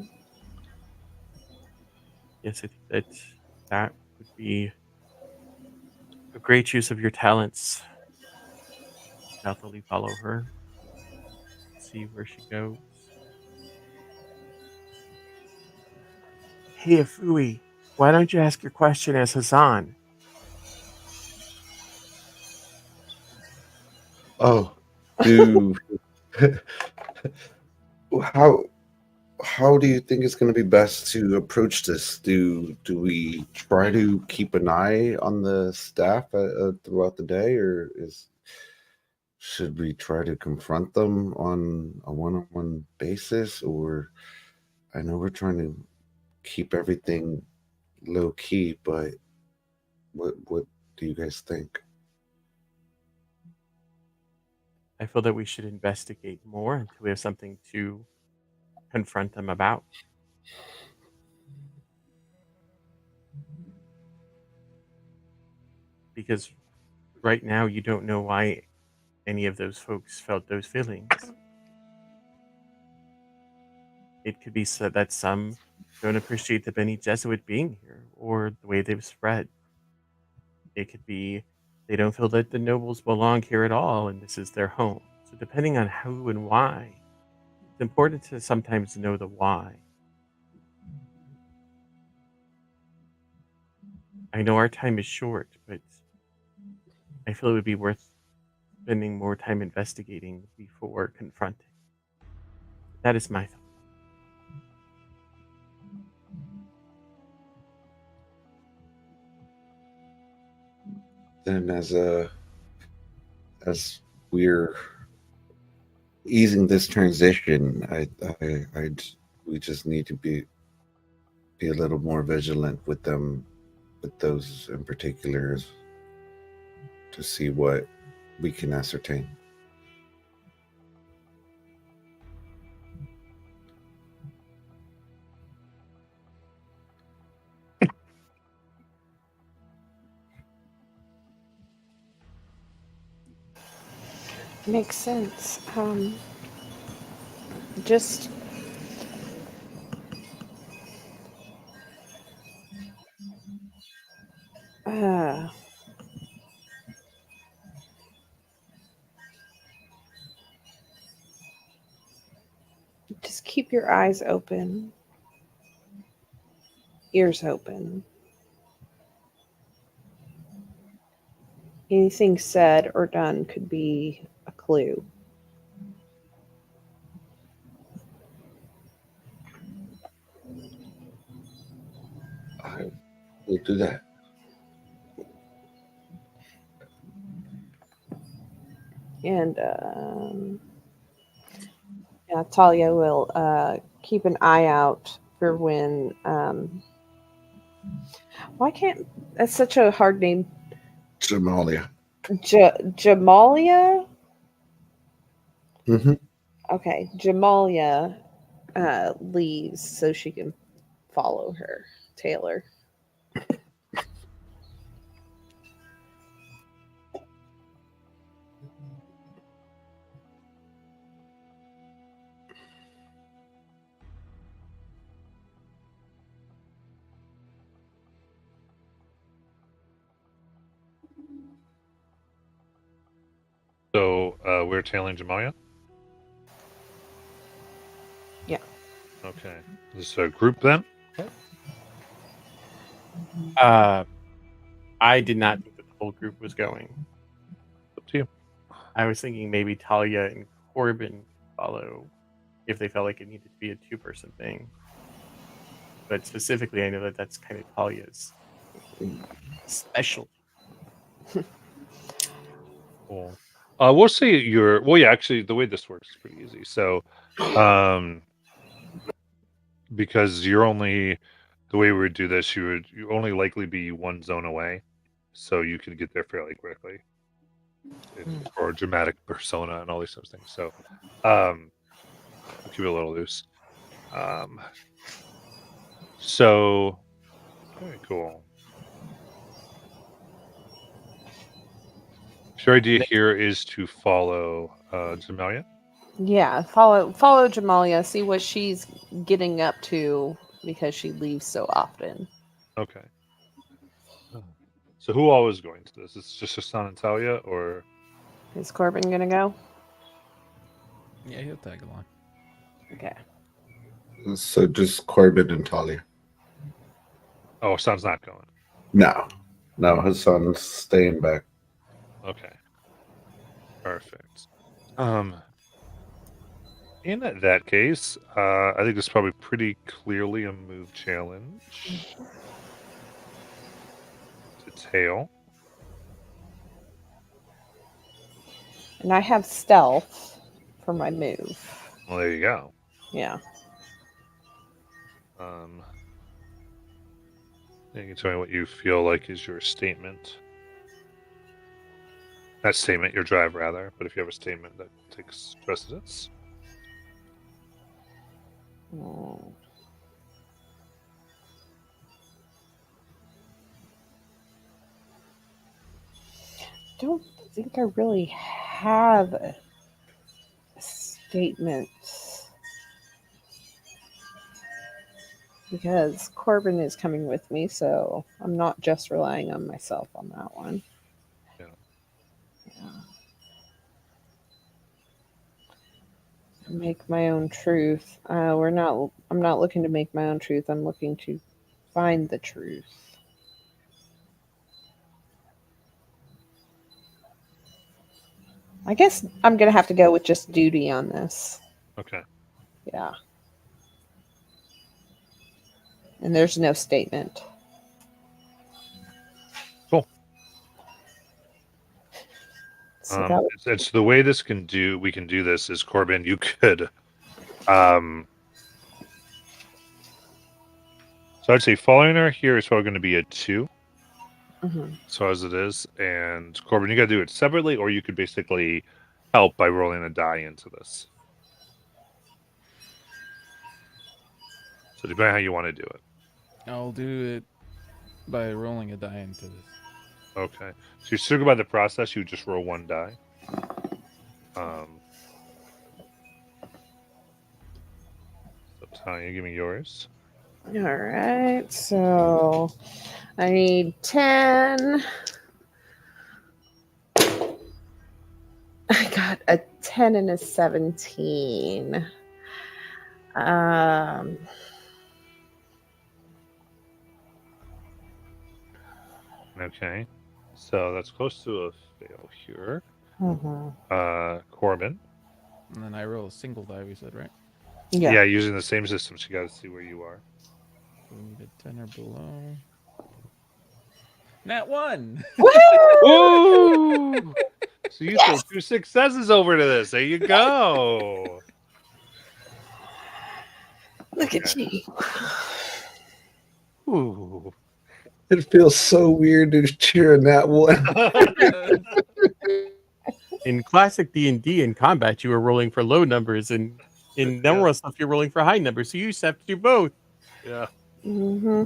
Yes, I think that would be a great use of your talents. Stealthily follow her, see where she goes. Hey, Afui, why don't you ask your question as Hassan? Oh, do how how do you think it's going to be best to approach this? Do we try to keep an eye on the staff throughout the day, or should we try to confront them on a one-on-one basis? Or I know we're trying to keep everything low key, but what do you guys think? I feel that we should investigate more until we have something to confront them about. Because right now, you don't know why any of those folks felt those feelings. It could be said that some don't appreciate the Bene Jesuit being here or the way they've spread. It could be they don't feel that the nobles belong here at all and this is their home. So, depending on who and why, it's important to sometimes know the why. I know our time is short, but I feel it would be worth spending more time investigating before confronting. That is my thought. Then as we're easing this transition, we just need to be a little more vigilant with them, with those in particular, to see what we can ascertain. Makes sense. Just uh, just keep your eyes open, ears open. Anything said or done could be a clue. I will do that. And yeah, Talia will keep an eye out for when. Why can't that's such a hard name? Somalia. Jamalia. Mm-hmm. Okay, Jamalia leaves so she can follow her. Taylor. So we're tailing Jamalia? Yeah. Okay. Is this a group then? I did not think that the whole group was going. Up to you. I was thinking maybe Talia and Corbin follow if they felt like it needed to be a two-person thing. But specifically, I know that that's kind of Talia's specialty. Cool. We'll say you're. Well, yeah. Actually, the way this works is pretty easy. So, because you're only the way we would do this, you only likely be one zone away, so you can get there fairly quickly. Or dramatic persona and all these sorts of things. So, we'll keep it a little loose. So, very cool. So your idea here is to follow Jamalia? Yeah, follow Jamalia, see what she's getting up to because she leaves so often. Okay. So who all is going to this? It's just Hassan and Talia, or Is Corbin gonna go? Yeah, he'll tag along. Okay. So just Corbin and Talia. oh, Hassan's not going? No, Hassan's staying back. Okay. Perfect. In that case, I think this is probably pretty clearly a move challenge to tail. And I have stealth for my move. Well, there you go. Yeah. You can tell me what you feel like is your statement. Not statement, your drive rather. But if you have a statement that takes precedence. Don't think I really have a statement because Corbin is coming with me, so I'm not just relying on myself on that one. Yeah. Make my own truth. I'm not looking to make my own truth. I'm looking to find the truth. I guess I'm gonna have to go with just duty on this. Okay. Yeah. And there's no statement. Cool. So It's the way we can do this is Corbin, you could so I'd say following her here is probably going to be a 2. So as it is, and Corbin, you got to do it separately, or you could basically help by rolling a die into this. So depending on how you want to do it. I'll do it by rolling a die into this. Okay. So you're still go by the process. You just roll one die. So Tanya, give me yours. all right. So I need 10. I got a 10 and a 17. Okay. So that's close to a fail here. Corbin. And then I roll a single die, we said, right? Yeah, using the same system, so you got to see where you are. So we need a 10 or below. Nat 1! Woo! So you throw 2 successes over to this. There you go. Look at you. Ooh. It feels so weird to cheer on that one. In classic D&D in combat, you were rolling for low numbers, and in normal stuff, you're rolling for high numbers. So you just have to do both. Yeah. Mm-hmm.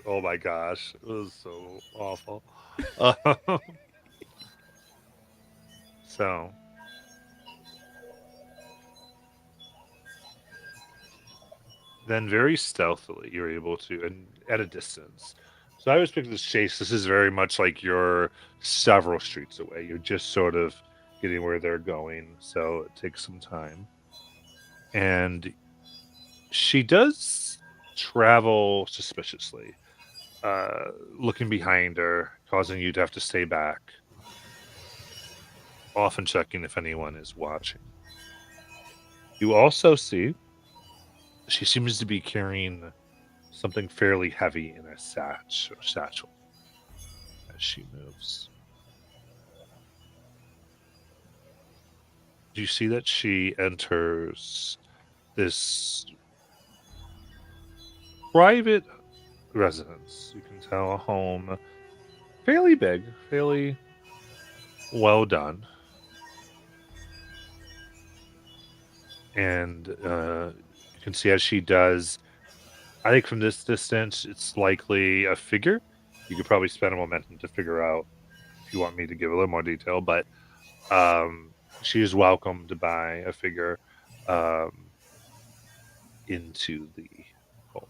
Oh my gosh. It was so awful. So then very stealthily you're able to, and at a distance. So I was picking this chase. This is very much like you're several streets away. You're just sort of getting where they're going. So it takes some time. And she does travel suspiciously, looking behind her, causing you to have to stay back, often checking if anyone is watching. You also see she seems to be carrying something fairly heavy in a satchel as she moves. You see that she enters this private residence. You can tell a home fairly big, fairly well done. And you can see as she does, I think from this distance, it's likely a figure. You could probably spend a momentum to figure out if you want me to give a little more detail, but she is welcomed by a figure into the home.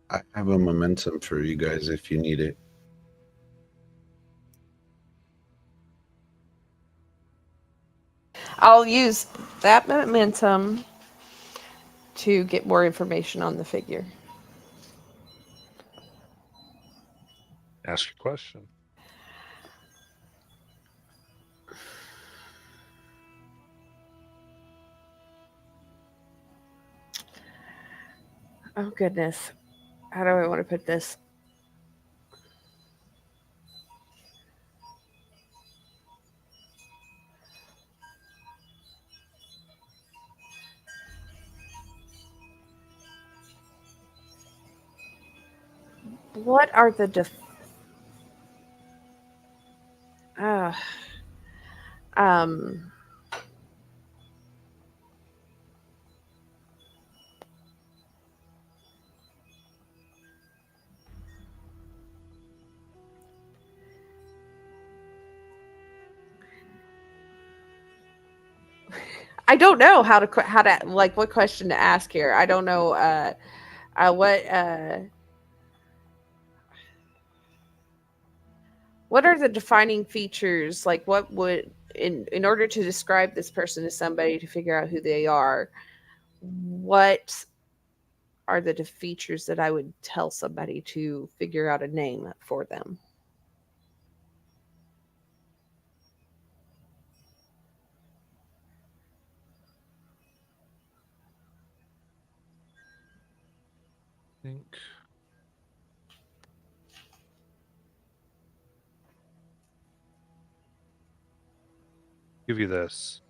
I have a momentum for you guys if you need it. I'll use that momentum to get more information on the figure. Ask your question. Oh, goodness. How do I want to put this? What are the uh, um I don't know how to like what question to ask here. I don't know what are the defining features, like what would in order to describe this person to somebody to figure out who they are, what are the features that I would tell somebody to figure out a name for them? I think. Give you this.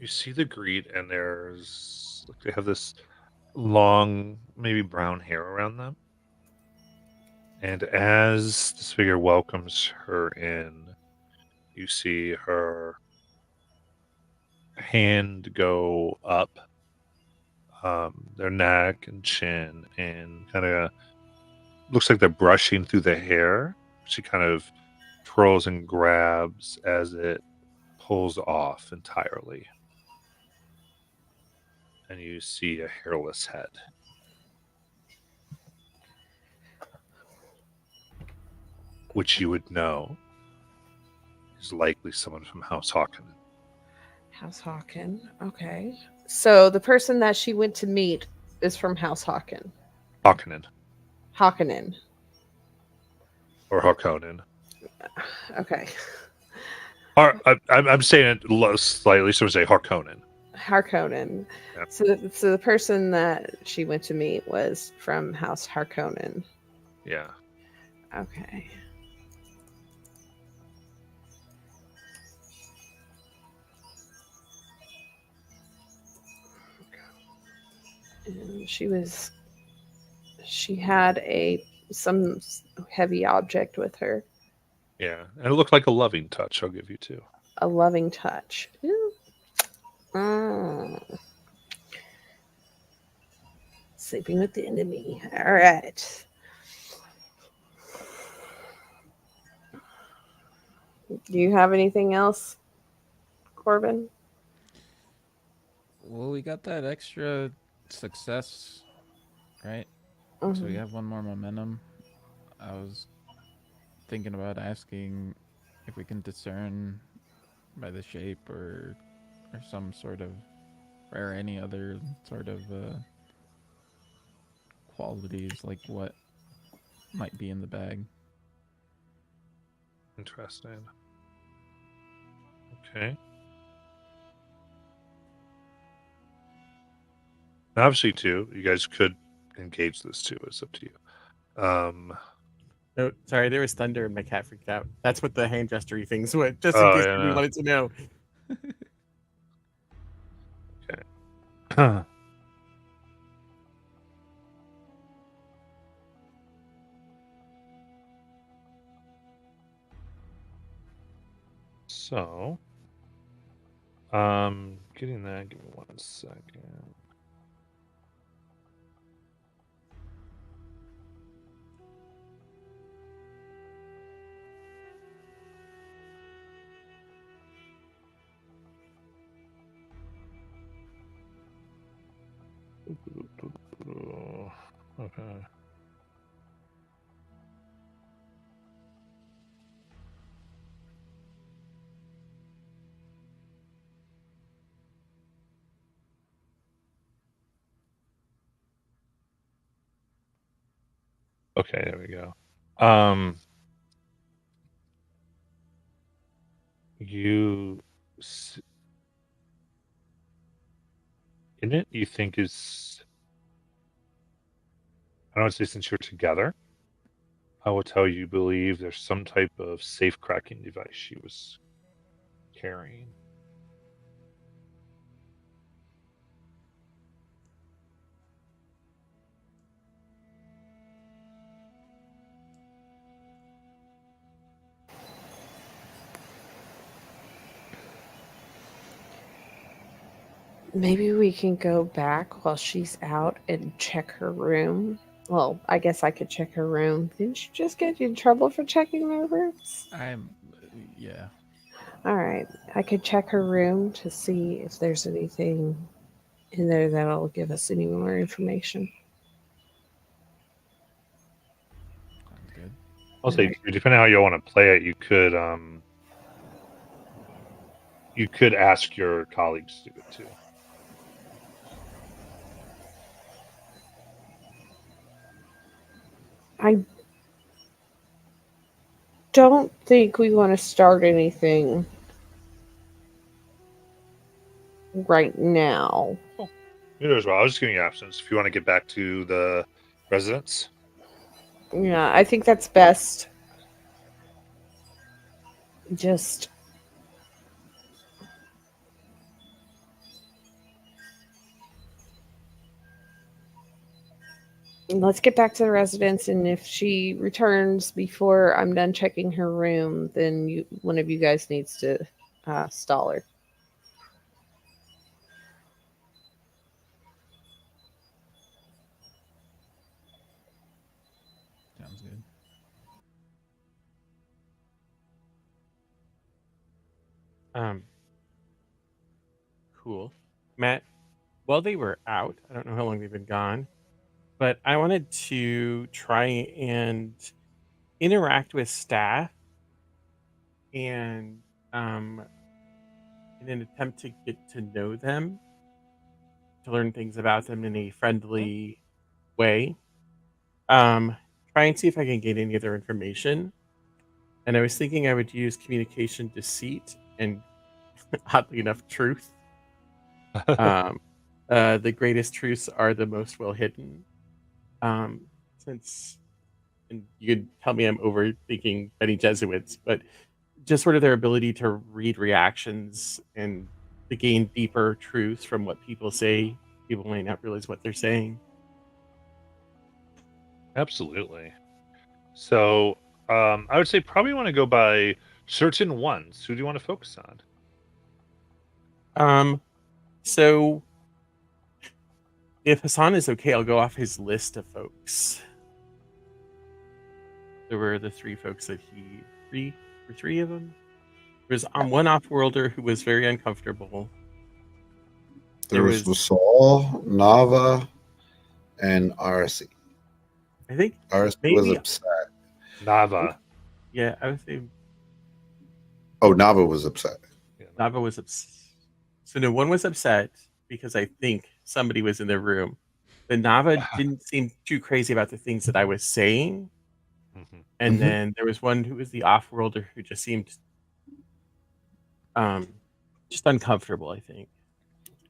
You see the greet, and there's like they have this long, maybe brown hair around them. And as this figure welcomes her in, you see her hand go up their neck and chin, and kind of looks like they're brushing through the hair. She kind of twirls and grabs as it pulls off entirely. And you see a hairless head. Which you would know is likely someone from House Hawken. House Hawken. Okay. So the person that she went to meet is from House Hawken. Hawkinen. Hawkinen. or Harkonnen. Okay. I'm saying it slightly, so I say Harkonnen. Harkonnen. Yeah. So the person that she went to meet was from House Harkonnen. Yeah. Okay. And she had some heavy object with her. Yeah. And it looked like a loving touch, I'll give you two. A loving touch. Ooh. Mm. Sleeping with the enemy. All right. Do you have anything else, Corbin? Well, we got that extra success, right? So we Mhm. have one more momentum. I was thinking about asking if we can discern by the shape or some sort of or any other sort of qualities, like what might be in the bag. Interesting. Okay. Obviously, too, you guys could engage this too. It's up to you. Oh, sorry, there was thunder and my cat freaked out. That's what the hand gestury things were, just in Oh, case you yeah. wanted to know. Okay. So, getting that. Give me 1 second. Okay. Okay, there we go. You in it, you think is, I don't want to say since you're together, I will tell you believe there's some type of safe cracking device she was carrying. Maybe we can go back while she's out and check her room. Well, I guess I could check her room. Didn't you just get in trouble for checking their rooms? Yeah. All right. I could check her room to see if there's anything in there that'll give us any more information. Sounds good. I'll All say, right. depending on how you want to play it, you could ask your colleagues to do it too. I don't think we want to start anything right now. Neither as well. I was just giving you options if you want to get back to the residence. Yeah, I think that's best. Just let's get back to the residence, and if she returns before I'm done checking her room, then one of you guys needs to stall her. Sounds good. Um, cool. Matt, while they were out, I don't know how long they've been gone, but I wanted to try and interact with staff and in an attempt to get to know them, to learn things about them in a friendly way. Um, try and see if I can gain any other information. And I was thinking I would use communication deceit and, oddly enough, truth. Um, the greatest truths are the most well hidden. Since, and you could tell me I'm overthinking Benny Jesuits, but just sort of their ability to read reactions and to gain deeper truths from what people say. People may not realize what they're saying. Absolutely. So I would say probably want to go by certain ones. Who do you want to focus on? So if Hassan is okay, I'll go off his list of folks. There were the three folks that three of them. There was one off-worlder who was very uncomfortable. There was Wasal, Nava, and RC. I think RC was upset. Nava. Yeah, I would say. Oh, Nava was upset. Yeah, Nava was upset. So no, one was upset because I think somebody was in the room. But Nava didn't seem too crazy about the things that I was saying. Mhm. And then there was one who was the off-worlder who just seemed just uncomfortable, I think.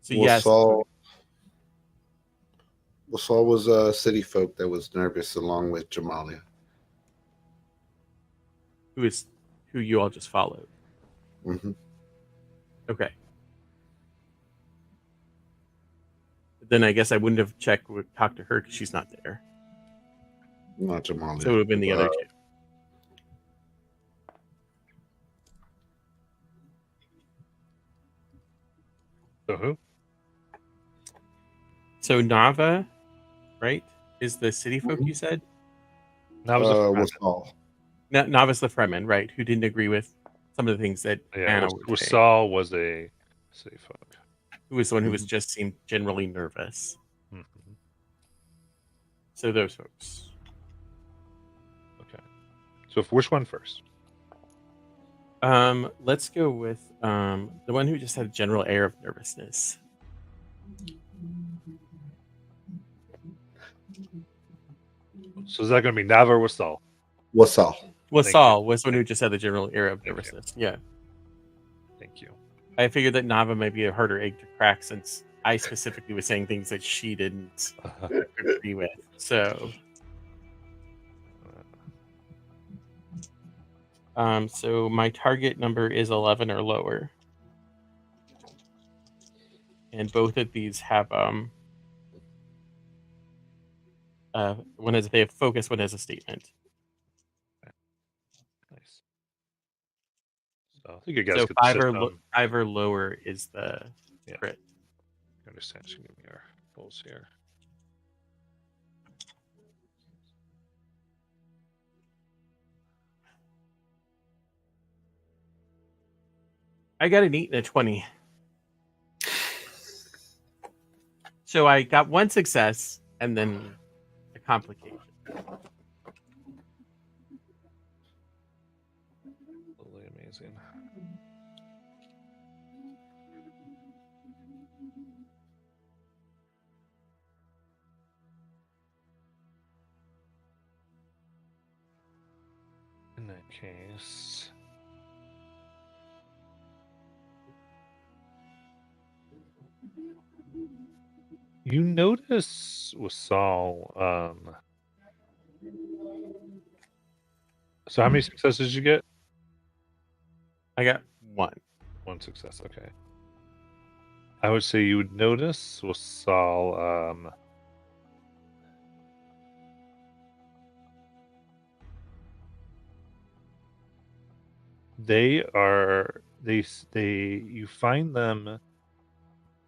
So Wasal was a city folk that was nervous along with Jamalia. Who you all just followed. Mm-hmm. Okay. Then I guess I wouldn't have talked to her because she's not there. Not Jamalia. So it would have been the other two. So who? So Nava, right, is the city folk you said? Nava's Wasal. Nava's the Fremen, right, who didn't agree with some of the things that Anna was saying. Wasal was a city folk. Who was the one who was just seemed generally nervous. Mm-hmm. So those folks. Okay. So which one first? Let's go with the one who just had a general air of nervousness. So is that going to be Nava or Wasal? Wasal. Wasal was the one who just had the general air of nervousness. Yeah. Thank you. I figured that Nava might be a harder egg to crack since I specifically was saying things that she didn't agree with. So, so my target number is 11 or lower, and both of these have one has they have focus, one has a statement. Nice. So I think you guys So could 5 or lower is the crit. I understand. Should give me our goals here. I got an 8 and a 20. So I got one success and then a complication. Totally amazing. In that case, you notice Wasal. So how many successes did you get? I got one. One success. Okay. I would say you would notice Wasal. You find them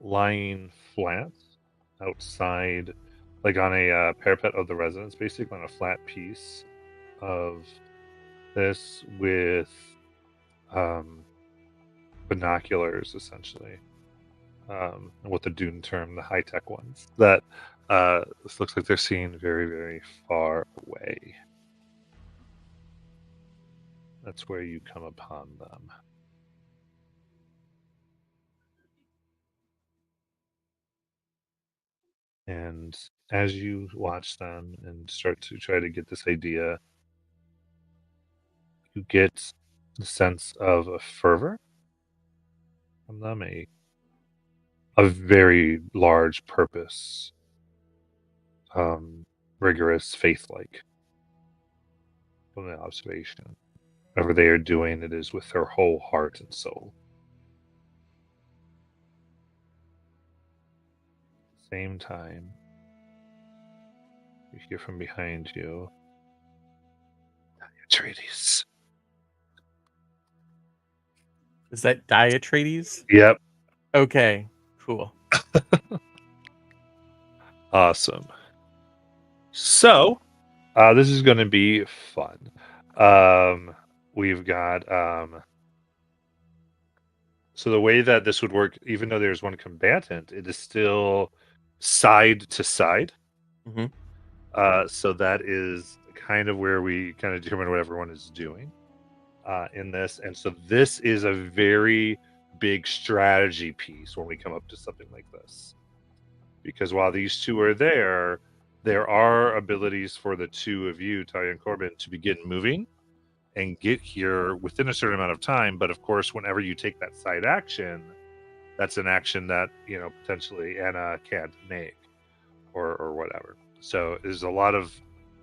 lying flat outside, like on a parapet of the residence, basically on a flat piece of this with binoculars, essentially, and what the Dune term, the high-tech ones. That this looks like they're seen very, very far away. That's where you come upon them. And as you watch them and start to try to get this idea, you get the sense of a fervor from them, a very large purpose, rigorous, faith-like from the observation. Whatever they are doing, it is with their whole heart and soul. Same time, you hear from behind you, Atreides. Is that Diotrades? Yep, Okay, cool. awesome. So, this is going to be fun. We've got so the way that this would work, even though there's one combatant, it is still side to side. Mhm. So that is kind of where we kind of determine what everyone is doing in this. And so this is a very big strategy piece when we come up to something like this. Because while these two are there are abilities for the two of you, Talia and Corbin, to begin moving and get here within a certain amount of time. But of course, whenever you take that side action, that's an action that, potentially Anna can't make or whatever. So there's a lot of,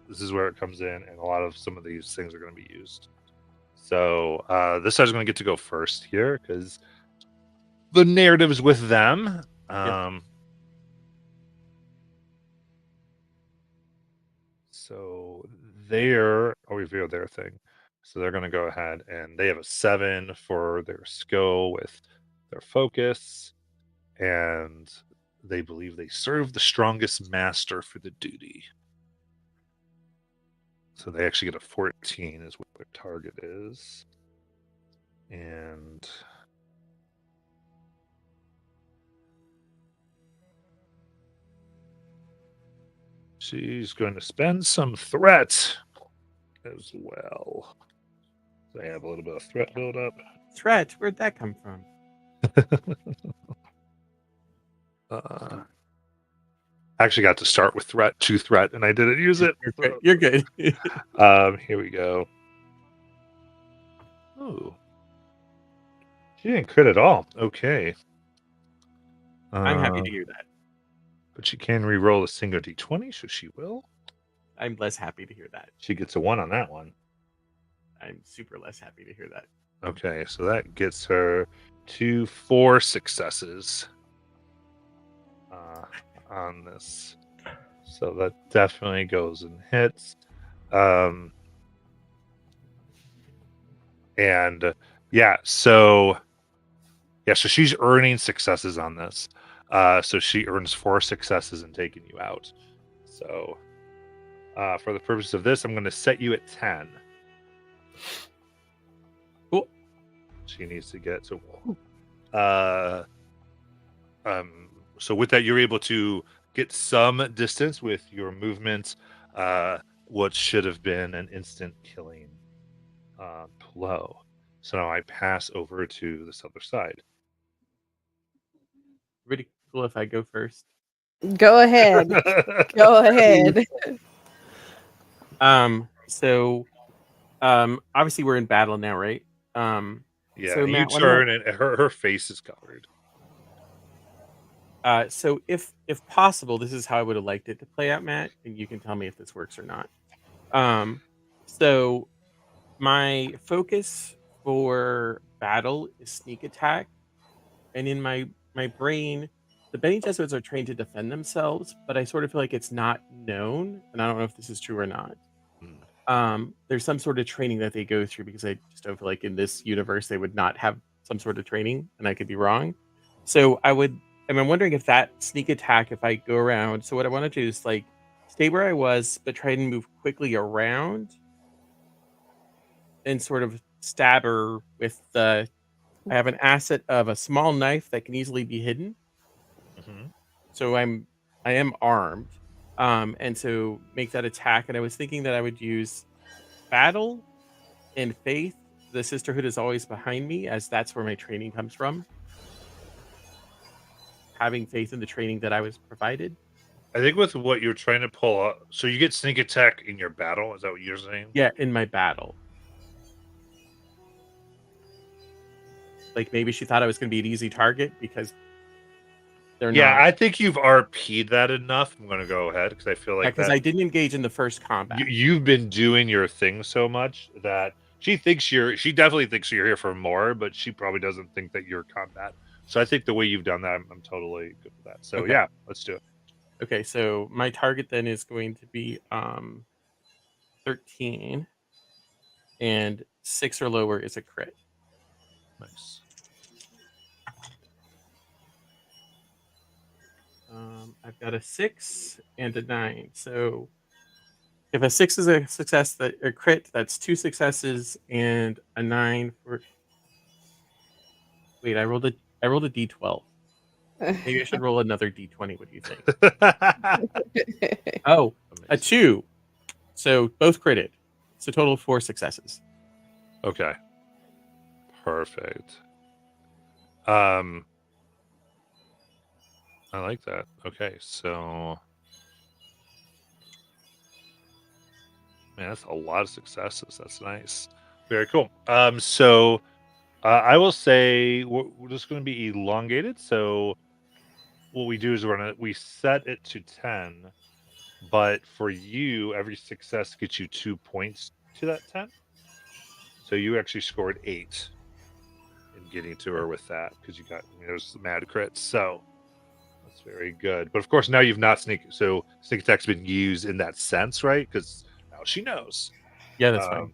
this is where it comes in, and a lot of some of these things are going to be used. So this side's going to get to go first here because the narrative is with them. So they're reveal their thing. So they're going to go ahead and they have a 7 for their skill with their focus, and they believe they serve the strongest master for the duty. So they actually get a 14 is what their target is. And she's going to spend some threat as well. So I have a little bit of threat build up. Threat? Where'd that come from? I actually got to start with two threat, and I didn't use it. You're good. Here we go. Ooh. She didn't crit at all. Okay. I'm happy to hear that. But she can re-roll a single d20, so she will. I'm less happy to hear that. She gets a 1 on that one. I'm super less happy to hear that. Okay, so that gets her to 4 successes on this. So that definitely goes and hits. So she's earning successes on this. So she earns 4 successes in taking you out. So for the purpose of this, I'm going to set you at 10. Cool. She needs to get so. So with that, you're able to get some distance with your movement. What should have been an instant killing blow. So now I pass over to this other side. Pretty cool if I go first. Go ahead. Go ahead. Obviously we're in battle now, right? Yeah, so and Matt, you turn and her face is covered. So if possible, this is how I would have liked it to play out, Matt, and you can tell me if this works or not. So my focus for battle is sneak attack, and in my brain, the Bene Gesserits are trained to defend themselves, but I sort of feel like it's not known, and I don't know if this is true or not. There's some sort of training that they go through, because I just don't feel like in this universe they would not have some sort of training, and I could be wrong. So I'm wondering if that sneak attack, if I go around, so what I want to do is stay where I was, but try and move quickly around and sort of stab her with I have an asset of a small knife that can easily be hidden. Mm-hmm. So I am armed. And so make that attack. And I was thinking that I would use battle and faith. The sisterhood is always behind me, as that's where my training comes from. Having faith in the training that I was provided. I think with what you're trying to pull up, so you get sneak attack in your battle. Is that what you're saying? Yeah, in my battle. Like maybe she thought I was going to be an easy target because they're Yeah, not. I think you've RP'd that enough. I'm going to go ahead because I feel Yeah, like because that I didn't engage in the first combat. you've been doing your thing so much that she definitely thinks you're here for more, but she probably doesn't think that you're combat. So I think the way you've done that, I'm totally good with that. So Okay. yeah, let's do it. Okay, so my target then is going to be 13, and 6 or lower is a crit. Nice. I've got a 6 and a 9. So if a 6 is a success, that a crit, that's 2 successes and a 9 for. Wait, I rolled a d12. Maybe I should roll another d20. What do you think? Oh, a Amazing. 2. So both critted. So total of 4 successes. Okay. Perfect. I like that. Okay, so man, that's a lot of successes. That's nice. Very cool. So I will say we're just going to be elongated. So what we do is we set it to 10, but for you, every success gets you 2 points to that 10. So you actually scored 8 in getting to her with that because you got those mad crits. So that's very good. But of course, now you've not sneak attack's been used in that sense, right? Because now she knows. Yeah, that's fine.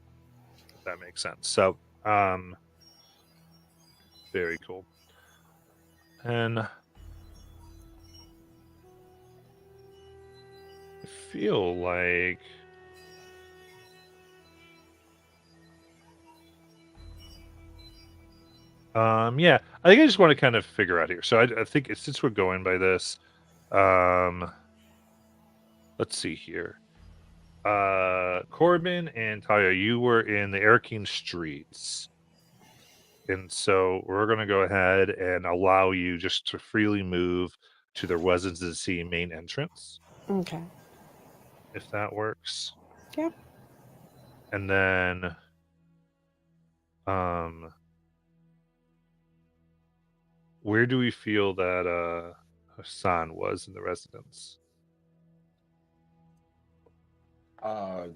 If that makes sense. So very cool. And I feel like yeah, I think I just want to kind of figure out here. So I think since we're going by this, let's see here. Corbin and Talia, you were in the Arakeen streets. And so we're going to go ahead and allow you just to freely move to the residency main entrance, Okay. if that works. Yeah. And then where do we feel that Hassan was in the residence?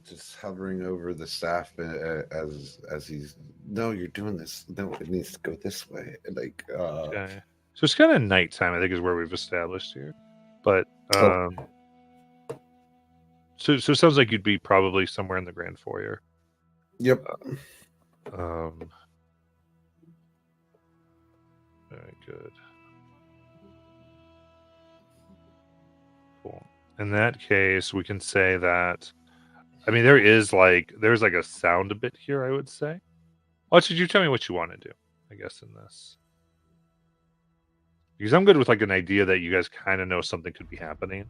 Just hovering over the staff as he's. No, you're doing this. No, it needs to go this way. Like, Okay. So it's kind of nighttime, I think, is where we've established here. But Oh. so it sounds like you'd be probably somewhere in the grand foyer. Yep. Very good. Cool. In that case, we can say that. I mean, there's like a sound a bit here, I would say. Why don't you tell me what you want to do? I guess in this, because I'm good with like an idea that you guys kind of know something could be happening,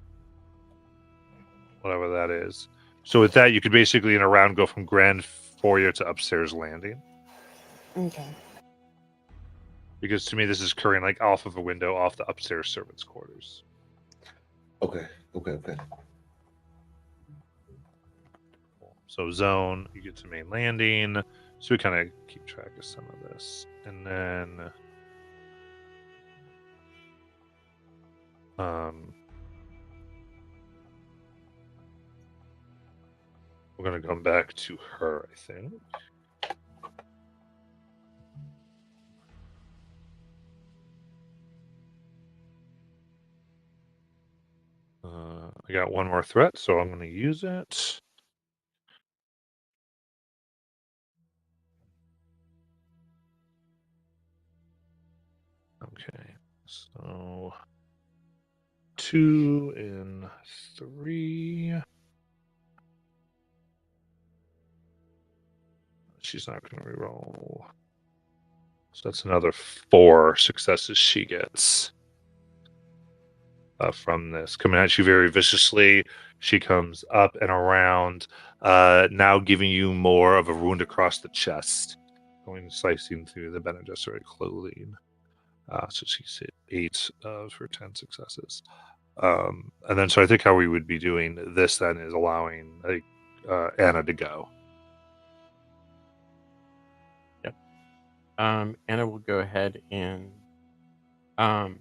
whatever that is. So with that, you could basically in a round go from grand foyer to upstairs landing. Okay. Because to me, this is occurring like off of a window, off the upstairs servants' quarters. Okay. So zone, you get to main landing. So we kind of keep track of some of this. And then we're going to come back to her, I think. I got one more threat, so I'm going to use it. Okay, so 2 and 3. She's not going to reroll. So that's another 4 successes she gets from this. Coming at you very viciously. She comes up and around, now giving you more of a wound across the chest, going slicing through the Bene Gesserit clothing. So she's hit 8 of her 10 successes. And then so I think how we would be doing this then is allowing Anna to go. Anna will go ahead and um.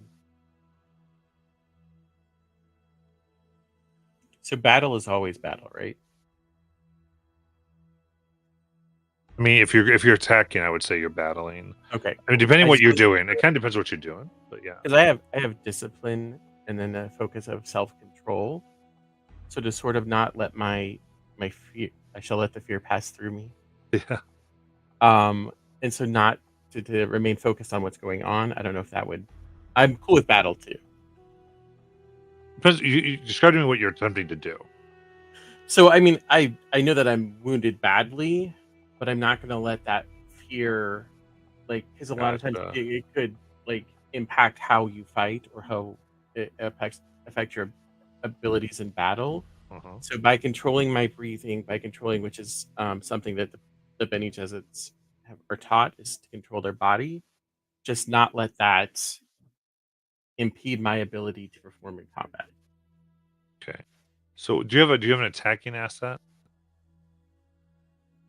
So battle is always battle, right? I mean, if you're attacking, I would say you're battling. Okay. I mean, depending I what you're suppose- doing, it kind of depends what you're doing. But yeah, Because I have discipline and then a focus of self control. So to sort of not let my fear, I shall let the fear pass through me. yeah. And so not to remain focused on what's going on. I don't know if that would. I'm cool with battle too. Depends. You describe to me what you're attempting to do. So I mean, I know that I'm wounded badly, but I'm not going to let that fear, like, because a lot of times Gotcha. it could like impact how you fight or how it affect your abilities in battle. Uh-huh. So by controlling my breathing, by controlling, which is something that the Bene Gesseits are taught, is to control their body, just not let that impede my ability to perform in combat. Okay. So do you have an attacking asset?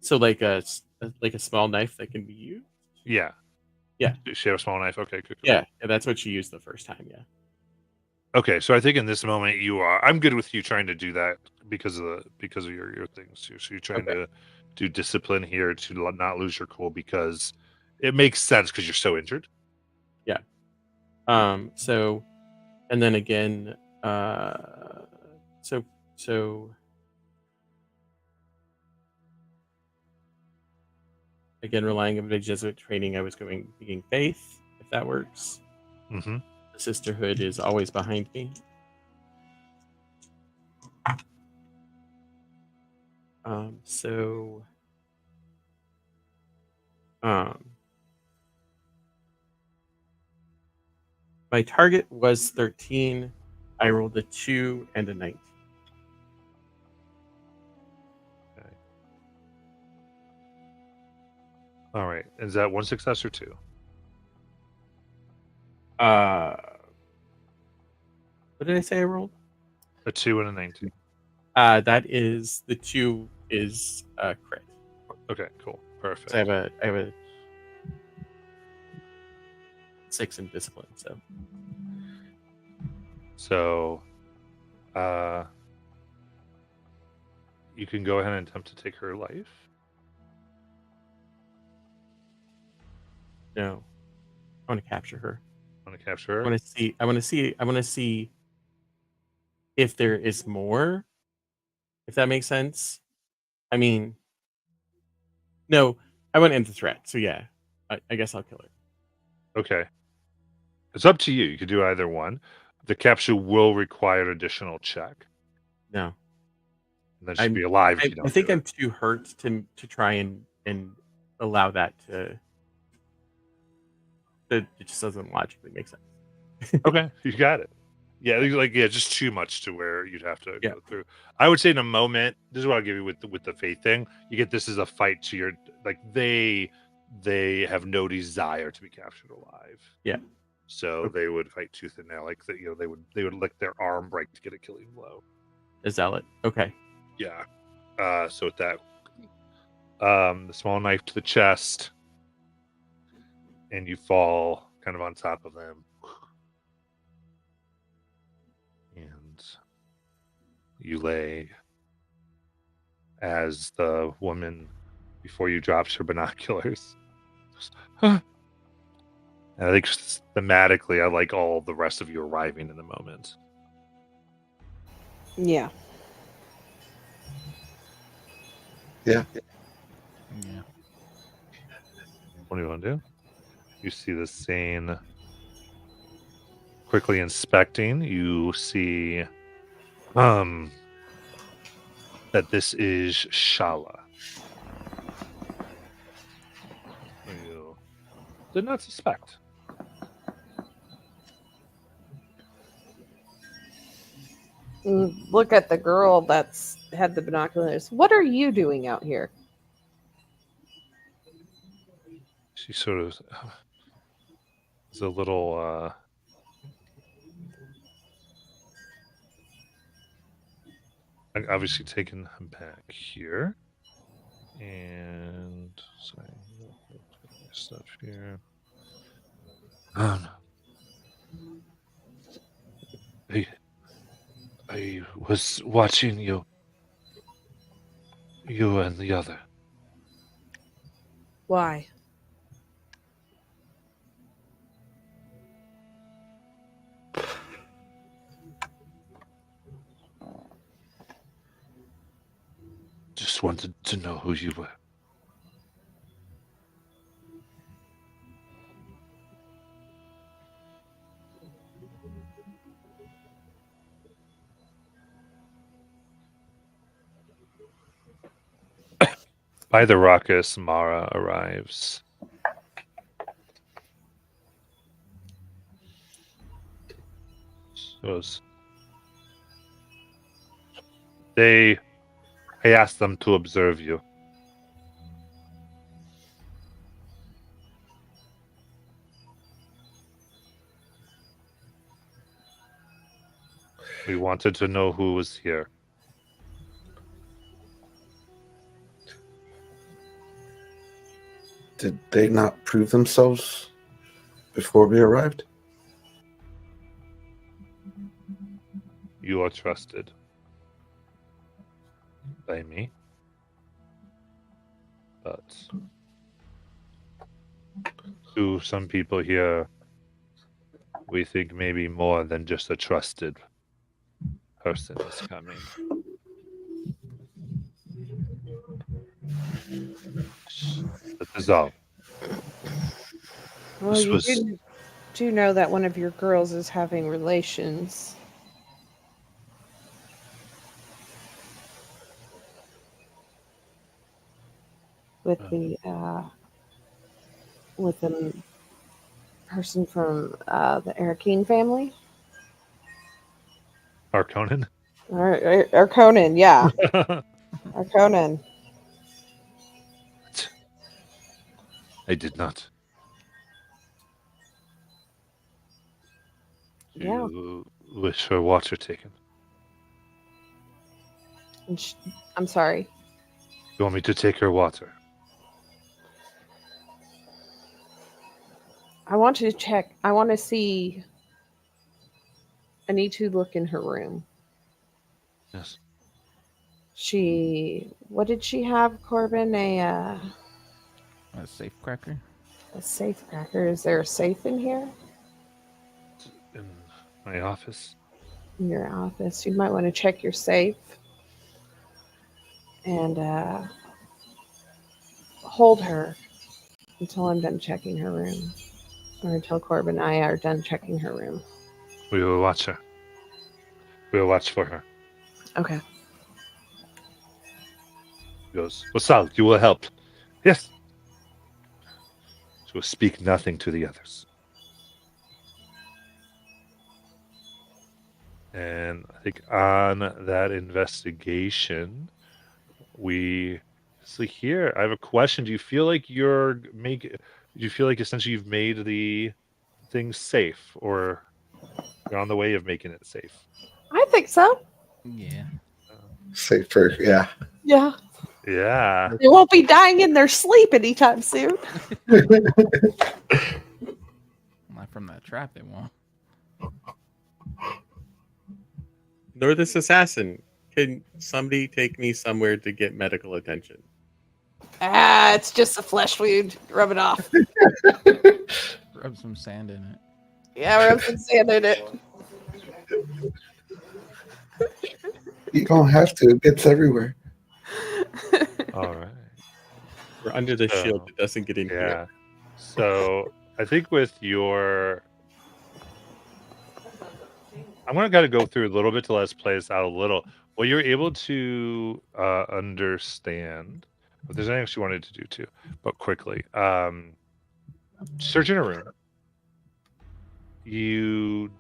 So like a small knife that can be used. Yeah. Yeah. Does she have a small knife? Okay. Good. Yeah, that's what she used the first time. Yeah. Okay. So I think in this moment you are. I'm good with you trying to do that because of your things too. So you're trying Okay. to do discipline here to not lose your cool because it makes sense because you're so injured. Yeah. So, and then again, so again, relying on the Jesuit training, I was being faith, if that works. Mm-hmm. The sisterhood is always behind me. So, my target was 13. I rolled a 2 and a 19. Okay. All right. Is that one success or two? What did I say I rolled? A 2 and a 19. That is the 2 is crit. Okay. Cool. Perfect. So I have a 6 in discipline. So you can go ahead and attempt to take her life. no, I want to capture her. Want to capture her? I want to see if there is more. If that makes sense. I mean, no, I want to end the threat. So yeah, I guess I'll kill her. Okay. It's up to you. You could do either one. The capture will require an additional check. No, And then she'd be alive if you don't. I think do it. I'm too hurt to try and allow that to. It just doesn't logically make sense. Okay, you got it. Yeah, just too much to where you'd have to Yeah. go through. I would say in a moment, this is what I'll give you with the faith thing. You get this as a fight to your they have no desire to be captured alive. Yeah. So Okay. they would fight tooth and nail, like they would lick their arm break to get a killing blow. A zealot. Okay. Yeah. So with that, the small knife to the chest, and you fall kind of on top of them. And you lay as the woman before you drops her binoculars. And I think thematically, I like all the rest of you arriving in the moment. Yeah. Yeah. Yeah. What do you want to do? You see the scene quickly inspecting. You see that this is Shala. You did not suspect. Look at the girl that's had the binoculars. What are you doing out here? She sort of is a little obviously taking him back here. And sorry, stuff here. I, I was watching you and the other. Why? Just wanted to know who you were. By the raucous, Mara arrives. Goes. I asked them to observe you. We wanted to know who was here. Did they not prove themselves before we arrived? You are trusted by me. But to some people here, we think maybe more than just a trusted person is coming. That is all. Well, This you was do know that one of your girls is having relations. With the person from the Arakeen family. Arconin. Or Conan, yeah. Or Conan. I did not. Yeah. You wish her water taken. And I'm sorry. You want me to take her water? I want to check. I want to see. I need to look in her room. Yes. What did she have, Corbin? A safe cracker. A safe cracker. Is there a safe in here? In my office. In your office. You might want to check your safe. And hold her until I'm done checking her room. Or until Corbin and I are done checking her room. We will watch her. We will watch for her. Okay. He goes, Wasal, you will help. Yes. She will speak nothing to the others. And I think on that investigation, we see here. I have a question. Do you feel like essentially you've made the thing safe, or you're on the way of making it safe? I think so. Yeah. Safer, yeah. Yeah. Yeah. They won't be dying in their sleep anytime soon. Not from that trap, they won't. Northern assassin, can somebody take me somewhere to get medical attention? It's just a flesh wound. Rub it off. Rub some sand in it. Yeah, rub some sand in it. You don't have to. It gets everywhere. All right. We're under the shield So, that doesn't get in here. Yeah. So I think with your, I'm gonna gotta go through a little bit to let us play this out a little. Well, you're able to understand. If there's anything else you wanted to do too, but quickly. Search in a room. You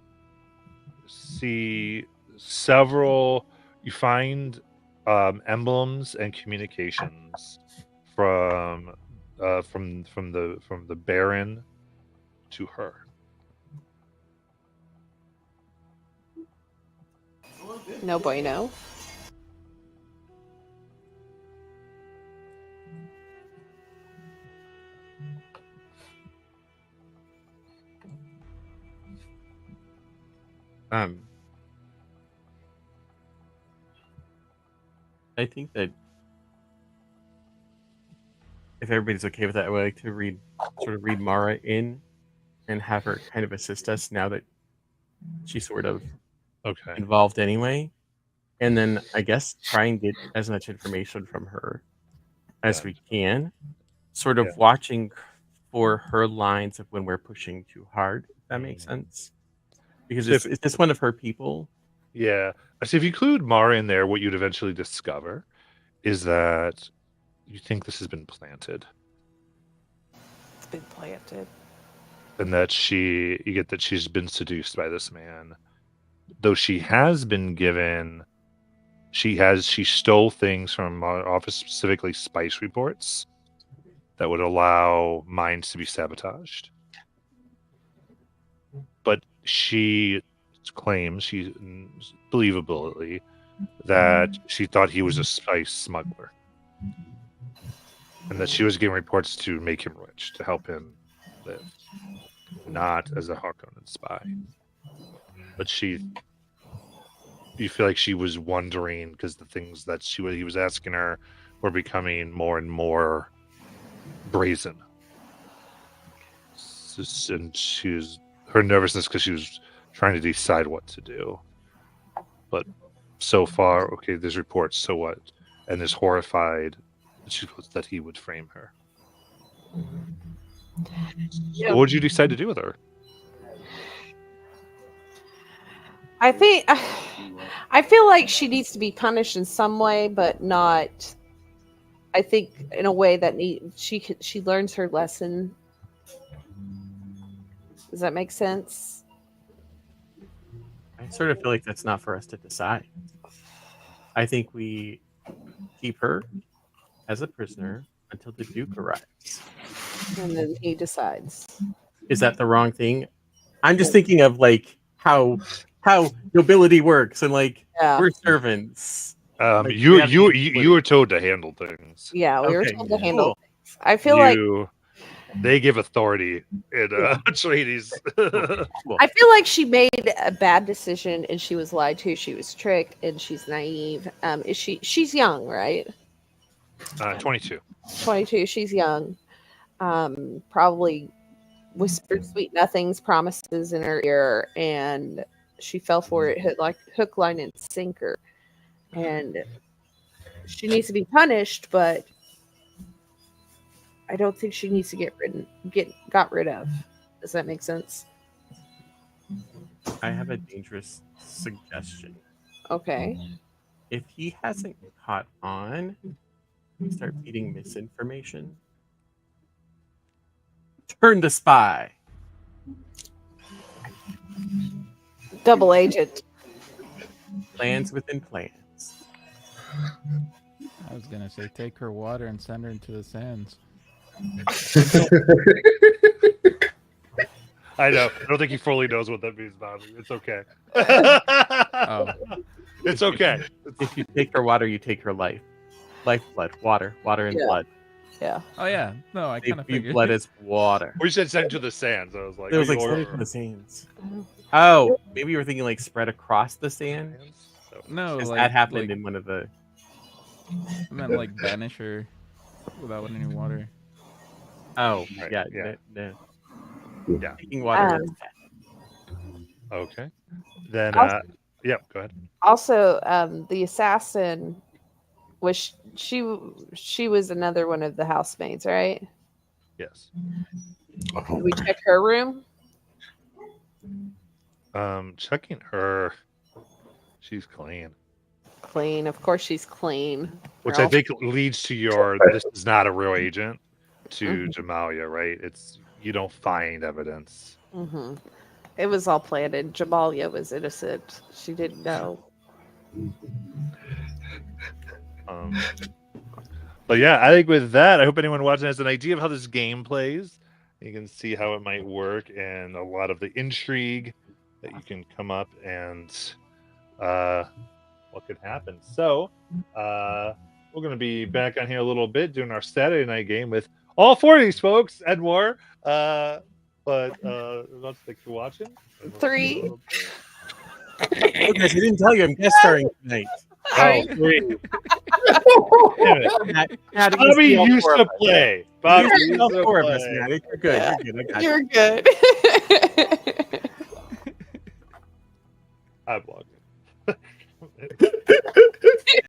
see several. You find emblems and communications from the Baron to her. No bueno. I think that if everybody's okay with that, I would like to read Mara in and have her kind of assist us now that she's sort of Okay. involved anyway. And then I guess try and get as much information from her as we can, sort of watching for her lines of when we're pushing too hard, if that makes sense. Because So it's just one of her people. Yeah. So if you include Mara in there, what you'd eventually discover is that you think this has been planted. It's been planted. And that you get that she's been seduced by this man. Though she has been given, she stole things from our office, specifically spice reports that would allow mines to be sabotaged. But she claims, believably, that she thought he was a spice smuggler. And that she was getting reports to make him rich, to help him live. Not as a Harkonnen spy. But you feel like she was wondering because the things that he was asking her were becoming more and more brazen. And her nervousness because she was trying to decide what to do. But so far, okay, there's reports, so what? And is horrified that he would frame her. Yeah. So what did you decide to do with her? I feel like she needs to be punished in some way, but not. I think in a way that she learns her lesson. Does that make sense? I sort of feel like that's not for us to decide. I think we keep her as a prisoner until the Duke arrives. And then he decides. Is that the wrong thing? I'm just thinking of like how nobility works and like we're servants. Like, you were told to handle things. Yeah, we were Okay, told to handle cool. things. I feel like they give authority in treaties. Cool. I feel like she made a bad decision and she was lied to. She was tricked and she's naive. She's young, right? 22. 22. She's young. Probably whispered sweet nothings, promises in her ear, and she fell for it, hook, line, and sinker. And she needs to be punished, but I don't think she needs to got rid of. Does that make sense? I have a dangerous suggestion. Okay. If he hasn't caught on, we start feeding misinformation. Turn to spy. Double agent. Plans within plans. I was gonna say take her water and send her into the sands. I know. I don't think he fully knows what that means, Bobby. It's okay. Oh. It's okay. If you take her water, you take her life. Lifeblood, water and blood. Yeah. Oh yeah. No, I They kind of view figured. blood as water. We said send to the sands. I was like, It was like spread it to the sands. Oh, maybe you were thinking like spread across the sand. No, Because like, that happened like, in one of the. I meant like banish her without any water. Oh, Right, yeah. yeah. Yeah. Taking water. Okay. Then, yeah, go ahead. Also, the assassin was she was another one of the housemaids, right? Yes. Did we check her room? Checking her. She's clean. Clean. Of course she's clean. Which They're I think leads to this is not a real agent to Jamalia, right? You don't find evidence. Mm-hmm. It was all planted. Jamalia was innocent. She didn't know. But yeah, I think with that, I hope anyone watching has an idea of how this game plays. You can see how it might work and a lot of the intrigue that you can come up and what could happen. So we're going to be back on here a little bit doing our Saturday night game with all four of these folks and more. But thanks for watching. 3, Oh, guys, I didn't tell you I'm guest starring tonight. Oh, three. Damn it. Matt, it Bobby see all used four to of us. play. It Bobby used to be used all to four of us, play. Matt. You're good. Yeah. You're good. I got you. You're good. I blocked it.